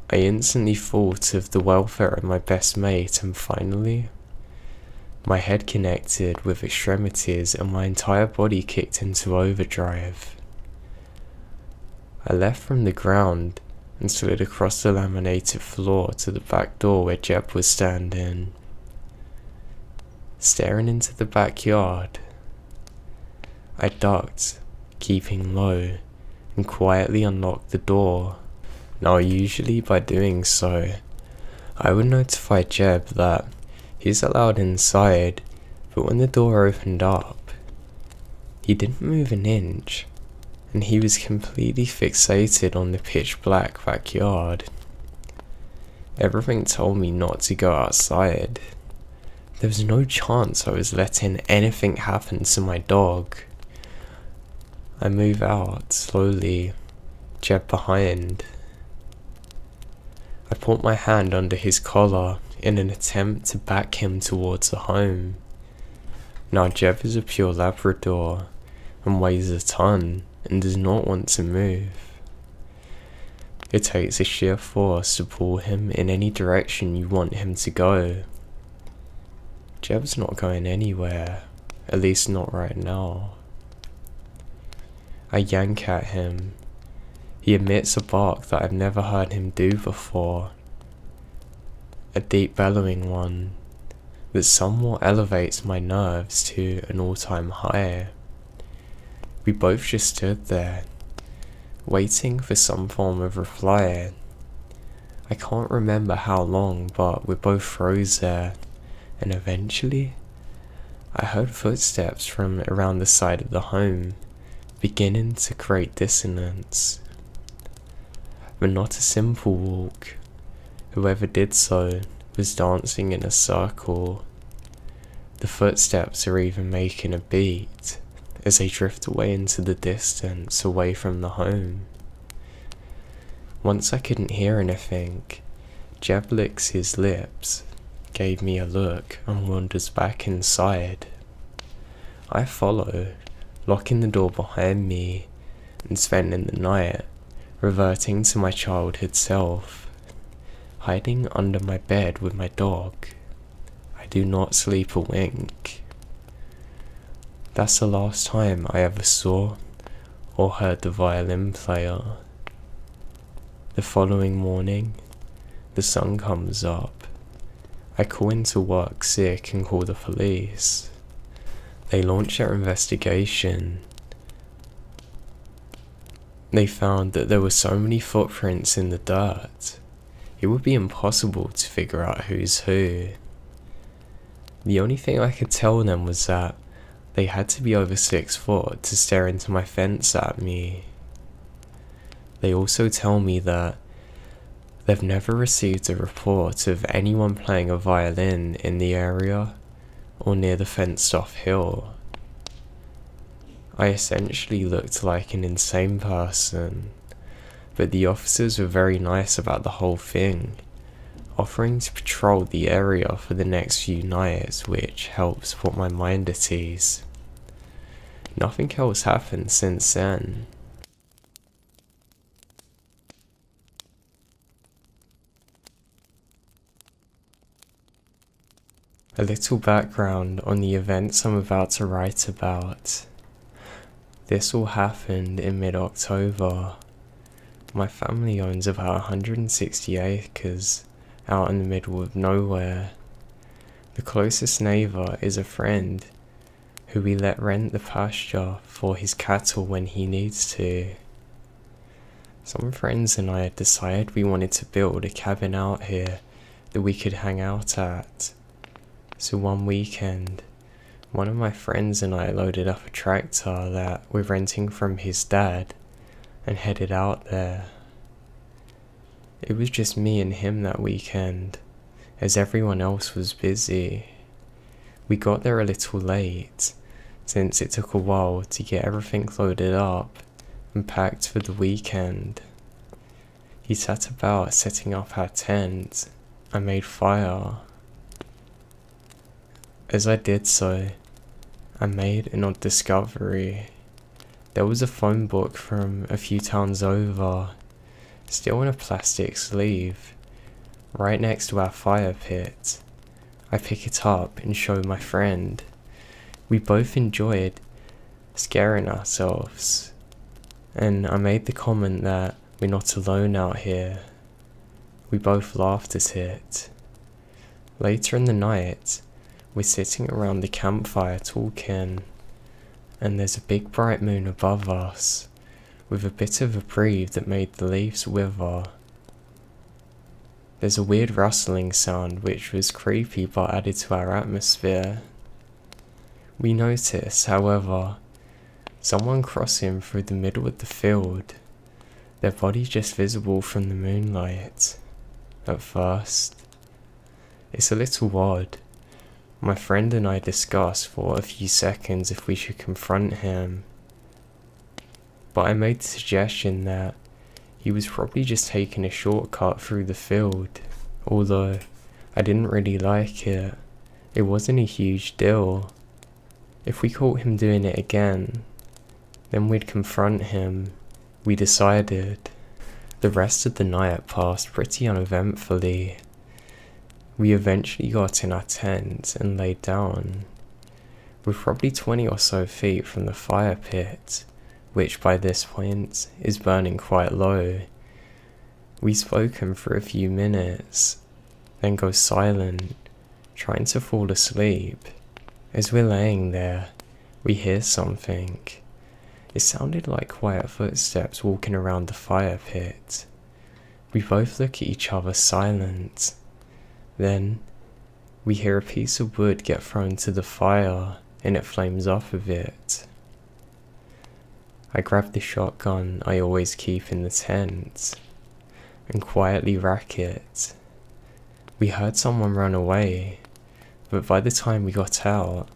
I instantly thought of the welfare of my best mate, and finally, my head connected with extremities and my entire body kicked into overdrive. I left from the ground and slid across the laminated floor to the back door where Jeb was standing, staring into the backyard. I ducked, keeping low, and quietly unlocked the door. Now usually by doing so, I would notify Jeb that he's allowed inside, but when the door opened up, he didn't move an inch, and he was completely fixated on the pitch black backyard. Everything told me not to go outside. There was no chance I was letting anything happen to my dog. I move out slowly, Jeb behind. I put my hand under his collar in an attempt to back him towards the home. Now Jeb is a pure Labrador and weighs a ton and does not want to move. It takes a sheer force to pull him in any direction you want him to go. Jeb's not going anywhere, at least not right now. I yank at him. He emits a bark that I've never heard him do before. A deep bellowing one that somewhat elevates my nerves to an all-time high. We both just stood there, waiting for some form of reply. I can't remember how long, but we both froze there, and eventually, I heard footsteps from around the side of the home, beginning to create dissonance. But not a simple walk. Whoever did so was dancing in a circle. The footsteps are even making a beat as they drift away into the distance, away from the home. Once I couldn't hear anything, Jeb licks his lips, gave me a look, and wanders back inside. I follow, locking the door behind me, and spending the night reverting to my childhood self, hiding under my bed with my dog. I do not sleep a wink. That's the last time I ever saw or heard the violin player. The following morning, the sun comes up. I call into work sick and call the police. They launch their investigation. They found that there were so many footprints in the dirt, it would be impossible to figure out who's who. The only thing I could tell them was that they had to be over 6 foot to stare into my fence at me. They also tell me that they've never received a report of anyone playing a violin in the area or near the fenced-off hill. I essentially looked like an insane person, but the officers were very nice about the whole thing, offering to patrol the area for the next few nights, which helps put my mind at ease. Nothing else happened since then. A little background on the events I'm about to write about. This all happened in mid-October. My family owns about 160 acres out in the middle of nowhere. The closest neighbour is a friend who we let rent the pasture for his cattle when he needs to. Some friends and I had decided we wanted to build a cabin out here that we could hang out at. So one weekend, one of my friends and I loaded up a tractor that we're renting from his dad and headed out there. It was just me and him that weekend, as everyone else was busy. We got there a little late, since it took a while to get everything loaded up and packed for the weekend. He sat about setting up our tent and made fire. As I did so, I made an odd discovery. There was a phone book from a few towns over, still in a plastic sleeve, right next to our fire pit. I pick it up and show my friend. We both enjoyed scaring ourselves, and I made the comment that we're not alone out here. We both laughed at it. Later in the night, we're sitting around the campfire talking, and there's a big bright moon above us, with a bit of a breeze that made the leaves wither. There's a weird rustling sound which was creepy but added to our atmosphere. We notice, however, someone crossing through the middle of the field, their body just visible from the moonlight. At first, it's a little odd. My friend and I discussed for a few seconds if we should confront him, but I made the suggestion that he was probably just taking a shortcut through the field, although I didn't really like it. It wasn't a huge deal. If we caught him doing it again, then we'd confront him, we decided. The rest of the night passed pretty uneventfully. We eventually got in our tent and laid down. We're probably 20 or so feet from the fire pit, which by this point is burning quite low. We spoken for a few minutes, then go silent, trying to fall asleep. As we're laying there, we hear something. It sounded like quiet footsteps walking around the fire pit. We both look at each other silent. Then, we hear a piece of wood get thrown to the fire and it flames up a bit. I grab the shotgun I always keep in the tent and quietly rack it. We heard someone run away, but by the time we got out,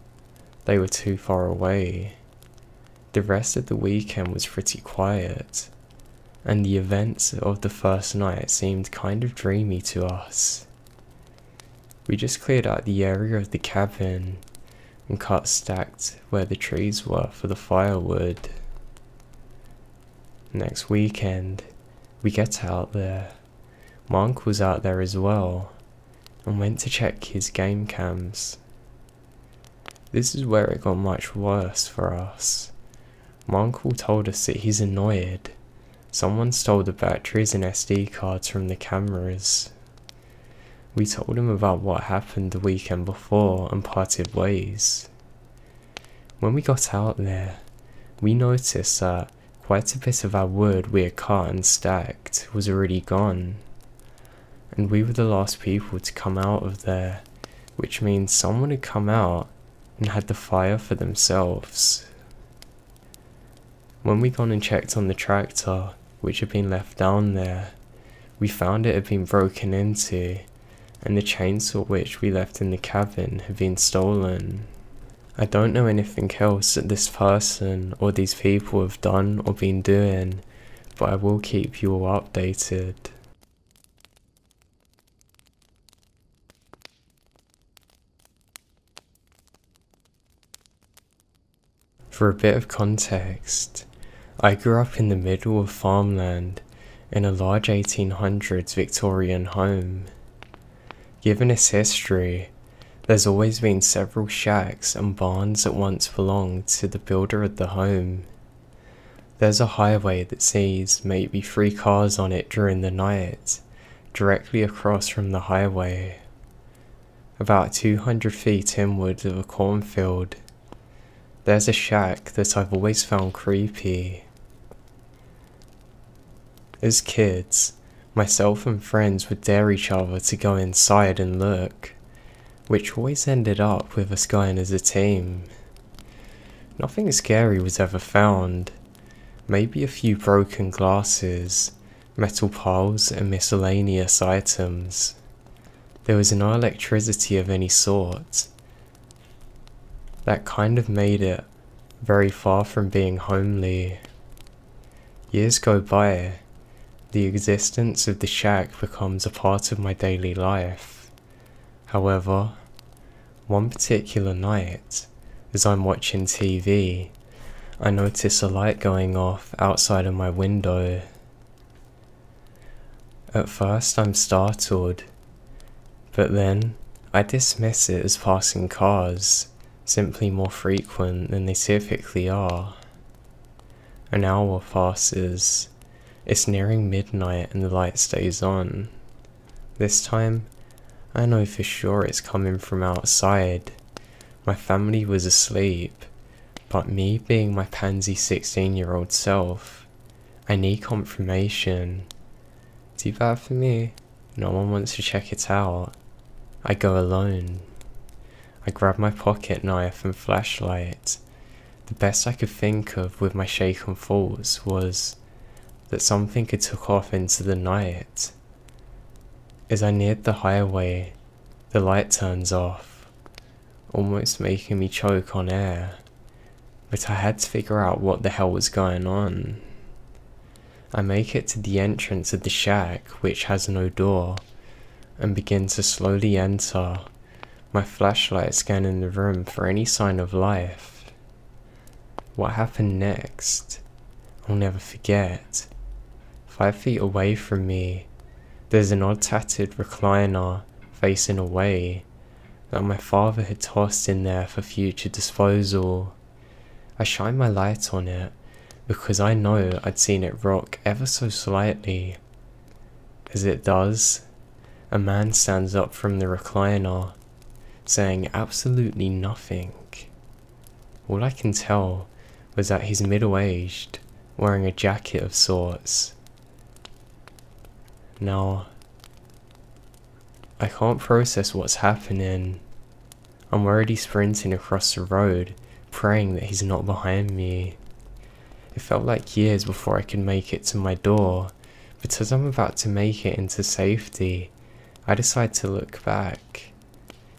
they were too far away. The rest of the weekend was pretty quiet, and the events of the first night seemed kind of dreamy to us. We just cleared out the area of the cabin and cut stacked where the trees were for the firewood. Next weekend, we get out there. My uncle's out there as well, and went to check his game cams. This is where it got much worse for us. My uncle told us that he's annoyed. Someone stole the batteries and SD cards from the cameras. We told him about what happened the weekend before and parted ways. When we got out there, we noticed that quite a bit of our wood we had cut and stacked was already gone, and we were the last people to come out of there, which means someone had come out and had the fire for themselves. When we gone and checked on the tractor, which had been left down there, we found it had been broken into, and the chainsaw which we left in the cabin had been stolen. I don't know anything else that this person or these people have done or been doing, but I will keep you all updated. For a bit of context, I grew up in the middle of farmland in a large 1800s Victorian home. Given its history, there's always been several shacks and barns that once belonged to the builder of the home. There's a highway that sees maybe 3 cars on it during the night, directly across from the highway. About 200 feet inward of a cornfield, there's a shack that I've always found creepy. As kids, myself and friends would dare each other to go inside and look, which always ended up with us going as a team. Nothing scary was ever found, maybe a few broken glasses, metal piles and miscellaneous items. There was no electricity of any sort. That kind of made it very far from being homely. Years go by, the existence of the shack becomes a part of my daily life. However, one particular night, as I'm watching TV, I notice a light going off outside of my window. At first I'm startled, but then I dismiss it as passing cars, simply more frequent than they typically are. An hour passes. It's nearing midnight and the light stays on. This time, I know for sure it's coming from outside. My family was asleep, but me being my pansy 16-year-old self, I need confirmation. Too bad for me, no one wants to check it out. I go alone. I grab my pocket knife and flashlight. The best I could think of with my shaken thoughts was that something had took off into the night. As I neared the highway, the light turns off, almost making me choke on air, but I had to figure out what the hell was going on. I make it to the entrance of the shack, which has no door, and begin to slowly enter, my flashlight scanning the room for any sign of life. What happened next? I'll never forget. 5 feet away from me, there's an odd tattered recliner facing away that my father had tossed in there for future disposal. I shine my light on it because I know I'd seen it rock ever so slightly. As it does, a man stands up from the recliner, saying absolutely nothing. All I can tell was that he's middle-aged, wearing a jacket of sorts. Now, I can't process what's happening. I'm already sprinting across the road, praying that he's not behind me. It felt like years before I could make it to my door, but as I'm about to make it into safety, I decide to look back.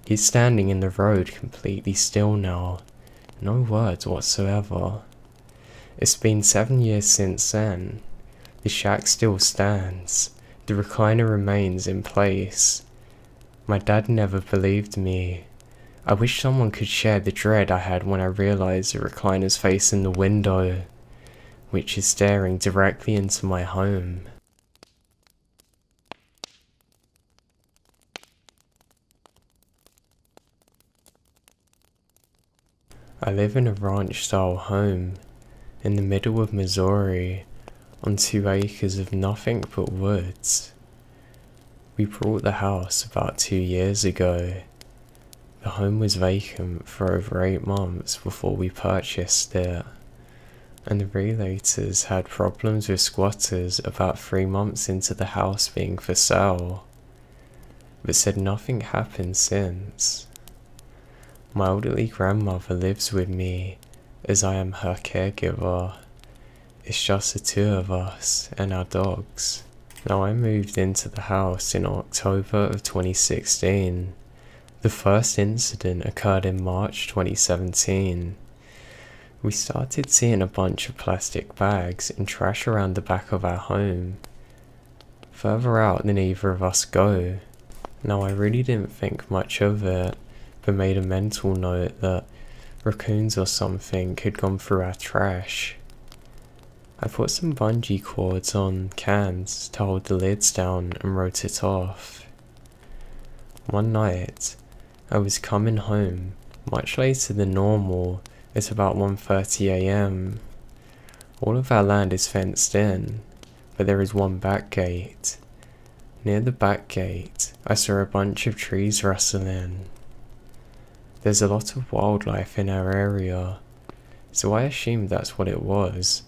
He's standing in the road completely still now, no words whatsoever. It's been 7 years since then. The shack still stands. The recliner remains in place. My dad never believed me. I wish someone could share the dread I had when I realized the recliner's facing the window, which is staring directly into my home. I live in a ranch-style home in the middle of Missouri on 2 acres of nothing but woods. We bought the house about 2 years ago. The home was vacant for over 8 months before we purchased it, and the realtors had problems with squatters about 3 months into the house being for sale, but said nothing happened since. My elderly grandmother lives with me as I am her caregiver. It's just the 2 of us and our dogs. Now, I moved into the house in October of 2016. The first incident occurred in March 2017. We started seeing a bunch of plastic bags and trash around the back of our home, further out than either of us go. Now, I really didn't think much of it, but made a mental note that Raccoons or something had gone through our trash. I put some bungee cords on cans to hold the lids down and wrote it off. One night, I was coming home much later than normal at about 1:30 AM. All of our land is fenced in, but there is one back gate. Near the back gate, I saw a bunch of trees rustling. There's a lot of wildlife in our area, so I assumed that's what it was,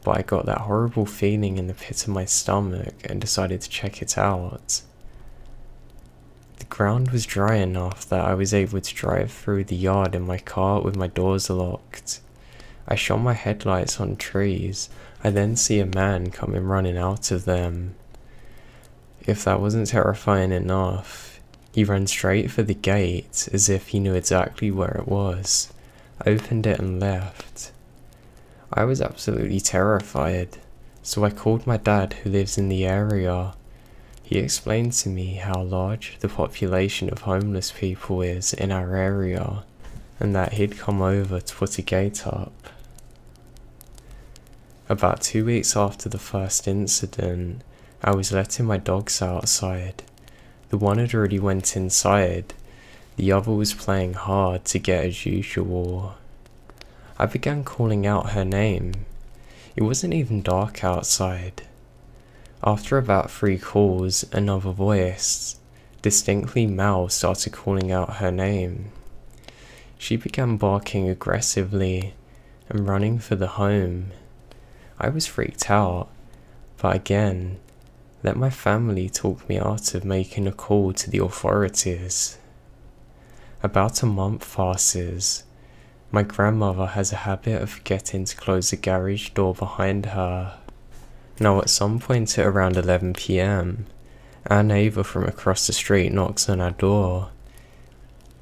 but I got that horrible feeling in the pit of my stomach and decided to check it out. The ground was dry enough that I was able to drive through the yard in my car with my doors locked. I shone my headlights on trees. I then see a man coming running out of them. If that wasn't terrifying enough, he ran straight for the gate as if he knew exactly where it was, opened it and left. I was absolutely terrified, so I called my dad who lives in the area. He explained to me how large the population of homeless people is in our area, and that he'd come over to put a gate up. About 2 weeks after the first incident, I was letting my dogs outside. The one had already went inside, the other was playing hard to get as usual. I began calling out her name. It wasn't even dark outside. After about 3 calls, another voice, distinctly male, started calling out her name. She began barking aggressively and running for the home. I was freaked out, but again, let my family talk me out of making a call to the authorities. About a month passes. My grandmother has a habit of forgetting to close the garage door behind her. Now at some point at around 11 PM, our neighbour from across the street knocks on our door.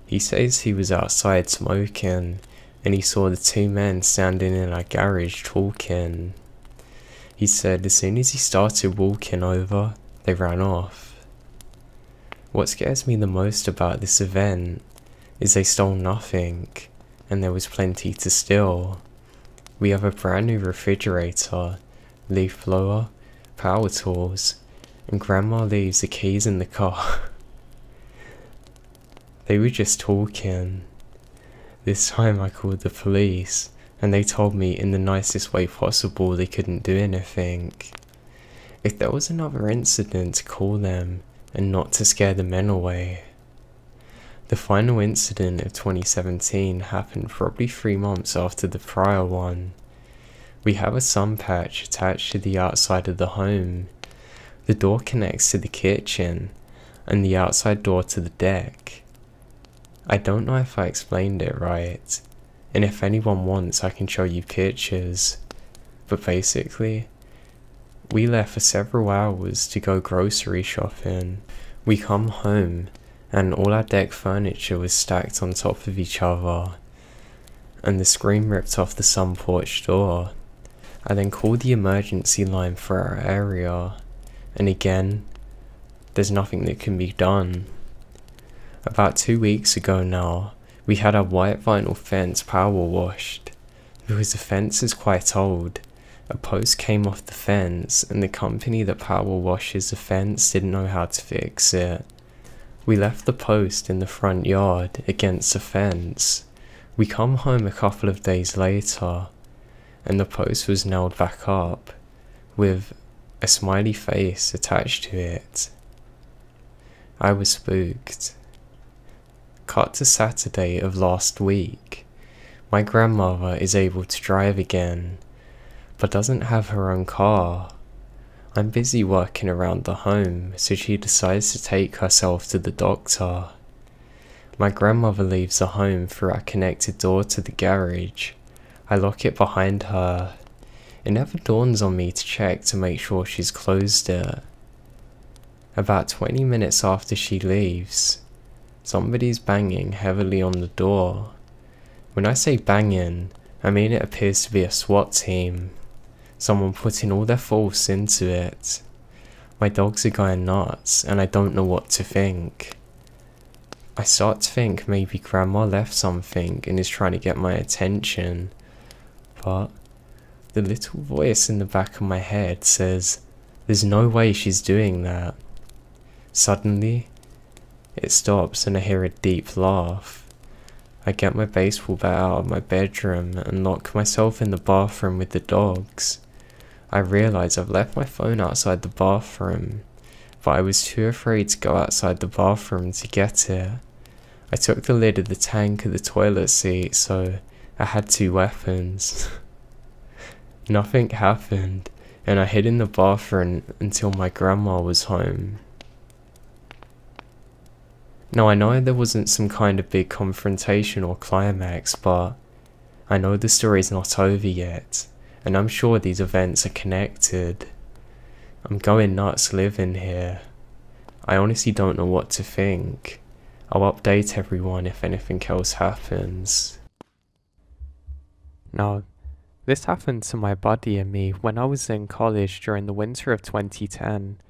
He says he was outside smoking, and he saw the 2 men standing in our garage talking. He said as soon as he started walking over, they ran off. What scares me the most about this event is they stole nothing, and there was plenty to steal. We have a brand new refrigerator, leaf blower, power tools, and Grandma leaves the keys in the car. They were just talking. This time I called the police, and they told me in the nicest way possible they couldn't do anything. If there was another incident, to call them and not to scare the men away. The final incident of 2017 happened probably 3 months after the prior one. We have a sun patch attached to the outside of the home. The door connects to the kitchen and the outside door to the deck. I don't know if I explained it right, and if anyone wants I can show you pictures, but basically, we left for several hours to go grocery shopping. We come home and all our deck furniture was stacked on top of each other, and the screen ripped off the sun porch door. I then called the emergency line for our area, and again, there's nothing that can be done. About 2 weeks ago now, we had our white vinyl fence power washed. Because the fence is quite old, a post came off the fence and the company that power washes the fence didn't know how to fix it. We left the post in the front yard against the fence. We come home a couple of days later, and the post was nailed back up, with a smiley face attached to it. I was spooked. Cut to Saturday of last week. My grandmother is able to drive again, but doesn't have her own car. I'm busy working around the home, so she decides to take herself to the doctor. My grandmother leaves the home through our connected door to the garage. I lock it behind her. It never dawns on me to check to make sure she's closed it. About 20 minutes after she leaves, somebody's banging heavily on the door. When I say banging, I mean it appears to be a SWAT team. Someone putting all their force into it. My dogs are going nuts, and I don't know what to think. I start to think maybe Grandma left something and is trying to get my attention, but the little voice in the back of my head says, there's no way she's doing that. Suddenly, it stops and I hear a deep laugh. I get my baseball bat out of my bedroom and lock myself in the bathroom with the dogs. I realise I've left my phone outside the bathroom, but I was too afraid to go outside the bathroom to get it. I took the lid of the tank of the toilet seat, so I had 2 weapons. Nothing happened, and I hid in the bathroom until my grandma was home. Now I know there wasn't some kind of big confrontation or climax, but I know the story's not over yet, and I'm sure these events are connected. I'm going nuts living here. I honestly don't know what to think. I'll update everyone if anything else happens. Now, this happened to my buddy and me when I was in college during the winter of 2010.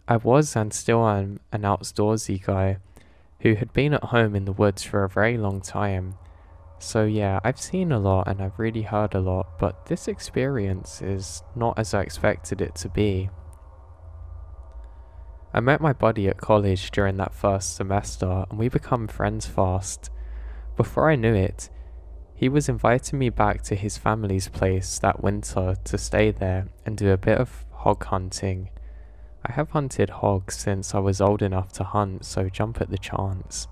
I was and still am an outdoorsy guy who had been at home in the woods for a very long time. So yeah, I've seen a lot and I've really heard a lot, but this experience is not as I expected it to be. I met my buddy at college during that first semester and we become friends fast. Before I knew it, he was inviting me back to his family's place that winter to stay there and do a bit of hog hunting. I have hunted hogs since I was old enough to hunt, so jump at the chance.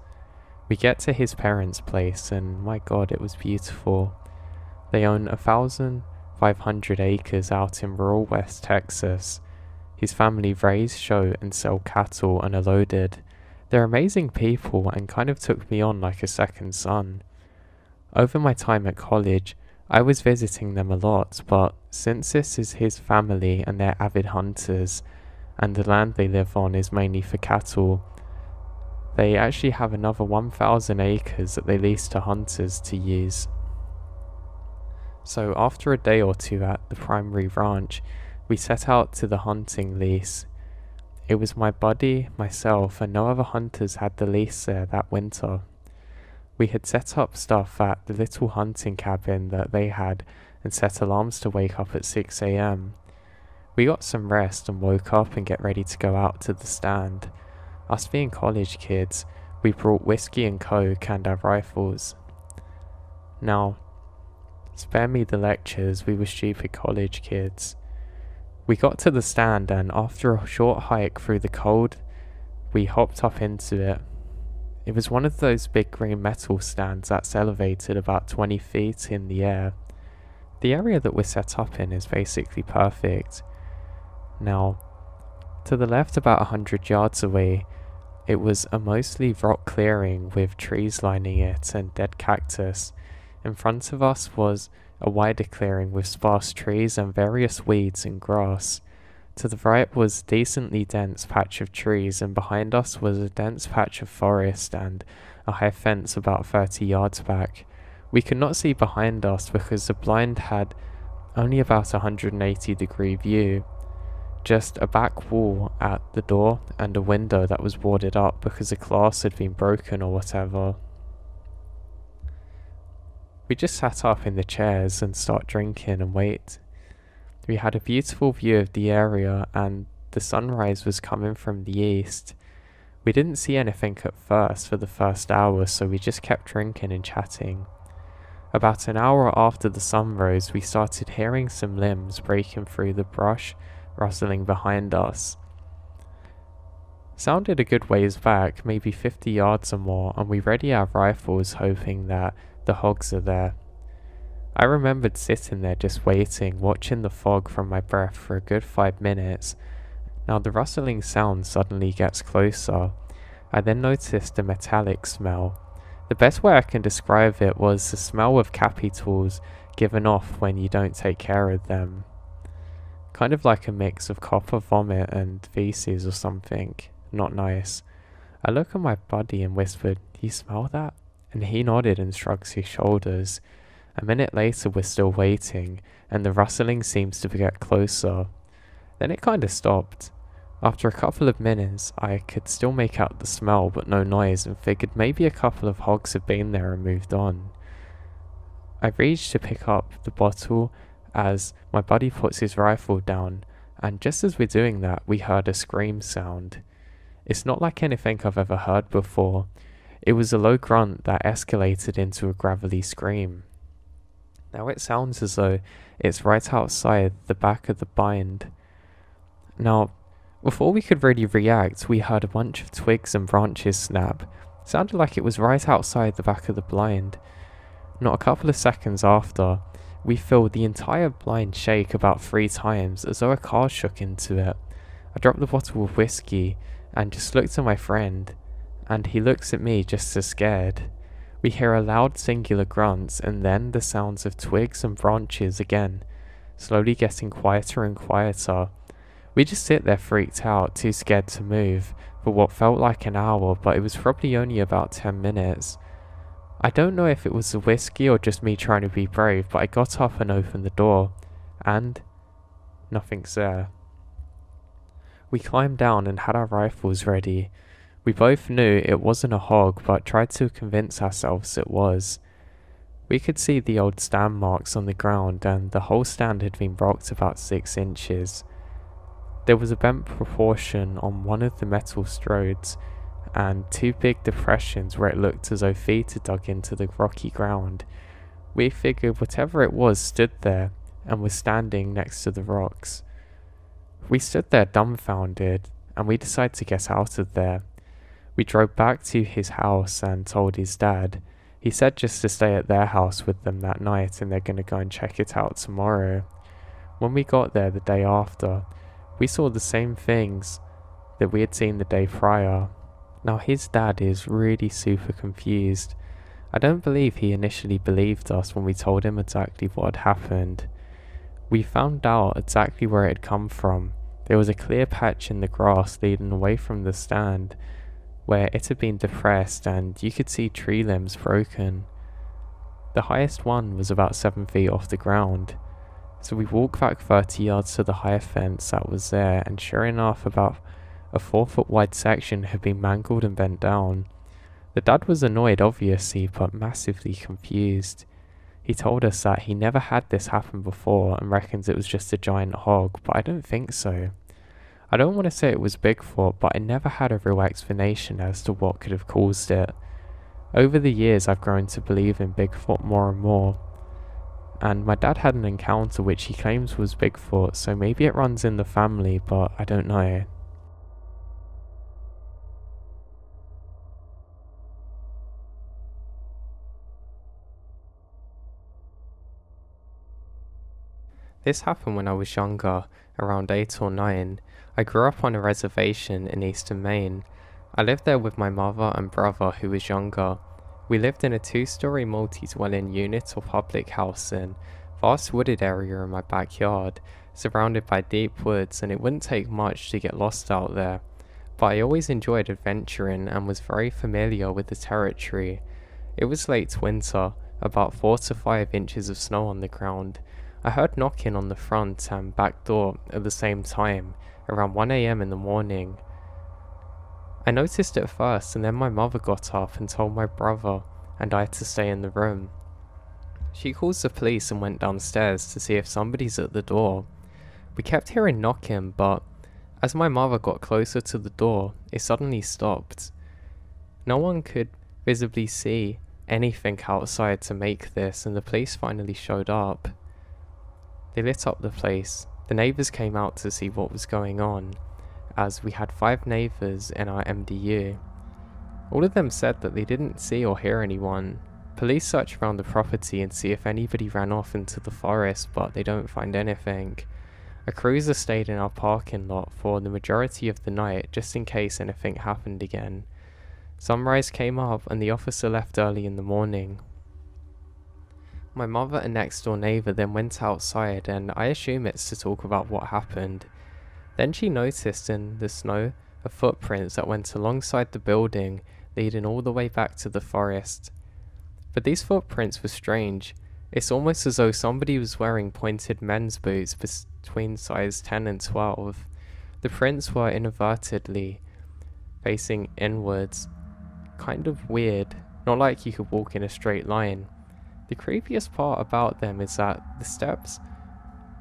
We get to his parents' place and my god, it was beautiful. They own 1,500 acres out in rural West Texas. His family raise, show and sell cattle and are loaded. They're amazing people and kind of took me on like a second son. Over my time at college, I was visiting them a lot, but since this is his family and they're avid hunters, and the land they live on is mainly for cattle, they actually have another 1,000 acres that they lease to hunters to use. So after a day or two at the primary ranch, we set out to the hunting lease. It was my buddy, myself, and no other hunters had the lease there that winter. We had set up stuff at the little hunting cabin that they had and set alarms to wake up at 6 AM. We got some rest and woke up and get ready to go out to the stand. Us being college kids, we brought whiskey and coke and our rifles. Now, spare me the lectures, we were stupid college kids. We got to the stand and after a short hike through the cold, we hopped up into it. It was one of those big green metal stands that's elevated about 20 feet in the air. The area that we're set up in is basically perfect. Now, to the left about 100 yards away, it was a mostly rock clearing with trees lining it and dead cactus. In front of us was a wider clearing with sparse trees and various weeds and grass. To the right was a decently dense patch of trees and behind us was a dense patch of forest and a high fence about 30 yards back. We could not see behind us because the blind had only about a 180-degree view. Just a back wall at the door and a window that was boarded up because a glass had been broken or whatever. We just sat up in the chairs and start drinking and wait. We had a beautiful view of the area and the sunrise was coming from the east. We didn't see anything at first for the first hour, so we just kept drinking and chatting. About an hour after the sun rose, we started hearing some limbs breaking through the brush, rustling behind us. Sounded a good ways back, maybe 50 yards or more, and we ready our rifles hoping that the hogs are there. I remembered sitting there just waiting, watching the fog from my breath for a good 5 minutes. Now the rustling sound suddenly gets closer. I then noticed a metallic smell. The best way I can describe it was the smell of capitals given off when you don't take care of them. Kind of like a mix of copper vomit and feces or something. Not nice. I looked at my buddy and whispered, "Do you smell that?" And he nodded and shrugs his shoulders. A minute later we're still waiting, and the rustling seems to get closer. Then it kinda stopped. After a couple of minutes, I could still make out the smell but no noise, and figured maybe a couple of hogs had been there and moved on. I reached to pick up the bottle as my buddy puts his rifle down, and just as we're doing that, we heard a scream sound. It's not like anything I've ever heard before. It was a low grunt that escalated into a gravelly scream. Now it sounds as though it's right outside the back of the blind. Now, before we could really react, we heard a bunch of twigs and branches snap. It sounded like it was right outside the back of the blind. Not a couple of seconds after, we feel the entire blind shake about 3 times, as though a car shook into it. I dropped the bottle of whiskey and just looked at my friend, and he looks at me just as scared. We hear a loud singular grunt, and then the sounds of twigs and branches again, slowly getting quieter and quieter. We just sit there freaked out, too scared to move, for what felt like an hour, but it was probably only about 10 minutes. I don't know if it was the whiskey or just me trying to be brave, but I got up and opened the door, and nothing's there. We climbed down and had our rifles ready. We both knew it wasn't a hog, but tried to convince ourselves it was. We could see the old stand marks on the ground, and the whole stand had been rocked about 6 inches. There was a bent proportion on one of the metal strodes, and 2 big depressions where it looked as though feet had dug into the rocky ground. We figured whatever it was stood there, and was standing next to the rocks. We stood there dumbfounded, and we decided to get out of there. We drove back to his house and told his dad. He said just to stay at their house with them that night, and they're going to go and check it out tomorrow. When we got there the day after, we saw the same things that we had seen the day prior. Now his dad is really super confused. I don't believe he initially believed us when we told him exactly what had happened. We found out exactly where it had come from. There was a clear patch in the grass leading away from the stand where it had been depressed, and you could see tree limbs broken. The highest one was about 7 feet off the ground. So we walked back 30 yards to the higher fence that was there, and sure enough, about a 4-foot wide section had been mangled and bent down. The dad was annoyed obviously, but massively confused. He told us that he never had this happen before and reckons it was just a giant hog, but I don't think so. I don't want to say it was Bigfoot, but I never had a real explanation as to what could have caused it. Over the years I've grown to believe in Bigfoot more and more, and my dad had an encounter which he claims was Bigfoot, so maybe it runs in the family, but I don't know. This happened when I was younger, around 8 or 9. I grew up on a reservation in eastern Maine. I lived there with my mother and brother who was younger. We lived in a 2-story multi-dwelling unit or public house in vast wooded area in my backyard, surrounded by deep woods, and it wouldn't take much to get lost out there. But I always enjoyed adventuring and was very familiar with the territory. It was late winter, about 4 to 5 inches of snow on the ground. I heard knocking on the front and back door at the same time, around 1 AM in the morning. I noticed it first, and then my mother got up and told my brother, and I had to stay in the room. She calls the police and went downstairs to see if somebody's at the door. We kept hearing knocking, but as my mother got closer to the door, it suddenly stopped. No one could visibly see anything outside to make this, and the police finally showed up. They lit up the place. The neighbours came out to see what was going on, as we had 5 neighbours in our MDU. All of them said that they didn't see or hear anyone. Police search around the property and see if anybody ran off into the forest, but they don't find anything. A cruiser stayed in our parking lot for the majority of the night, just in case anything happened again. Sunrise came up and the officer left early in the morning. My mother and next door neighbour then went outside, and I assume it's to talk about what happened. Then she noticed in the snow a footprints that went alongside the building, leading all the way back to the forest. But these footprints were strange. It's almost as though somebody was wearing pointed men's boots between size 10 and 12. The prints were inadvertently facing inwards, kind of weird, not like you could walk in a straight line. The creepiest part about them is that the steps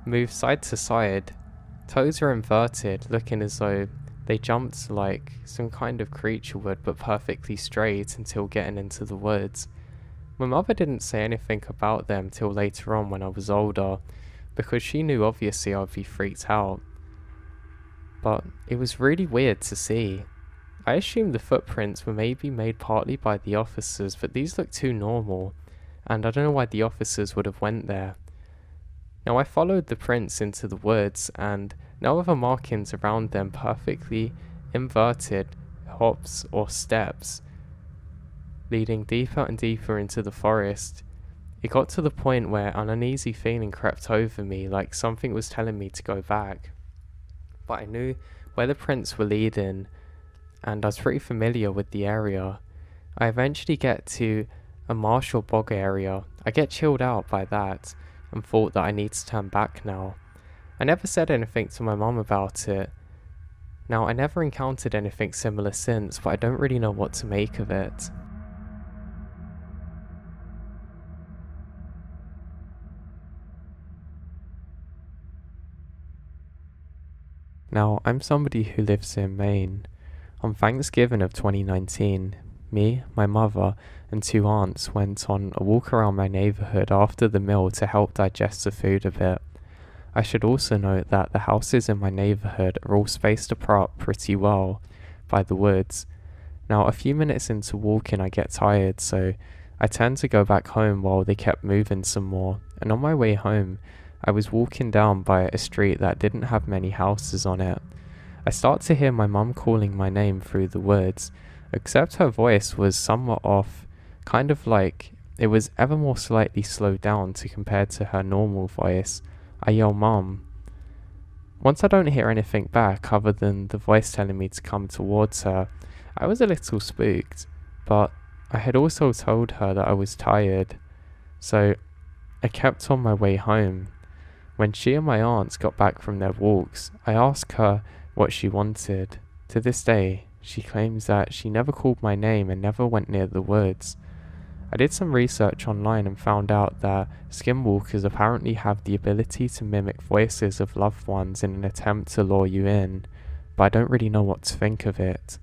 move side to side, toes are inverted, looking as though they jumped like some kind of creature would, but perfectly straight until getting into the woods. My mother didn't say anything about them till later on when I was older, because she knew obviously I'd be freaked out. But it was really weird to see. I assumed the footprints were maybe made partly by the officers, but these looked too normal, and I don't know why the officers would have went there. Now I followed the prints into the woods, and no other markings around them perfectly inverted hops or steps, leading deeper and deeper into the forest. It got to the point where an uneasy feeling crept over me, like something was telling me to go back. But I knew where the prints were leading, and I was pretty familiar with the area. I eventually get to a marsh or bog area. I get chilled out by that, and thought that I need to turn back now. I never said anything to my mum about it. Now, I never encountered anything similar since, but I don't really know what to make of it. Now, I'm somebody who lives in Maine. On Thanksgiving of 2019, me, my mother, and two aunts went on a walk around my neighbourhood after the meal to help digest the food a bit. I should also note that the houses in my neighbourhood are all spaced apart pretty well by the woods. Now, a few minutes into walking I get tired, so I turned to go back home while they kept moving some more, and on my way home, I was walking down by a street that didn't have many houses on it. I start to hear my mum calling my name through the woods, except her voice was somewhat off, kind of like it was ever more slightly slowed down to compare to her normal voice. I yell, "Mum." Once I don't hear anything back other than the voice telling me to come towards her, I was a little spooked, but I had also told her that I was tired, so I kept on my way home. When she and my aunts got back from their walks, I asked her what she wanted. To this day, she claims that she never called my name and never went near the woods. I did some research online and found out that skinwalkers apparently have the ability to mimic voices of loved ones in an attempt to lure you in, but I don't really know what to think of it.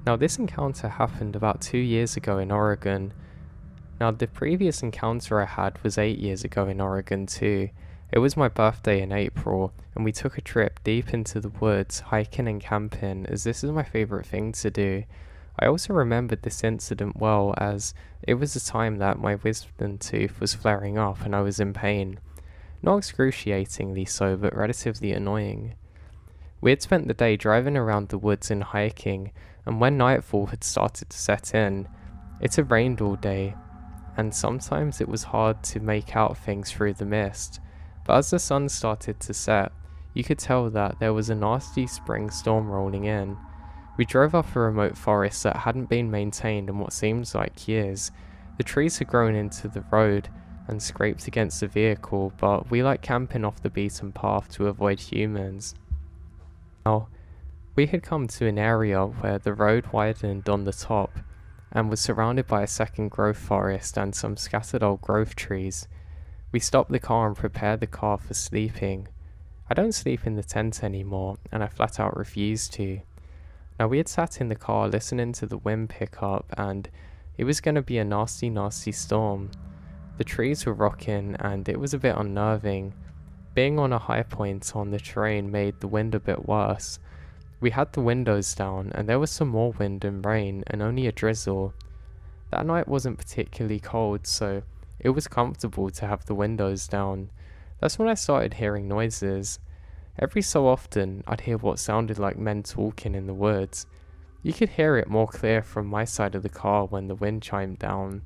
Now, this encounter happened about 2 years ago in Oregon. Now, the previous encounter I had was 8 years ago in Oregon too. It was my birthday in April, and we took a trip deep into the woods, hiking and camping, as this is my favourite thing to do. I also remembered this incident well, as it was the time that my wisdom tooth was flaring up and I was in pain. Not excruciatingly so, but relatively annoying. We had spent the day driving around the woods and hiking, and when nightfall had started to set in, it had rained all day, and sometimes it was hard to make out things through the mist. But as the sun started to set, you could tell that there was a nasty spring storm rolling in. We drove up a remote forest that hadn't been maintained in what seems like years. The trees had grown into the road and scraped against the vehicle, but we like camping off the beaten path to avoid humans. Now, we had come to an area where the road widened on the top and was surrounded by a second growth forest and some scattered old growth trees. We stopped the car and prepared the car for sleeping. I don't sleep in the tent anymore, and I flat out refused to. Now, we had sat in the car listening to the wind pick up, and it was going to be a nasty, nasty storm. The trees were rocking, and it was a bit unnerving. Being on a high point on the terrain made the wind a bit worse. We had the windows down, and there was some more wind and rain, and only a drizzle. That night wasn't particularly cold, so it was comfortable to have the windows down. That's when I started hearing noises. Every so often, I'd hear what sounded like men talking in the woods. You could hear it more clear from my side of the car when the wind chimed down,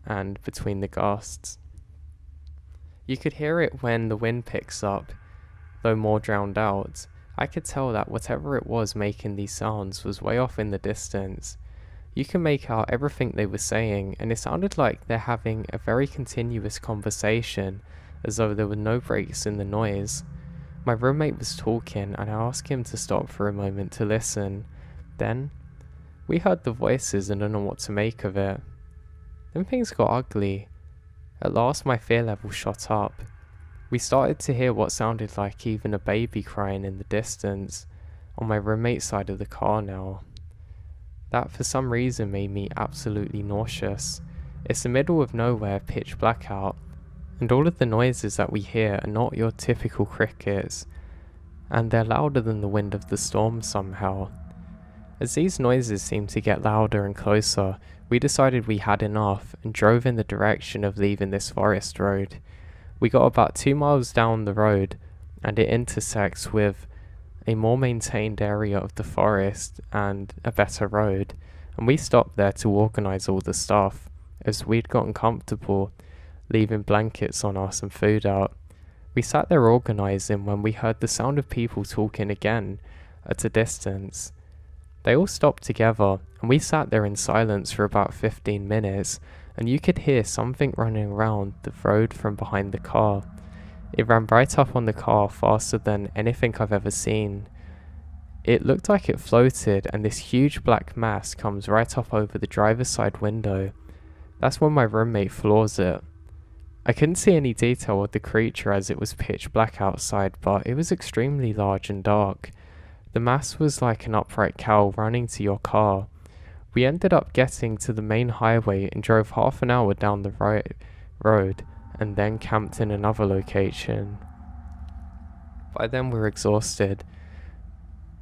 and between the gusts. You could hear it when the wind picks up, though more drowned out. I could tell that whatever it was making these sounds was way off in the distance. You can make out everything they were saying, and it sounded like they're having a very continuous conversation, as though there were no breaks in the noise. My roommate was talking, and I asked him to stop for a moment to listen. Then, we heard the voices and don't know what to make of it. Then things got ugly. At last my fear level shot up. We started to hear what sounded like even a baby crying in the distance, on my roommate's side of the car now. That for some reason made me absolutely nauseous. It's the middle of nowhere, pitch black out, and all of the noises that we hear are not your typical crickets, and they're louder than the wind of the storm somehow. As these noises seemed to get louder and closer, we decided we had enough and drove in the direction of leaving this forest road. We got about 2 miles down the road, and it intersects with a more maintained area of the forest and a better road, and we stopped there to organise all the stuff, as we'd gotten comfortable leaving blankets on us and food out. We sat there organising when we heard the sound of people talking again at a distance. They all stopped together, and we sat there in silence for about 15 minutes, and you could hear something running around the road from behind the car. It ran right up on the car faster than anything I've ever seen. It looked like it floated, and this huge black mass comes right up over the driver's side window. That's when my roommate floors it. I couldn't see any detail of the creature as it was pitch black outside, but it was extremely large and dark. The mass was like an upright cow running to your car. We ended up getting to the main highway and drove half an hour down the right road, and then camped in another location. By then we were exhausted.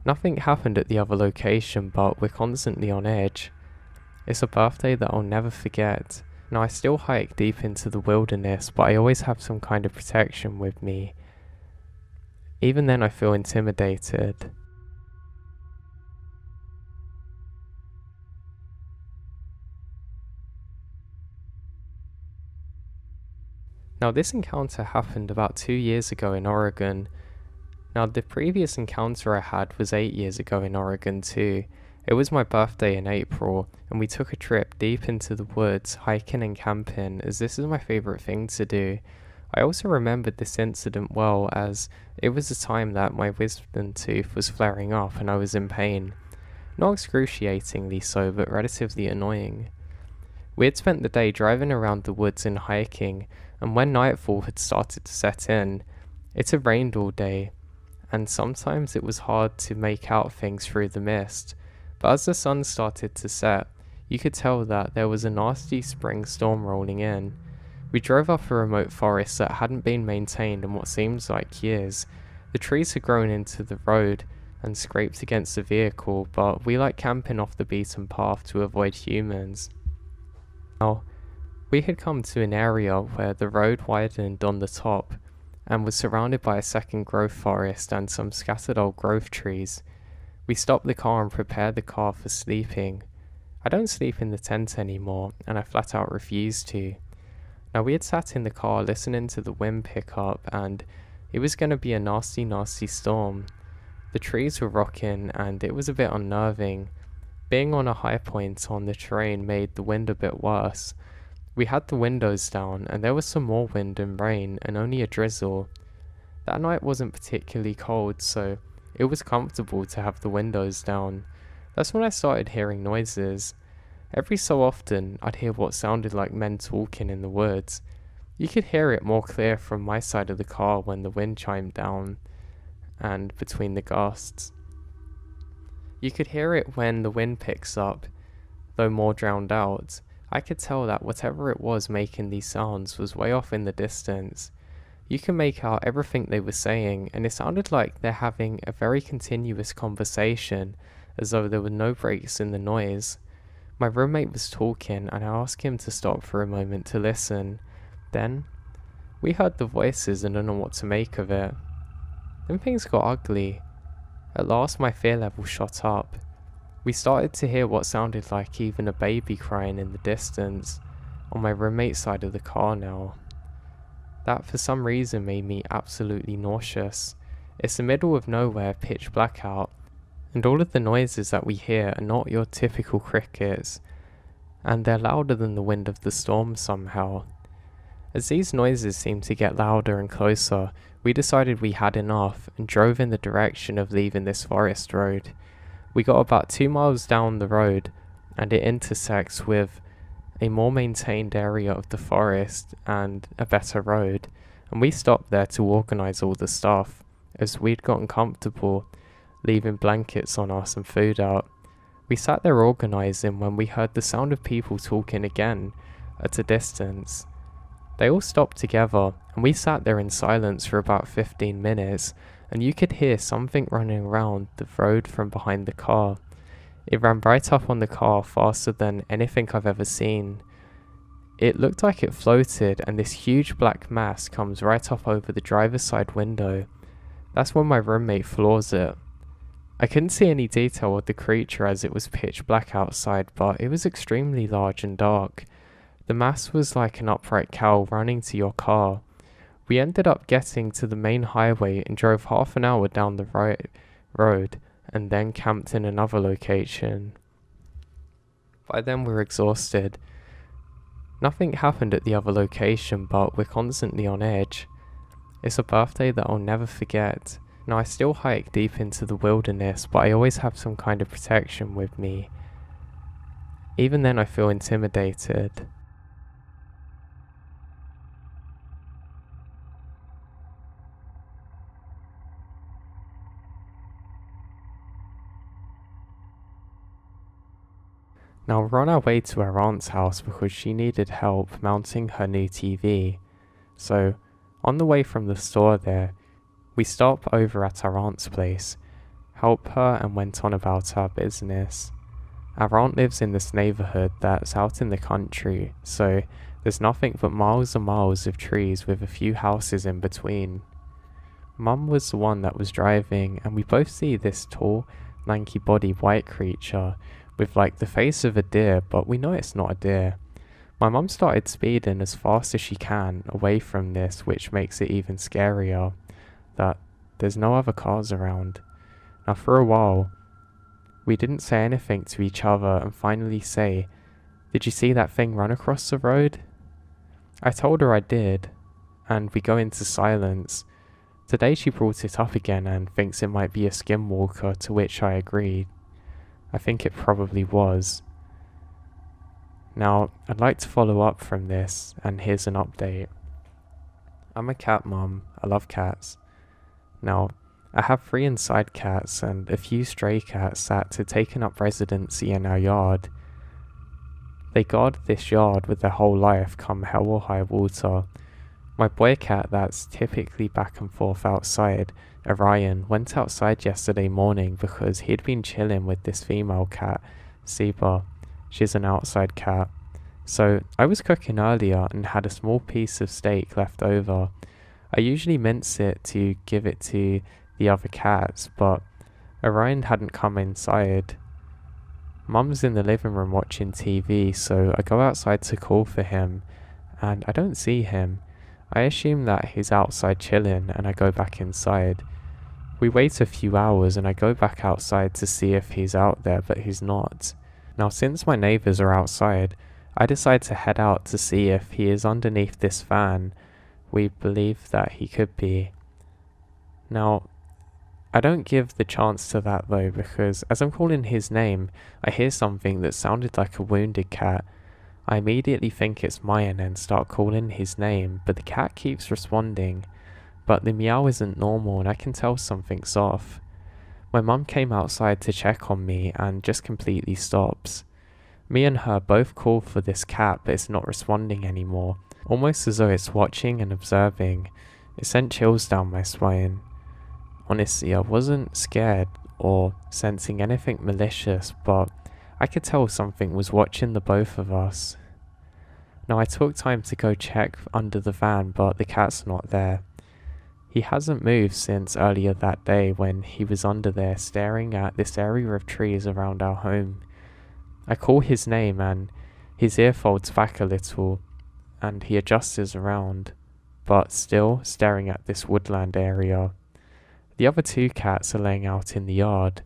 Nothing happened at the other location, but we're constantly on edge. It's a birthday that I'll never forget. Now I still hike deep into the wilderness, but I always have some kind of protection with me. Even then I feel intimidated. Now this encounter happened about 2 years ago in Oregon. Now the previous encounter I had was 8 years ago in Oregon too. It was my birthday in April, and we took a trip deep into the woods, hiking and camping, as this is my favourite thing to do. I also remembered this incident well, as it was the time that my wisdom tooth was flaring up and I was in pain. Not excruciatingly so, but relatively annoying. We had spent the day driving around the woods and hiking, and when nightfall had started to set in, it had rained all day, and sometimes it was hard to make out things through the mist, but as the sun started to set, you could tell that there was a nasty spring storm rolling in. We drove up a remote forest that hadn't been maintained in what seems like years. The trees had grown into the road and scraped against the vehicle, but we like camping off the beaten path to avoid humans. Now, we had come to an area where the road widened on the top and was surrounded by a second growth forest and some scattered old growth trees. We stopped the car and prepared the car for sleeping. I don't sleep in the tent anymore, and I flat out refused to. Now we had sat in the car listening to the wind pick up, and it was going to be a nasty storm. The trees were rocking and it was a bit unnerving. Being on a high point on the terrain made the wind a bit worse. We had the windows down, and there was some more wind and rain and only a drizzle. That night wasn't particularly cold, so it was comfortable to have the windows down. That's when I started hearing noises. Every so often, I'd hear what sounded like men talking in the woods. You could hear it more clear from my side of the car when the wind chimed down and between the gusts. You could hear it when the wind picks up, though more drowned out. I could tell that whatever it was making these sounds was way off in the distance. You can make out everything they were saying, and it sounded like they're having a very continuous conversation, as though there were no breaks in the noise. My roommate was talking, and I asked him to stop for a moment to listen. Then, we heard the voices and don't know what to make of it. Then things got ugly. At last my fear level shot up. We started to hear what sounded like even a baby crying in the distance, on my roommate's side of the car now. That for some reason made me absolutely nauseous. It's the middle of nowhere, pitch black out, And all of the noises that we hear are not your typical crickets, and they're louder than the wind of the storm somehow. As these noises seemed to get louder and closer, we decided we had enough and drove in the direction of leaving this forest road. We got about 2 miles down the road, and it intersects with a more maintained area of the forest and a better road, and we stopped there to organise all the stuff, as we'd gotten comfortable leaving blankets on us and food out. We sat there organising when we heard the sound of people talking again at a distance. They all stopped together, and we sat there in silence for about 15 minutes, and you could hear something running around the road from behind the car. It ran right up on the car faster than anything I've ever seen. It looked like it floated, and this huge black mass comes right up over the driver's side window. That's when my roommate floors it. I couldn't see any detail of the creature as it was pitch black outside, but it was extremely large and dark. The mass was like an upright cow running to your car. We ended up getting to the main highway and drove half an hour down the right road and then camped in another location. By then we were exhausted. Nothing happened at the other location, but we're constantly on edge. It's a birthday that I'll never forget. Now I still hike deep into the wilderness, but I always have some kind of protection with me. Even then I feel intimidated. Now we're on our way to our aunt's house because she needed help mounting her new TV. So, on the way from the store there, we stopped over at our aunt's place, helped her and went on about our business. Our aunt lives in this neighbourhood that's out in the country, so there's nothing but miles and miles of trees with a few houses in between. Mum was the one that was driving, and we both see this tall, lanky-bodied white creature with like the face of a deer, but we know it's not a deer. My mum started speeding as fast as she can away from this, which makes it even scarier that there's no other cars around. Now for a while, we didn't say anything to each other and finally say, "Did you see that thing run across the road?" I told her I did, and we go into silence. Today she brought it up again and thinks it might be a skinwalker, to which I agreed. I think it probably was. Now, I'd like to follow up from this, and here's an update. I'm a cat mum. I love cats. Now, I have 3 inside cats and a few stray cats that had taken up residency in our yard. They guard this yard with their whole life come hell or high water. My boy cat that's typically back and forth outside, Orion, went outside yesterday morning because he'd been chilling with this female cat, Seba. She's an outside cat. So I was cooking earlier and had a small piece of steak left over. I usually mince it to give it to the other cats, but Orion hadn't come inside. Mum's in the living room watching TV, so I go outside to call for him, and I don't see him. I assume that he's outside chilling, and I go back inside. We wait a few hours and I go back outside to see if he's out there, but he's not. Now since my neighbours are outside, I decide to head out to see if he is underneath this fan. We believe that he could be. Now, I don't give the chance to that though, because as I'm calling his name, I hear something that sounded like a wounded cat. I immediately think it's mine and start calling his name, but the cat keeps responding. But the meow isn't normal and I can tell something's off. My mum came outside to check on me and just completely stops. Me and her both call for this cat, but it's not responding anymore, almost as though it's watching and observing. It sent chills down my spine. Honestly, I wasn't scared or sensing anything malicious, but I could tell something was watching the both of us. Now I took time to go check under the van, but the cat's not there. He hasn't moved since earlier that day when he was under there staring at this area of trees around our home. I call his name and his ear folds back a little and he adjusts around, but still staring at this woodland area. The other 2 cats are laying out in the yard.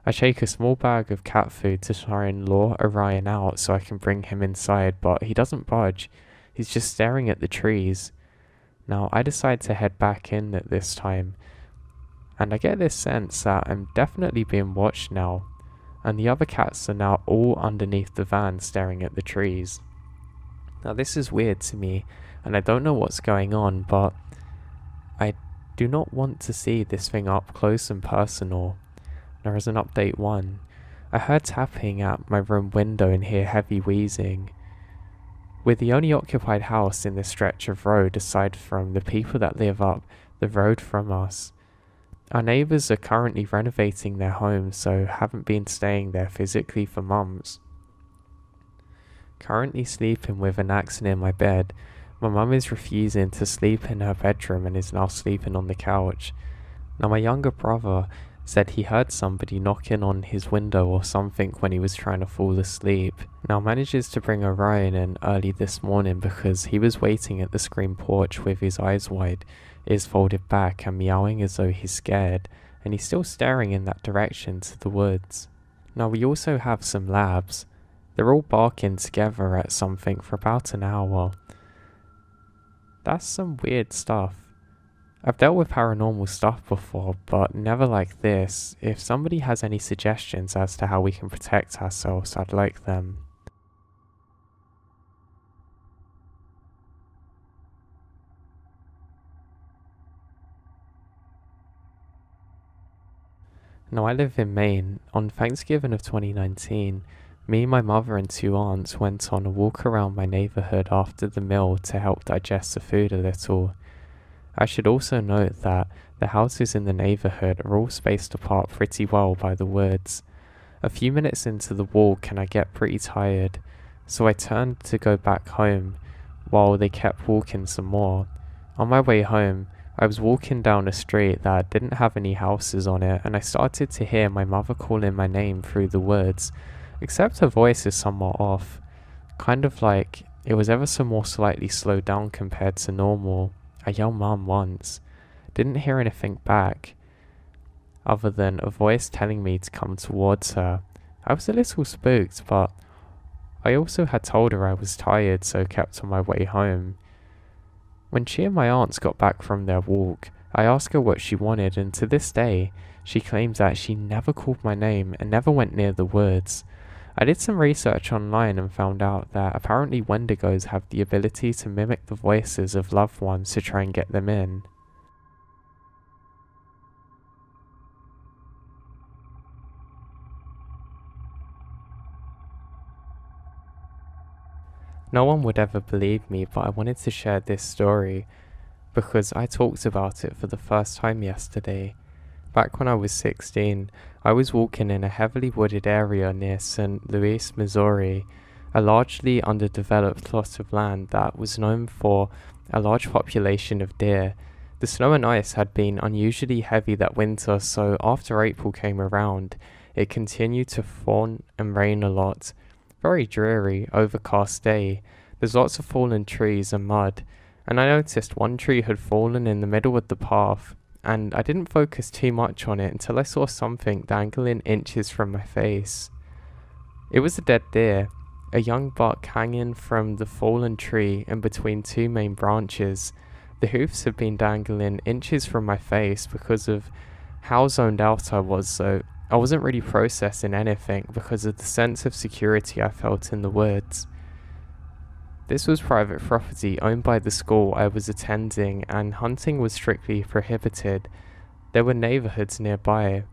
I shake a small bag of cat food to try and lure Orion out so I can bring him inside, but he doesn't budge. He's just staring at the trees. Now, I decide to head back in at this time, and I get this sense that I'm definitely being watched now, and the other cats are now all underneath the van staring at the trees. Now, this is weird to me, and I don't know what's going on, but I do not want to see this thing up close and personal. There is an update 1. I heard tapping at my room window and hear heavy wheezing. We're the only occupied house in this stretch of road aside from the people that live up the road from us. Our neighbours are currently renovating their home, so haven't been staying there physically for months. Currently sleeping with an axe near my bed. My mum is refusing to sleep in her bedroom and is now sleeping on the couch. Now, my younger brother said he heard somebody knocking on his window or something when he was trying to fall asleep. Now manages to bring Orion in early this morning because he was waiting at the screen porch with his eyes wide, ears folded back and meowing as though he's scared, and he's still staring in that direction to the woods. Now we also have some labs. They're all barking together at something for about an hour. That's some weird stuff. I've dealt with paranormal stuff before, but never like this. If somebody has any suggestions as to how we can protect ourselves, I'd like them. Now, I live in Maine. On Thanksgiving of 2019, me, my mother and 2 aunts went on a walk around my neighbourhood after the meal to help digest the food a little. I should also note that the houses in the neighbourhood are all spaced apart pretty well by the woods. A few minutes into the walk and I get pretty tired, so I turned to go back home while they kept walking some more. On my way home, I was walking down a street that didn't have any houses on it, and I started to hear my mother calling my name through the woods, except her voice is somewhat off, kind of like it was ever so more slightly slowed down compared to normal. I yelled "Mum" once, didn't hear anything back, other than a voice telling me to come towards her. I was a little spooked, but I also had told her I was tired, so kept on my way home. When she and my aunts got back from their walk, I asked her what she wanted, and to this day, she claims that she never called my name and never went near the woods. I did some research online and found out that apparently Wendigos have the ability to mimic the voices of loved ones to try and get them in. No one would ever believe me, but I wanted to share this story because I talked about it for the first time yesterday. Back when I was 16, I was walking in a heavily wooded area near St. Louis, Missouri, a largely underdeveloped plot of land that was known for a large population of deer. The snow and ice had been unusually heavy that winter, so after April came around, it continued to fall and rain a lot. Very dreary, overcast day. There's lots of fallen trees and mud, and I noticed one tree had fallen in the middle of the path, and I didn't focus too much on it until I saw something dangling inches from my face. It was a dead deer, a young buck hanging from the fallen tree in between 2 main branches. The hoofs had been dangling inches from my face because of how zoned out I was, so I wasn't really processing anything because of the sense of security I felt in the woods. This was private property owned by the school I was attending, and hunting was strictly prohibited. There were neighbourhoods nearby.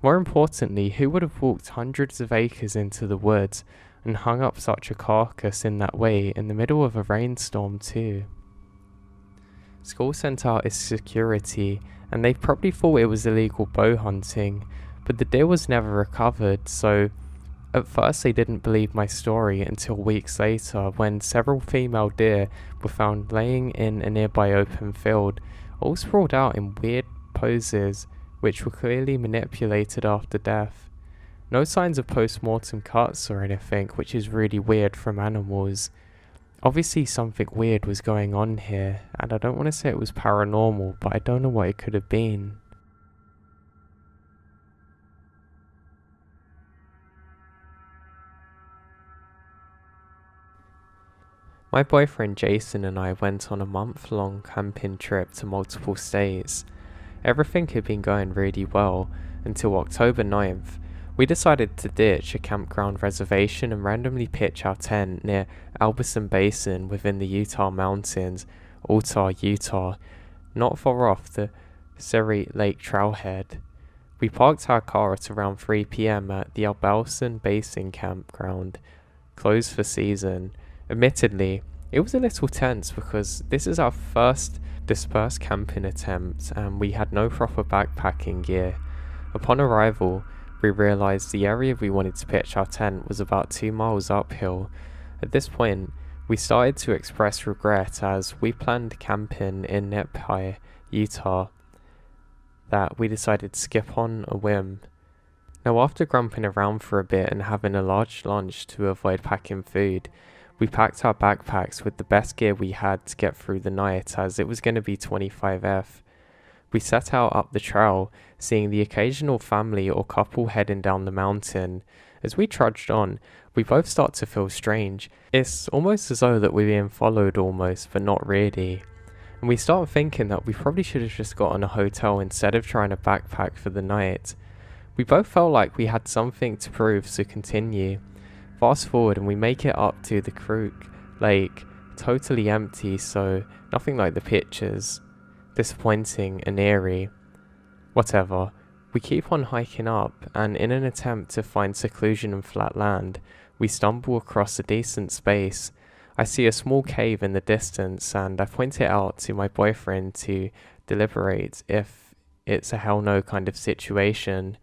More importantly, who would have walked hundreds of acres into the woods and hung up such a carcass in that way in the middle of a rainstorm too? School sent out its security, and they probably thought it was illegal bow hunting, but the deer was never recovered, so at first they didn't believe my story until weeks later when several female deer were found laying in a nearby open field, all sprawled out in weird poses which were clearly manipulated after death. No signs of post-mortem cuts or anything, which is really weird from animals. Obviously something weird was going on here, and I don't want to say it was paranormal, but I don't know what it could have been. My boyfriend Jason and I went on a month-long camping trip to multiple states. Everything had been going really well until October 9th. We decided to ditch a campground reservation and randomly pitch our tent near Alberson Basin within the Utah Mountains, Utah, Utah, not far off the Surrey Lake trailhead. We parked our car at around 3 PM at the Alberson Basin campground, closed for season. Admittedly, it was a little tense because this is our first dispersed camping attempt and we had no proper backpacking gear. Upon arrival, we realised the area we wanted to pitch our tent was about 2 miles uphill. At this point, we started to express regret as we planned camping in Nephi, Utah, that we decided to skip on a whim. Now, after grumping around for a bit and having a large lunch to avoid packing food, we packed our backpacks with the best gear we had to get through the night as it was going to be 25F. We set out up the trail, seeing the occasional family or couple heading down the mountain. As we trudged on, we both start to feel strange. It's almost as though that we're being followed almost, but not really. And we start thinking that we probably should have just gotten a hotel instead of trying to backpack for the night. We both felt like we had something to prove, so continue. Fast forward and we make it up to the Crook Lake, totally empty, so nothing like the pictures. Disappointing and eerie. Whatever. We keep on hiking up, and in an attempt to find seclusion and flat land, we stumble across a decent space. I see a small cave in the distance, and I point it out to my boyfriend to deliberate if it's a hell no kind of situation.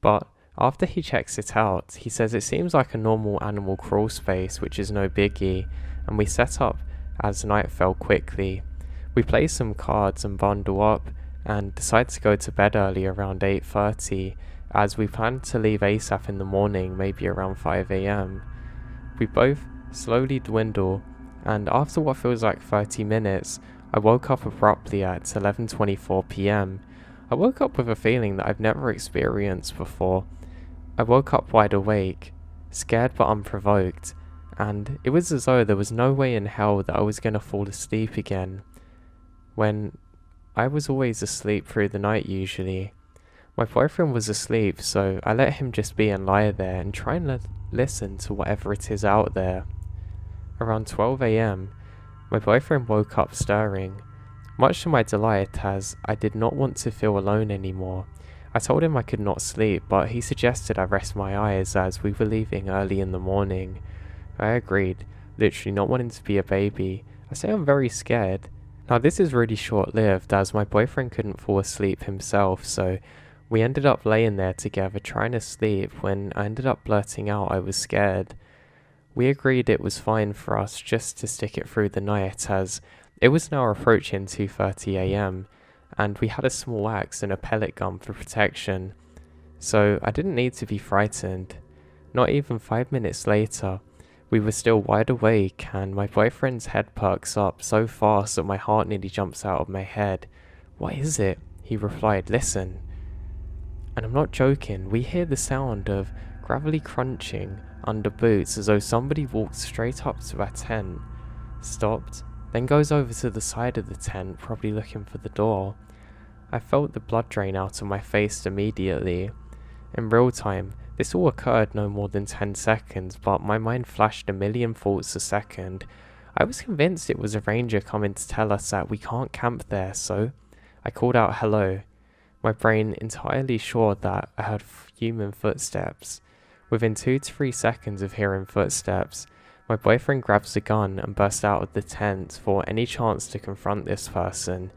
But after he checks it out, he says it seems like a normal animal crawl space, which is no biggie, and we set up as night fell quickly. We play some cards and bundle up, and decide to go to bed early around 8:30, as we plan to leave ASAP in the morning, maybe around 5 AM. We both slowly dwindle, and after what feels like 30 minutes, I woke up abruptly at 11:24 PM. I woke up with a feeling that I've never experienced before. I woke up wide awake, scared but unprovoked, and it was as though there was no way in hell that I was going to fall asleep again, when I was always asleep through the night usually. My boyfriend was asleep, so I let him just be and lie there and try and listen to whatever it is out there. Around 12 AM, my boyfriend woke up stirring, much to my delight as I did not want to feel alone anymore. I told him I could not sleep, but he suggested I rest my eyes as we were leaving early in the morning. I agreed, literally not wanting to be a baby. I say I'm very scared. Now this is really short-lived as my boyfriend couldn't fall asleep himself, so we ended up laying there together trying to sleep when I ended up blurting out I was scared. We agreed it was fine for us just to stick it through the night as it was now approaching 2:30 AM and we had a small axe and a pellet gun for protection, so I didn't need to be frightened. Not even 5 minutes later, we were still wide awake and my boyfriend's head perks up so fast that my heart nearly jumps out of my head. "What is it?" he replied, "Listen." And I'm not joking, we hear the sound of gravelly crunching under boots as though somebody walked straight up to our tent, stopped, then goes over to the side of the tent, probably looking for the door. I felt the blood drain out of my face immediately. In real time, this all occurred no more than 10 seconds, but my mind flashed a million thoughts a second. I was convinced it was a ranger coming to tell us that we can't camp there, so I called out hello, my brain entirely sure that I heard human footsteps. Within 2 to 3 seconds of hearing footsteps, my boyfriend grabs a gun and burst out of the tent for any chance to confront this person,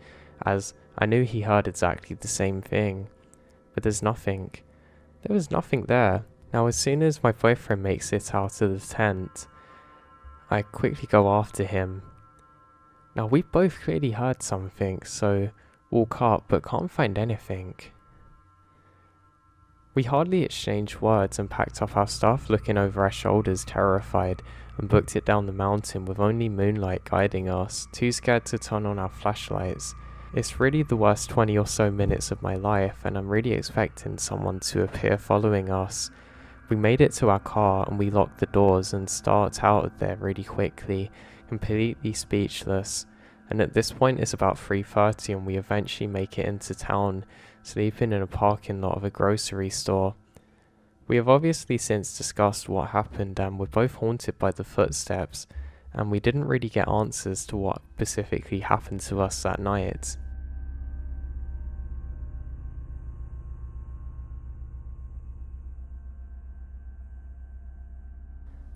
as I knew he heard exactly the same thing. But there's nothing. There was nothing there. Now as soon as my boyfriend makes it out of the tent, I quickly go after him. Now we both clearly heard something, so walk up but can't find anything. We hardly exchanged words and packed up our stuff, looking over our shoulders terrified, and booked it down the mountain with only moonlight guiding us, too scared to turn on our flashlights. It's really the worst 20 or so minutes of my life, and I'm really expecting someone to appear following us. We made it to our car and we locked the doors and start out of there really quickly, completely speechless. And at this point it's about 3:30 and we eventually make it into town, sleeping in a parking lot of a grocery store. We have obviously since discussed what happened and we're both haunted by the footsteps, and we didn't really get answers to what specifically happened to us that night.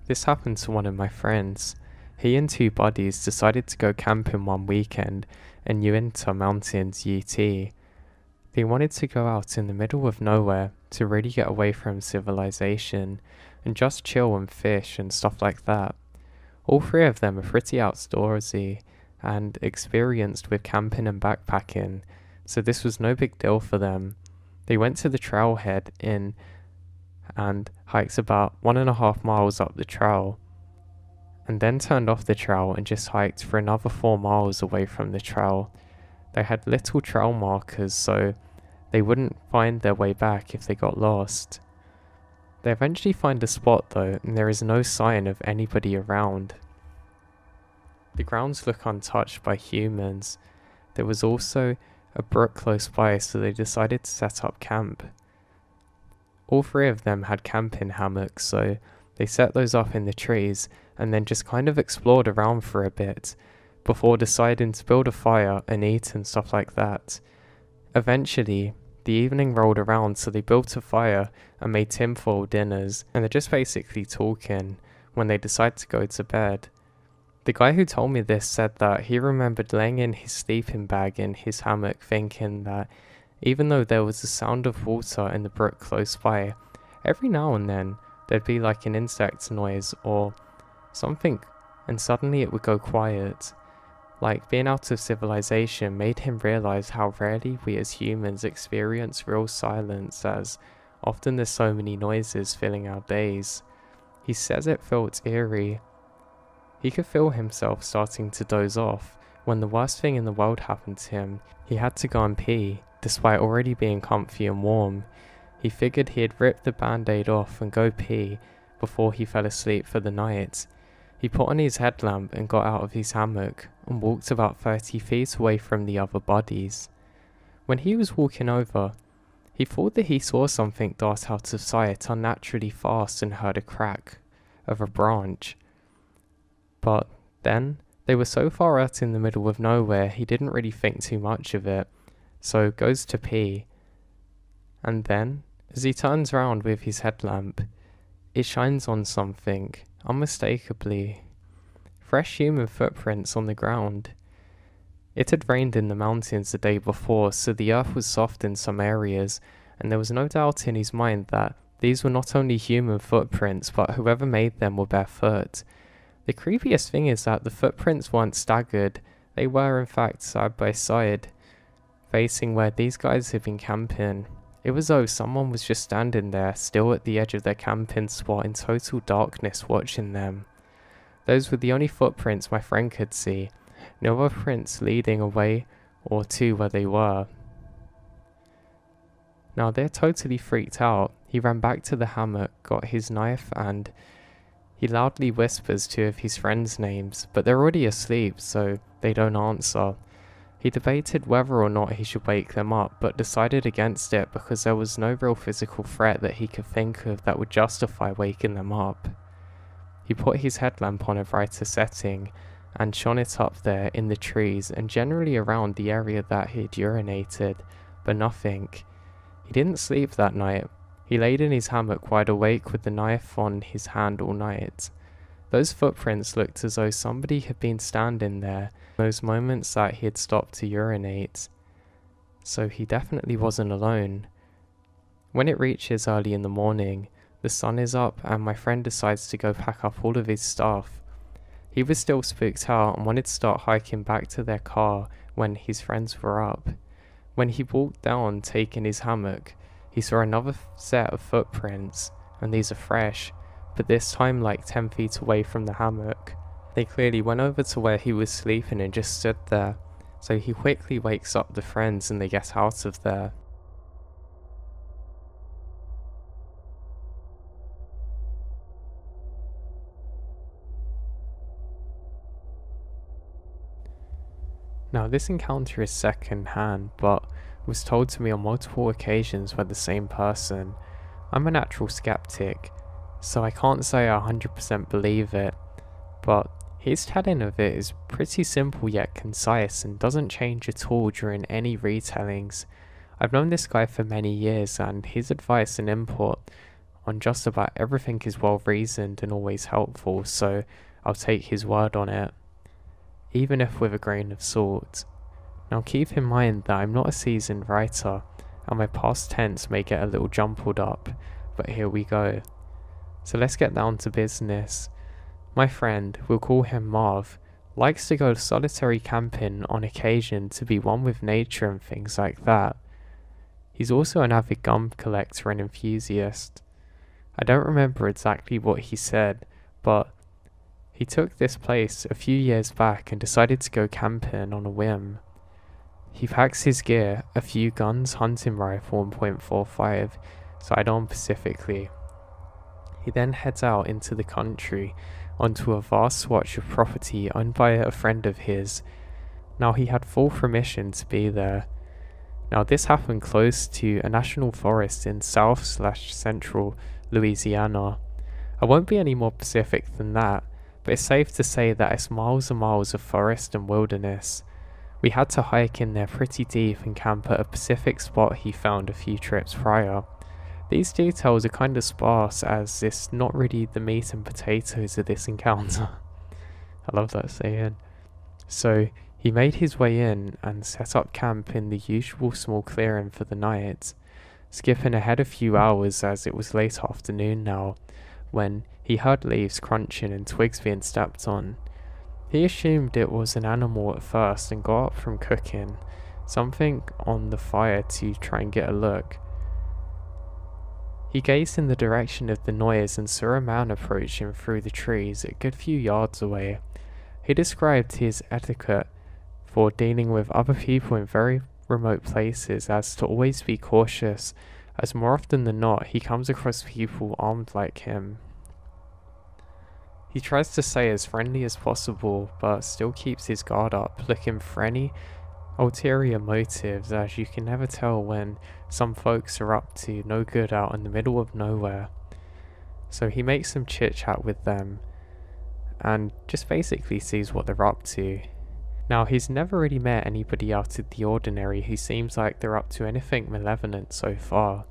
This happened to one of my friends. He and two buddies decided to go camping one weekend in Uinta Mountains, UT. They wanted to go out in the middle of nowhere to really get away from civilization and just chill and fish and stuff like that. All three of them are pretty outdoorsy and experienced with camping and backpacking, so this was no big deal for them. They went to the trailhead inn and hiked about 1.5 miles up the trail, and then turned off the trail and just hiked for another 4 miles away from the trail. They had little trail markers so they wouldn't find their way back if they got lost. They eventually find a spot though, and there is no sign of anybody around. The grounds look untouched by humans. There was also a brook close by, so they decided to set up camp. All three of them had camping hammocks, so they set those up in the trees and then just kind of explored around for a bit before deciding to build a fire and eat and stuff like that. Eventually, the evening rolled around, so they built a fire and made tinfoil dinners, and they're just basically talking when they decide to go to bed. The guy who told me this said that he remembered laying in his sleeping bag in his hammock thinking that even though there was the sound of water in the brook close by, every now and then there'd be like an insect noise or something, and suddenly it would go quiet. Like, being out of civilization made him realize how rarely we as humans experience real silence, as often there's so many noises filling our days. He says it felt eerie. He could feel himself starting to doze off when the worst thing in the world happened to him. He had to go and pee, despite already being comfy and warm. He figured he'd rip the band-aid off and go pee before he fell asleep for the night. He put on his headlamp and got out of his hammock and walked about 30 feet away from the other buddies. When he was walking over, he thought that he saw something dart out of sight unnaturally fast and heard a crack of a branch. But then, they were so far out in the middle of nowhere he didn't really think too much of it, so goes to pee. And then, as he turns round with his headlamp, it shines on something, unmistakably. Fresh human footprints on the ground. It had rained in the mountains the day before, so the earth was soft in some areas, and there was no doubt in his mind that these were not only human footprints, but whoever made them were barefoot. The creepiest thing is that the footprints weren't staggered, they were in fact side by side, facing where these guys had been camping. It was as though someone was just standing there, still at the edge of their camping spot in total darkness watching them. Those were the only footprints my friend could see, no other prints leading away or to where they were. Now they're totally freaked out. He ran back to the hammock, got his knife, and he loudly whispers two of his friends' names, but they're already asleep, so they don't answer. He debated whether or not he should wake them up, but decided against it because there was no real physical threat that he could think of that would justify waking them up. He put his headlamp on a brighter setting and shone it up there in the trees and generally around the area that he had urinated, but nothing. He didn't sleep that night. He laid in his hammock wide awake with the knife on his hand all night. Those footprints looked as though somebody had been standing there those moments that he had stopped to urinate, so he definitely wasn't alone. When it reaches early in the morning, the sun is up and my friend decides to go pack up all of his stuff. He was still spooked out and wanted to start hiking back to their car when his friends were up. When he walked down taking his hammock, he saw another set of footprints, and these are fresh, but this time like 10 feet away from the hammock. They clearly went over to where he was sleeping and just stood there, so he quickly wakes up the friends and they get out of there. Now this encounter is second hand, but was told to me on multiple occasions by the same person. I'm a natural skeptic, so I can't say I 100% believe it, but his telling of it is pretty simple yet concise and doesn't change at all during any retellings. I've known this guy for many years, and his advice and input on just about everything is well reasoned and always helpful, so I'll take his word on it, even if with a grain of salt. Now keep in mind that I'm not a seasoned writer, and my past tense may get a little jumbled up, but here we go. So let's get down to business. My friend, we'll call him Marv, likes to go solitary camping on occasion to be one with nature and things like that. He's also an avid gum collector and enthusiast. I don't remember exactly what he said, but he took this place a few years back and decided to go camping on a whim. He packs his gear, a few guns, hunting rifle and .45, sidearm specifically. He then heads out into the country, onto a vast swatch of property owned by a friend of his. Now he had full permission to be there. Now this happened close to a national forest in south/central Louisiana. I won't be any more specific than that, but it's safe to say that it's miles and miles of forest and wilderness. We had to hike in there pretty deep and camp at a specific spot he found a few trips prior. These details are kinda sparse as it's not really the meat and potatoes of this encounter. I love that saying. So he made his way in and set up camp in the usual small clearing for the night, skipping ahead a few hours as it was late afternoon now, when he heard leaves crunching and twigs being stepped on. He assumed it was an animal at first and got up from cooking something on the fire to try and get a look. He gazed in the direction of the noise and saw a man approaching through the trees a good few yards away. He described his etiquette for dealing with other people in very remote places as to always be cautious, as more often than not he comes across people armed like him. He tries to stay as friendly as possible, but still keeps his guard up, looking for any ulterior motives, as you can never tell when some folks are up to no good out in the middle of nowhere. So he makes some chit chat with them and just basically sees what they're up to. Now he's never really met anybody out of the ordinary who seems like they're up to anything malevolent so far.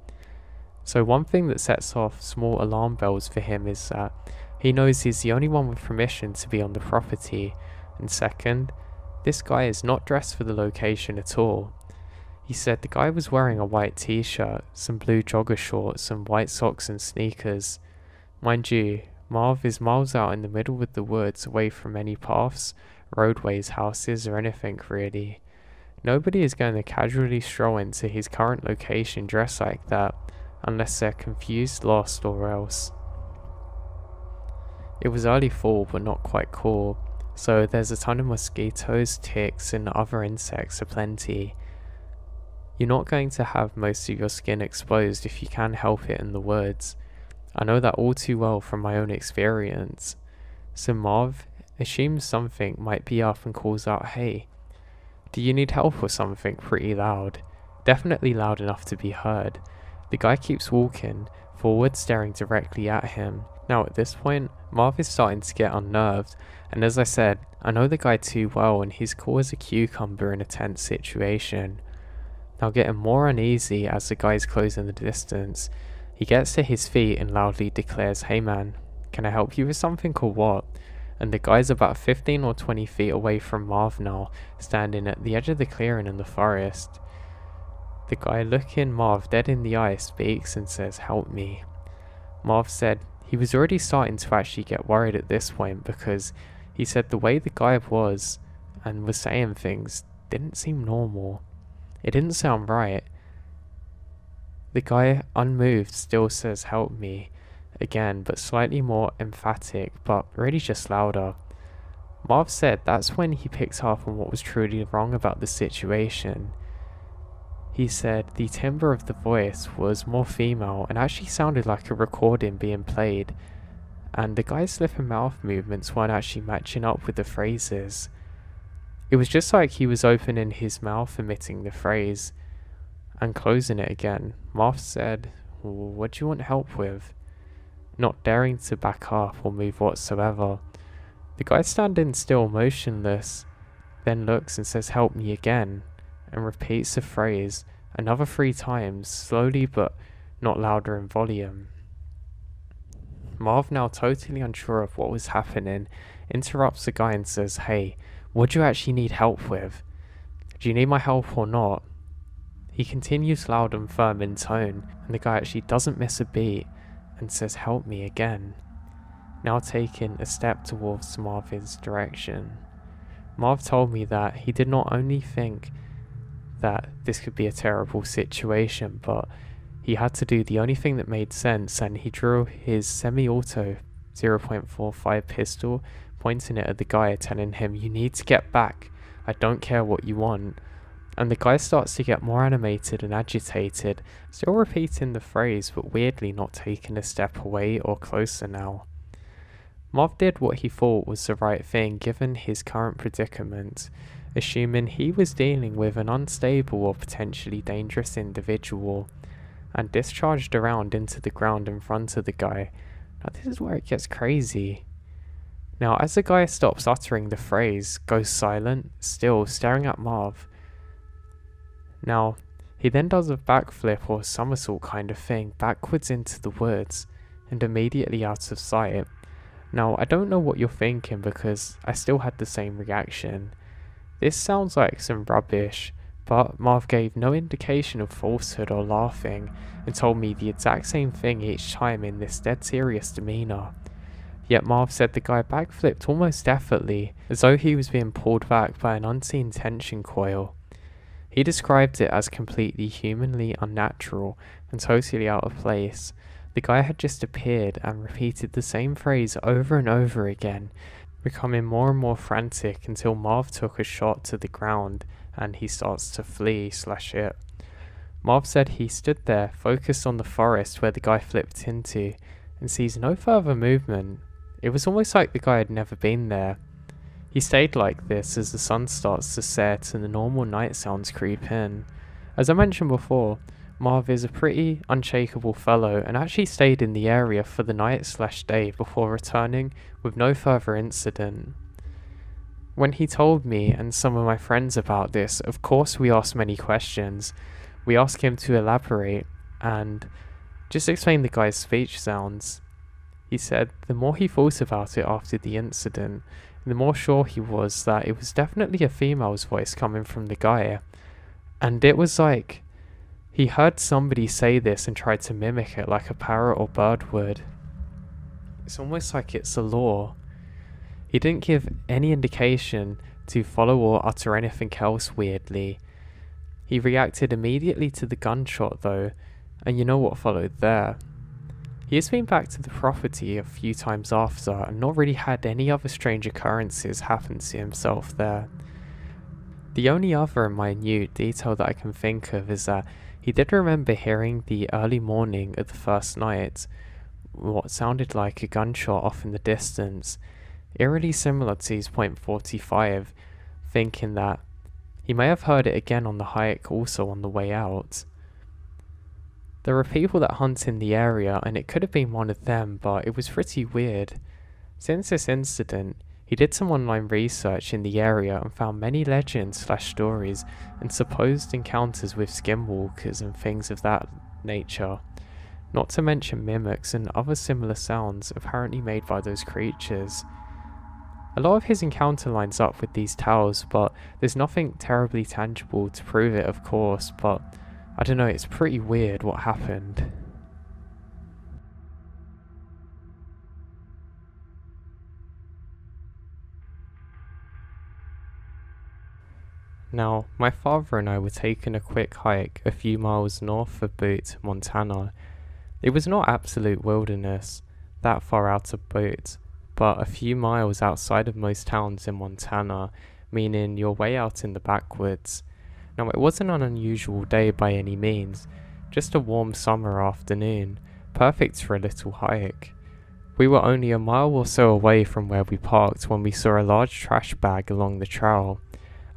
So one thing that sets off small alarm bells for him is that he knows he's the only one with permission to be on the property, and second, this guy is not dressed for the location at all. He said the guy was wearing a white t-shirt, some blue jogger shorts and white socks and sneakers. Mind you, Marv is miles out in the middle of the woods away from any paths, roadways, houses or anything really. Nobody is going to casually stroll into his current location dressed like that unless they're confused, lost or else. It was early fall but not quite cool, so there's a ton of mosquitoes, ticks and other insects aplenty. You're not going to have most of your skin exposed if you can help it in the woods. I know that all too well from my own experience. So Marv assumes something might be up and calls out, "Hey, do you need help or something?" pretty loud. Definitely loud enough to be heard. The guy keeps walking forward, staring directly at him. Now at this point, Marv is starting to get unnerved, and as I said, I know the guy too well and he's cool as a cucumber in a tense situation. Now getting more uneasy as the guy's closing the distance, he gets to his feet and loudly declares, "Hey man, can I help you with something or what?" And the guy's about 15 or 20 feet away from Marv now, standing at the edge of the clearing in the forest. The guy looking Marv dead in the eye speaks and says, "Help me." Marv said he was already starting to actually get worried at this point because he said the way the guy was and was saying things didn't seem normal. It didn't sound right. The guy, unmoved, still says, "Help me," again, but slightly more emphatic, but really just louder. Marv said that's when he picked up on what was truly wrong about the situation. He said the timbre of the voice was more female and actually sounded like a recording being played, and the guy's lip and mouth movements weren't actually matching up with the phrases. It was just like he was opening his mouth, emitting the phrase, and closing it again. Marv said, "What do you want help with?" Not daring to back up or move whatsoever. The guy standing still, motionless, then looks and says, "Help me," again, and repeats the phrase another 3 times, slowly but not louder in volume. Marv, now totally unsure of what was happening, interrupts the guy and says, "Hey, what do you actually need help with? Do you need my help or not?" He continues loud and firm in tone, and the guy actually doesn't miss a beat and says, "Help me," again, now taking a step towards Marvin's direction. Marv told me that he did not only think that this could be a terrible situation, but he had to do the only thing that made sense, and he drew his semi-auto 0.45 pistol, pointing it at the guy, telling him, "You need to get back. I don't care what you want." And the guy starts to get more animated and agitated, still repeating the phrase, but weirdly not taking a step away or closer now. Marv did what he thought was the right thing given his current predicament, assuming he was dealing with an unstable or potentially dangerous individual, and discharged a round into the ground in front of the guy. Now this is where it gets crazy. Now as the guy stops uttering the phrase, goes silent, still staring at Marv. Now he then does a backflip or somersault kind of thing backwards into the woods and immediately out of sight. Now I don't know what you're thinking because I still had the same reaction. This sounds like some rubbish, but Marv gave no indication of falsehood or laughing and told me the exact same thing each time in this dead serious demeanour. Yet Marv said the guy backflipped almost effortlessly, as though he was being pulled back by an unseen tension coil. He described it as completely humanly unnatural and totally out of place. The guy had just appeared and repeated the same phrase over and over again, becoming more and more frantic until Marv took a shot to the ground and he starts to flee/hit. Marv said he stood there, focused on the forest where the guy flipped into, and sees no further movement. It was almost like the guy had never been there. He stayed like this as the sun starts to set and the normal night sounds creep in. As I mentioned before, Marv is a pretty unshakable fellow and actually stayed in the area for the night/day before returning with no further incident. When he told me and some of my friends about this, of course we asked many questions. We asked him to elaborate and just explain the guy's speech sounds. He said the more he thought about it after the incident, the more sure he was that it was definitely a female's voice coming from the guy. And it was like he heard somebody say this and tried to mimic it like a parrot or bird would. It's almost like it's a law. He didn't give any indication to follow or utter anything else weirdly. He reacted immediately to the gunshot though, and you know what followed there. He has been back to the property a few times after and not really had any other strange occurrences happen to himself there. The only other minute detail that I can think of is that he did remember hearing the early morning of the first night what sounded like a gunshot off in the distance, eerily similar to his .45, thinking that he may have heard it again on the hike also on the way out. There are people that hunt in the area and it could have been one of them, but it was pretty weird. Since this incident, he did some online research in the area and found many legends/stories and supposed encounters with skinwalkers and things of that nature, not to mention mimics and other similar sounds apparently made by those creatures. A lot of his encounter lines up with these tales, but there's nothing terribly tangible to prove it, of course, but I don't know, it's pretty weird what happened. Now, my father and I were taking a quick hike a few miles north of Butte, Montana. It was not absolute wilderness, that far out of Butte, but a few miles outside of most towns in Montana, meaning you're way out in the backwoods. Now it wasn't an unusual day by any means, just a warm summer afternoon, perfect for a little hike. We were only a mile or so away from where we parked when we saw a large trash bag along the trail.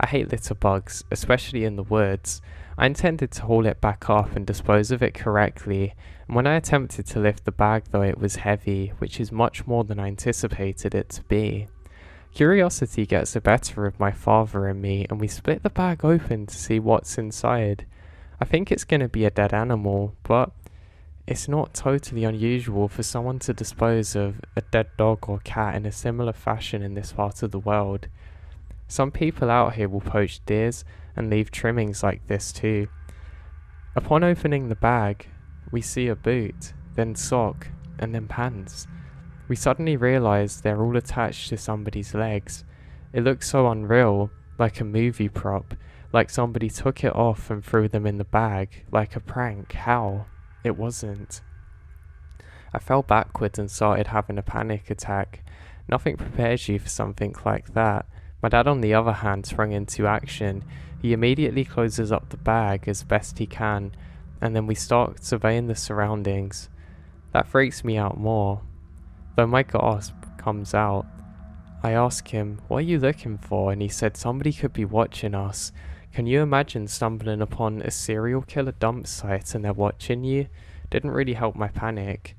I hate litter bugs, especially in the woods. I intended to haul it back up and dispose of it correctly, and when I attempted to lift the bag though, it was heavy, which is much more than I anticipated it to be. Curiosity gets the better of my father and me, and we split the bag open to see what's inside. I think it's going to be a dead animal, but it's not totally unusual for someone to dispose of a dead dog or cat in a similar fashion in this part of the world. Some people out here will poach deers and leave trimmings like this too. Upon opening the bag, we see a boot, then sock, and then pants. We suddenly realise they're all attached to somebody's legs. It looks so unreal, like a movie prop, like somebody took it off and threw them in the bag, like a prank. How? It wasn't. I fell backwards and started having a panic attack. Nothing prepares you for something like that. My dad, on the other hand, sprung into action. He immediately closes up the bag as best he can, and then we start surveying the surroundings. That freaks me out more. Though my gasp comes out, I ask him, "What are you looking for?" And he said somebody could be watching us. Can you imagine stumbling upon a serial killer dump site and they're watching you? Didn't really help my panic.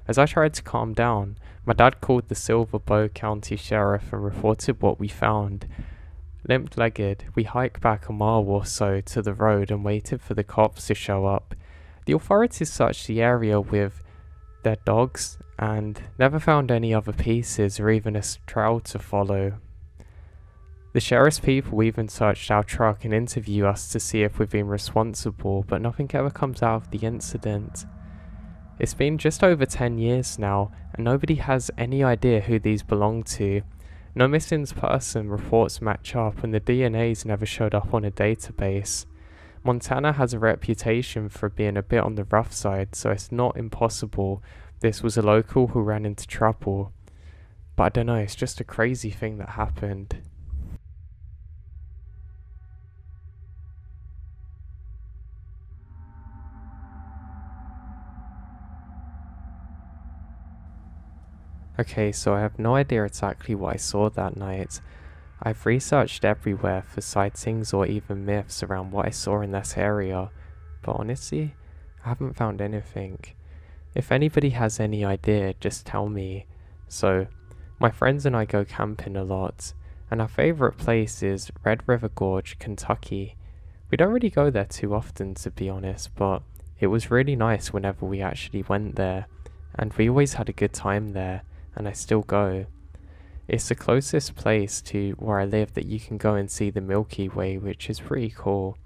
As I tried to calm down, my dad called the Silver Bow County Sheriff and reported what we found. Limp-legged, we hiked back a mile or so to the road and waited for the cops to show up. The authorities searched the area with their dogs and never found any other pieces or even a trail to follow. The sheriff's people even searched our truck and interviewed us to see if we've been responsible, but nothing ever comes out of the incident. It's been just over 10 years now, and nobody has any idea who these belong to. No missing person reports match up, and the DNAs never showed up on a database. Montana has a reputation for being a bit on the rough side, so it's not impossible this was a local who ran into trouble. But I don't know, it's just a crazy thing that happened. Okay, so I have no idea exactly what I saw that night. I've researched everywhere for sightings or even myths around what I saw in this area, but honestly, I haven't found anything. If anybody has any idea, just tell me. So, my friends and I go camping a lot, and our favourite place is Red River Gorge, Kentucky. We don't really go there too often, to be honest, but it was really nice whenever we actually went there, and we always had a good time there, and I still go. It's the closest place to where I live that you can go and see the Milky Way, which is pretty cool.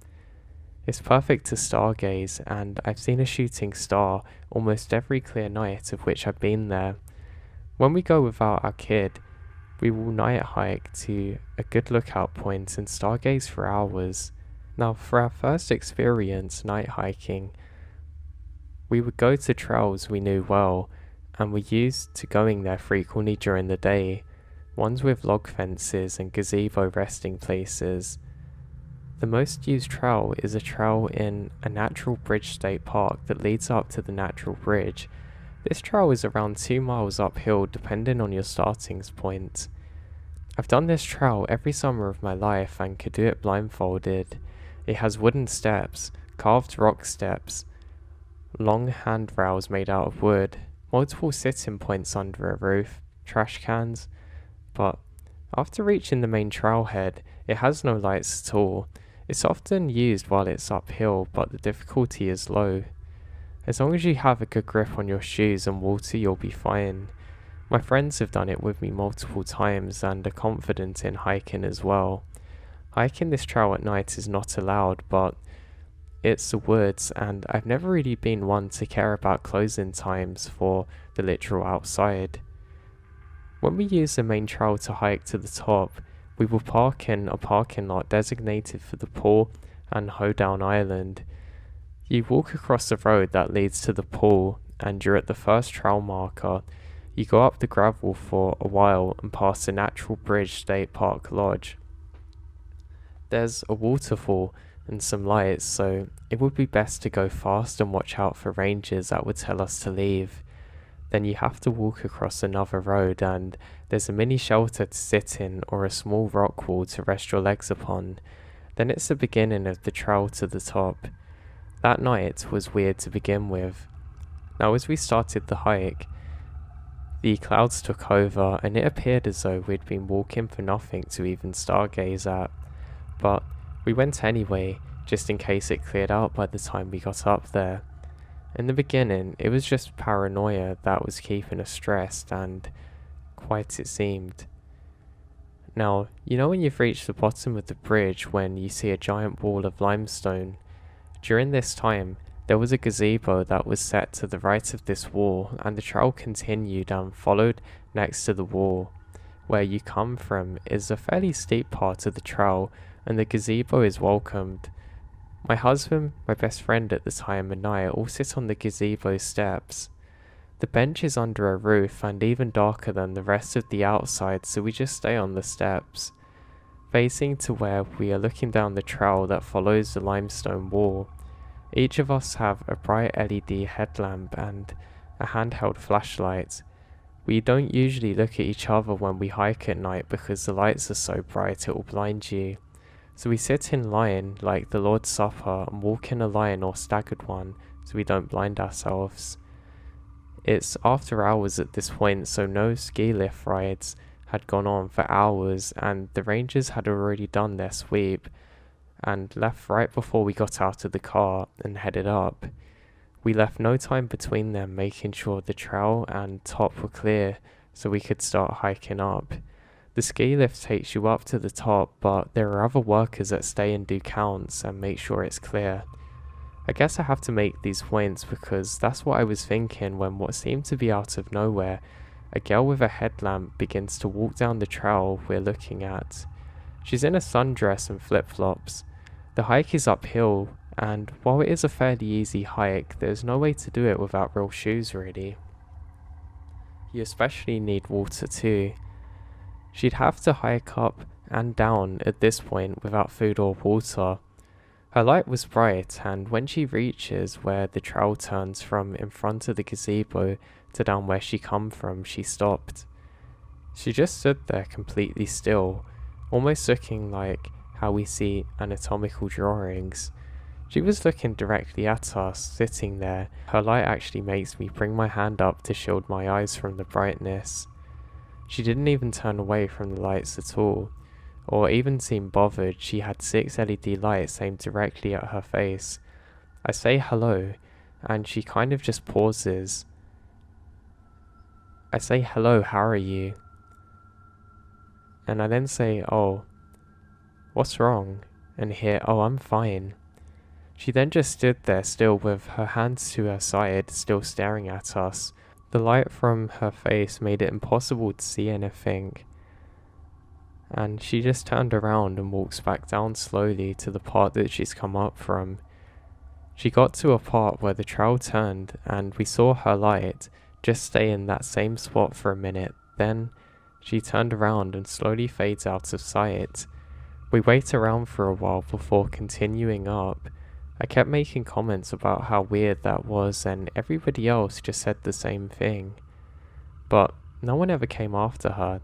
It's perfect to stargaze, and I've seen a shooting star almost every clear night of which I've been there. When we go without our kid, we will night hike to a good lookout point and stargaze for hours. Now, for our first experience night hiking, we would go to trails we knew well, and were used to going there frequently during the day, ones with log fences and gazebo resting places. The most used trail is a trail in a natural bridge state park that leads up to the natural bridge. This trail is around 2 miles uphill depending on your starting point. I've done this trail every summer of my life and could do it blindfolded. It has wooden steps, carved rock steps, long handrails made out of wood, multiple sitting points under a roof, trash cans, but after reaching the main trailhead, it has no lights at all. It's often used while it's uphill, but the difficulty is low. As long as you have a good grip on your shoes and water, you'll be fine. My friends have done it with me multiple times and are confident in hiking as well. Hiking this trail at night is not allowed, but it's the woods, and I've never really been one to care about closing times for the literal outside. When we use the main trail to hike to the top, we will park in a parking lot designated for the pool and Hoedown Island. You walk across the road that leads to the pool, and you're at the first trail marker. You go up the gravel for a while and pass the Natural Bridge State Park Lodge. There's a waterfall and some lights, so it would be best to go fast and watch out for rangers that would tell us to leave. Then you have to walk across another road, and there's a mini shelter to sit in or a small rock wall to rest your legs upon. Then it's the beginning of the trail to the top. That night was weird to begin with. Now as we started the hike, the clouds took over and it appeared as though we'd been walking for nothing to even stargaze at. But we went anyway, just in case it cleared out by the time we got up there. In the beginning, it was just paranoia that was keeping us stressed, and quite it seemed. Now, you know when you've reached the bottom of the bridge when you see a giant wall of limestone? During this time, there was a gazebo that was set to the right of this wall, and the trail continued and followed next to the wall. Where you come from is a fairly steep part of the trail, and the gazebo is welcomed. My husband, my best friend at the time, and I all sit on the gazebo steps. The bench is under a roof and even darker than the rest of the outside, so we just stay on the steps, facing to where we are looking down the trail that follows the limestone wall. Each of us have a bright LED headlamp and a handheld flashlight. We don't usually look at each other when we hike at night because the lights are so bright it will blind you. So we sit in line like the Lord's Supper and walk in a line or staggered one so we don't blind ourselves. It's after hours at this point, so no ski lift rides had gone on for hours, and the rangers had already done their sweep and left right before we got out of the car and headed up. We left no time between them, making sure the trail and top were clear so we could start hiking up. The ski lift takes you up to the top, but there are other workers that stay and do counts and make sure it's clear. I guess I have to make these points because that's what I was thinking when what seemed to be out of nowhere, a girl with a headlamp begins to walk down the trail we're looking at. She's in a sundress and flip-flops. The hike is uphill, and while it is a fairly easy hike, there's no way to do it without real shoes really. You especially need water too. She'd have to hike up and down at this point without food or water. Her light was bright, and when she reaches where the trail turns from in front of the gazebo to down where she come from, she stopped. She just stood there completely still, almost looking like how we see anatomical drawings. She was looking directly at us, sitting there. Her light actually makes me bring my hand up to shield my eyes from the brightness. She didn't even turn away from the lights at all, or even seem bothered. She had 6 LED lights aimed directly at her face. I say hello, and she kind of just pauses. I say, "Hello, how are you?" And I then say, "Oh, what's wrong?" And hear, "Oh, I'm fine." She then just stood there still with her hands to her side, still staring at us. The light from her face made it impossible to see anything. And she just turned around and walks back down slowly to the part that she's come up from. She got to a part where the trail turned, and we saw her light just stay in that same spot for a minute. Then she turned around and slowly fades out of sight. We wait around for a while before continuing up. I kept making comments about how weird that was, and everybody else just said the same thing. But no one ever came after her.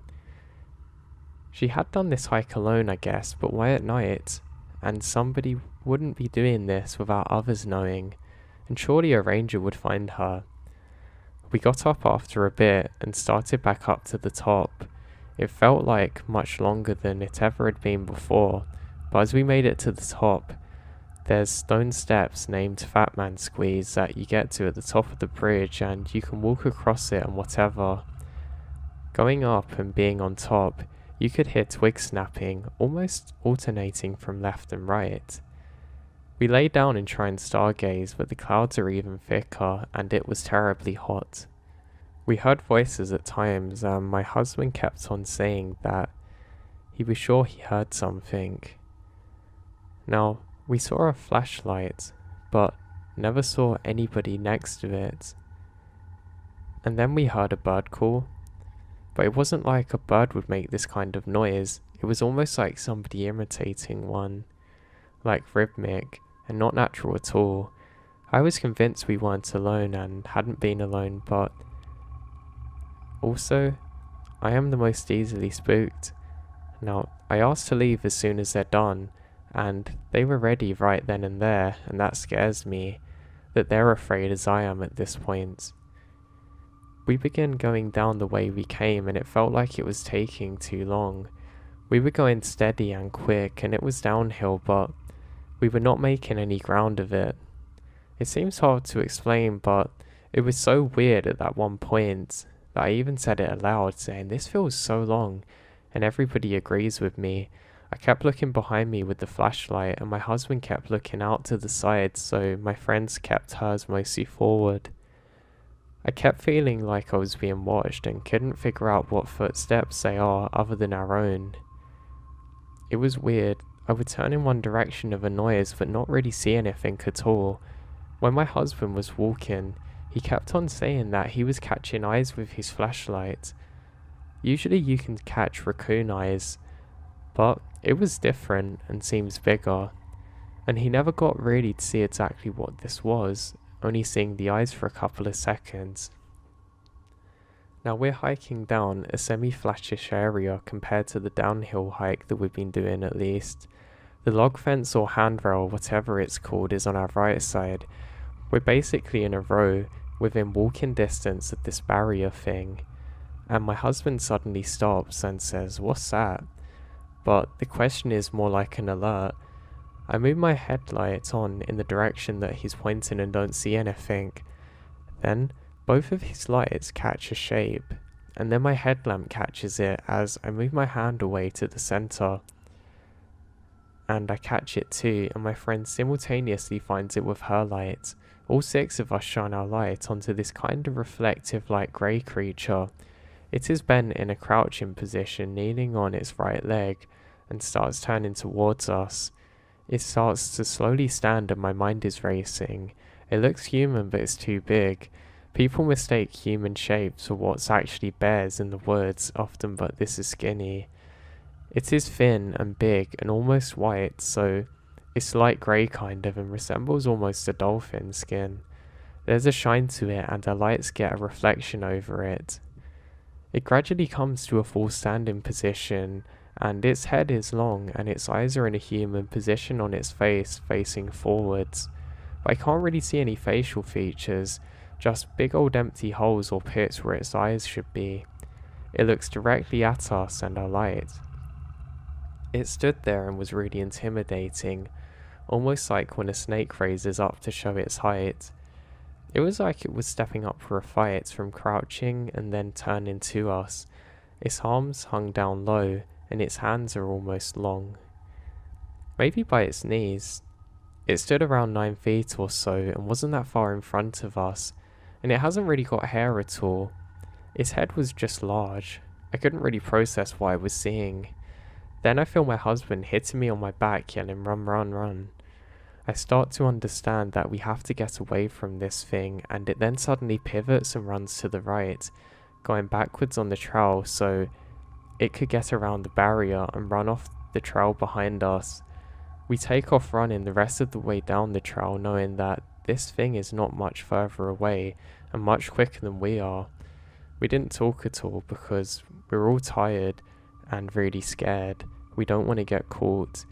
She had done this hike alone, I guess, but why at night? And somebody wouldn't be doing this without others knowing, and surely a ranger would find her. We got up after a bit and started back up to the top. It felt like much longer than it ever had been before, but as we made it to the top, there's stone steps named Fat Man Squeeze that you get to at the top of the bridge, and you can walk across it and whatever. Going up and being on top, you could hear twigs snapping, almost alternating from left and right. We lay down and tried and stargaze, but the clouds are even thicker, and it was terribly hot. We heard voices at times, and my husband kept on saying that he was sure he heard something. Now, we saw a flashlight, but never saw anybody next to it. And then we heard a bird call, but it wasn't like a bird would make this kind of noise. It was almost like somebody imitating one, like rhythmic and not natural at all. I was convinced we weren't alone and hadn't been alone, but Also, I am the most easily spooked. Now, I asked to leave as soon as they're done, and they were ready right then and there, and that scares me, that they're afraid as I am at this point. We began going down the way we came, and it felt like it was taking too long. We were going steady and quick, and it was downhill, but we were not making any ground of it. It seems hard to explain, but it was so weird at that one point that I even said it aloud, saying, "This feels so long," and everybody agrees with me. I kept looking behind me with the flashlight, and my husband kept looking out to the side, so my friends kept hers mostly forward. I kept feeling like I was being watched and couldn't figure out what footsteps they are other than our own. It was weird. I would turn in one direction of a noise but not really see anything at all. When my husband was walking, he kept on saying that he was catching eyes with his flashlight. Usually you can catch raccoon eyes, but it was different and seems bigger, and he never got really to see exactly what this was, only seeing the eyes for a couple of seconds. Now we're hiking down a semi-flattish area compared to the downhill hike that we've been doing at least. The log fence or handrail, whatever it's called, is on our right side. We're basically in a row within walking distance of this barrier thing, and my husband suddenly stops and says, "What's that?" But the question is more like an alert. I move my headlight on in the direction that he's pointing and don't see anything. Then both of his lights catch a shape, and then my headlamp catches it as I move my hand away to the center. And I catch it too, and my friend simultaneously finds it with her light. All six of us shine our light onto this kind of reflective light grey creature. It is bent in a crouching position, kneeling on its right leg, and starts turning towards us. It starts to slowly stand and my mind is racing. It looks human but it's too big. People mistake human shapes for what's actually bears in the woods often, but this is skinny. It is thin and big and almost white, so it's light grey kind of and resembles almost a dolphin skin. There's a shine to it and the lights get a reflection over it. It gradually comes to a full standing position, and its head is long and its eyes are in a human position on its face facing forwards. But I can't really see any facial features, just big old empty holes or pits where its eyes should be. It looks directly at us and our light. It stood there and was really intimidating, almost like when a snake raises up to show its height. It was like it was stepping up for a fight from crouching and then turning to us. Its arms hung down low and its hands are almost long, maybe by its knees. It stood around 9 feet or so and wasn't that far in front of us, and it hasn't really got hair at all. Its head was just large. I couldn't really process what I was seeing. Then I feel my husband hitting me on my back yelling, "Run, run, run." I start to understand that we have to get away from this thing, and it then suddenly pivots and runs to the right, going backwards on the trail so it could get around the barrier and run off the trail behind us. We take off running the rest of the way down the trail, knowing that this thing is not much further away and much quicker than we are. We didn't talk at all because we're all tired and really scared. We don't want to get caught.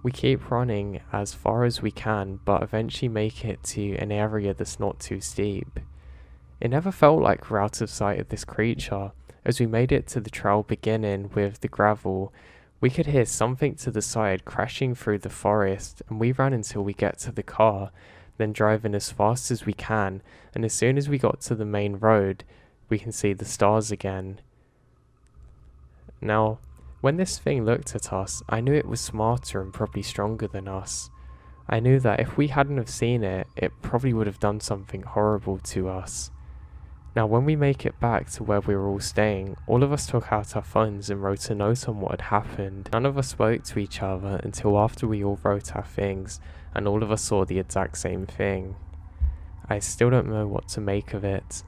We keep running as far as we can, but eventually make it to an area that's not too steep. It never felt like we're out of sight of this creature. As we made it to the trail beginning with the gravel, we could hear something to the side crashing through the forest, and we ran until we get to the car, then driving as fast as we can, and as soon as we got to the main road, we can see the stars again. Now, when this thing looked at us, I knew it was smarter and probably stronger than us. I knew that if we hadn't have seen it, it probably would have done something horrible to us. Now when we make it back to where we were all staying, all of us took out our phones and wrote a note on what had happened. None of us spoke to each other until after we all wrote our things, and all of us saw the exact same thing. I still don't know what to make of it.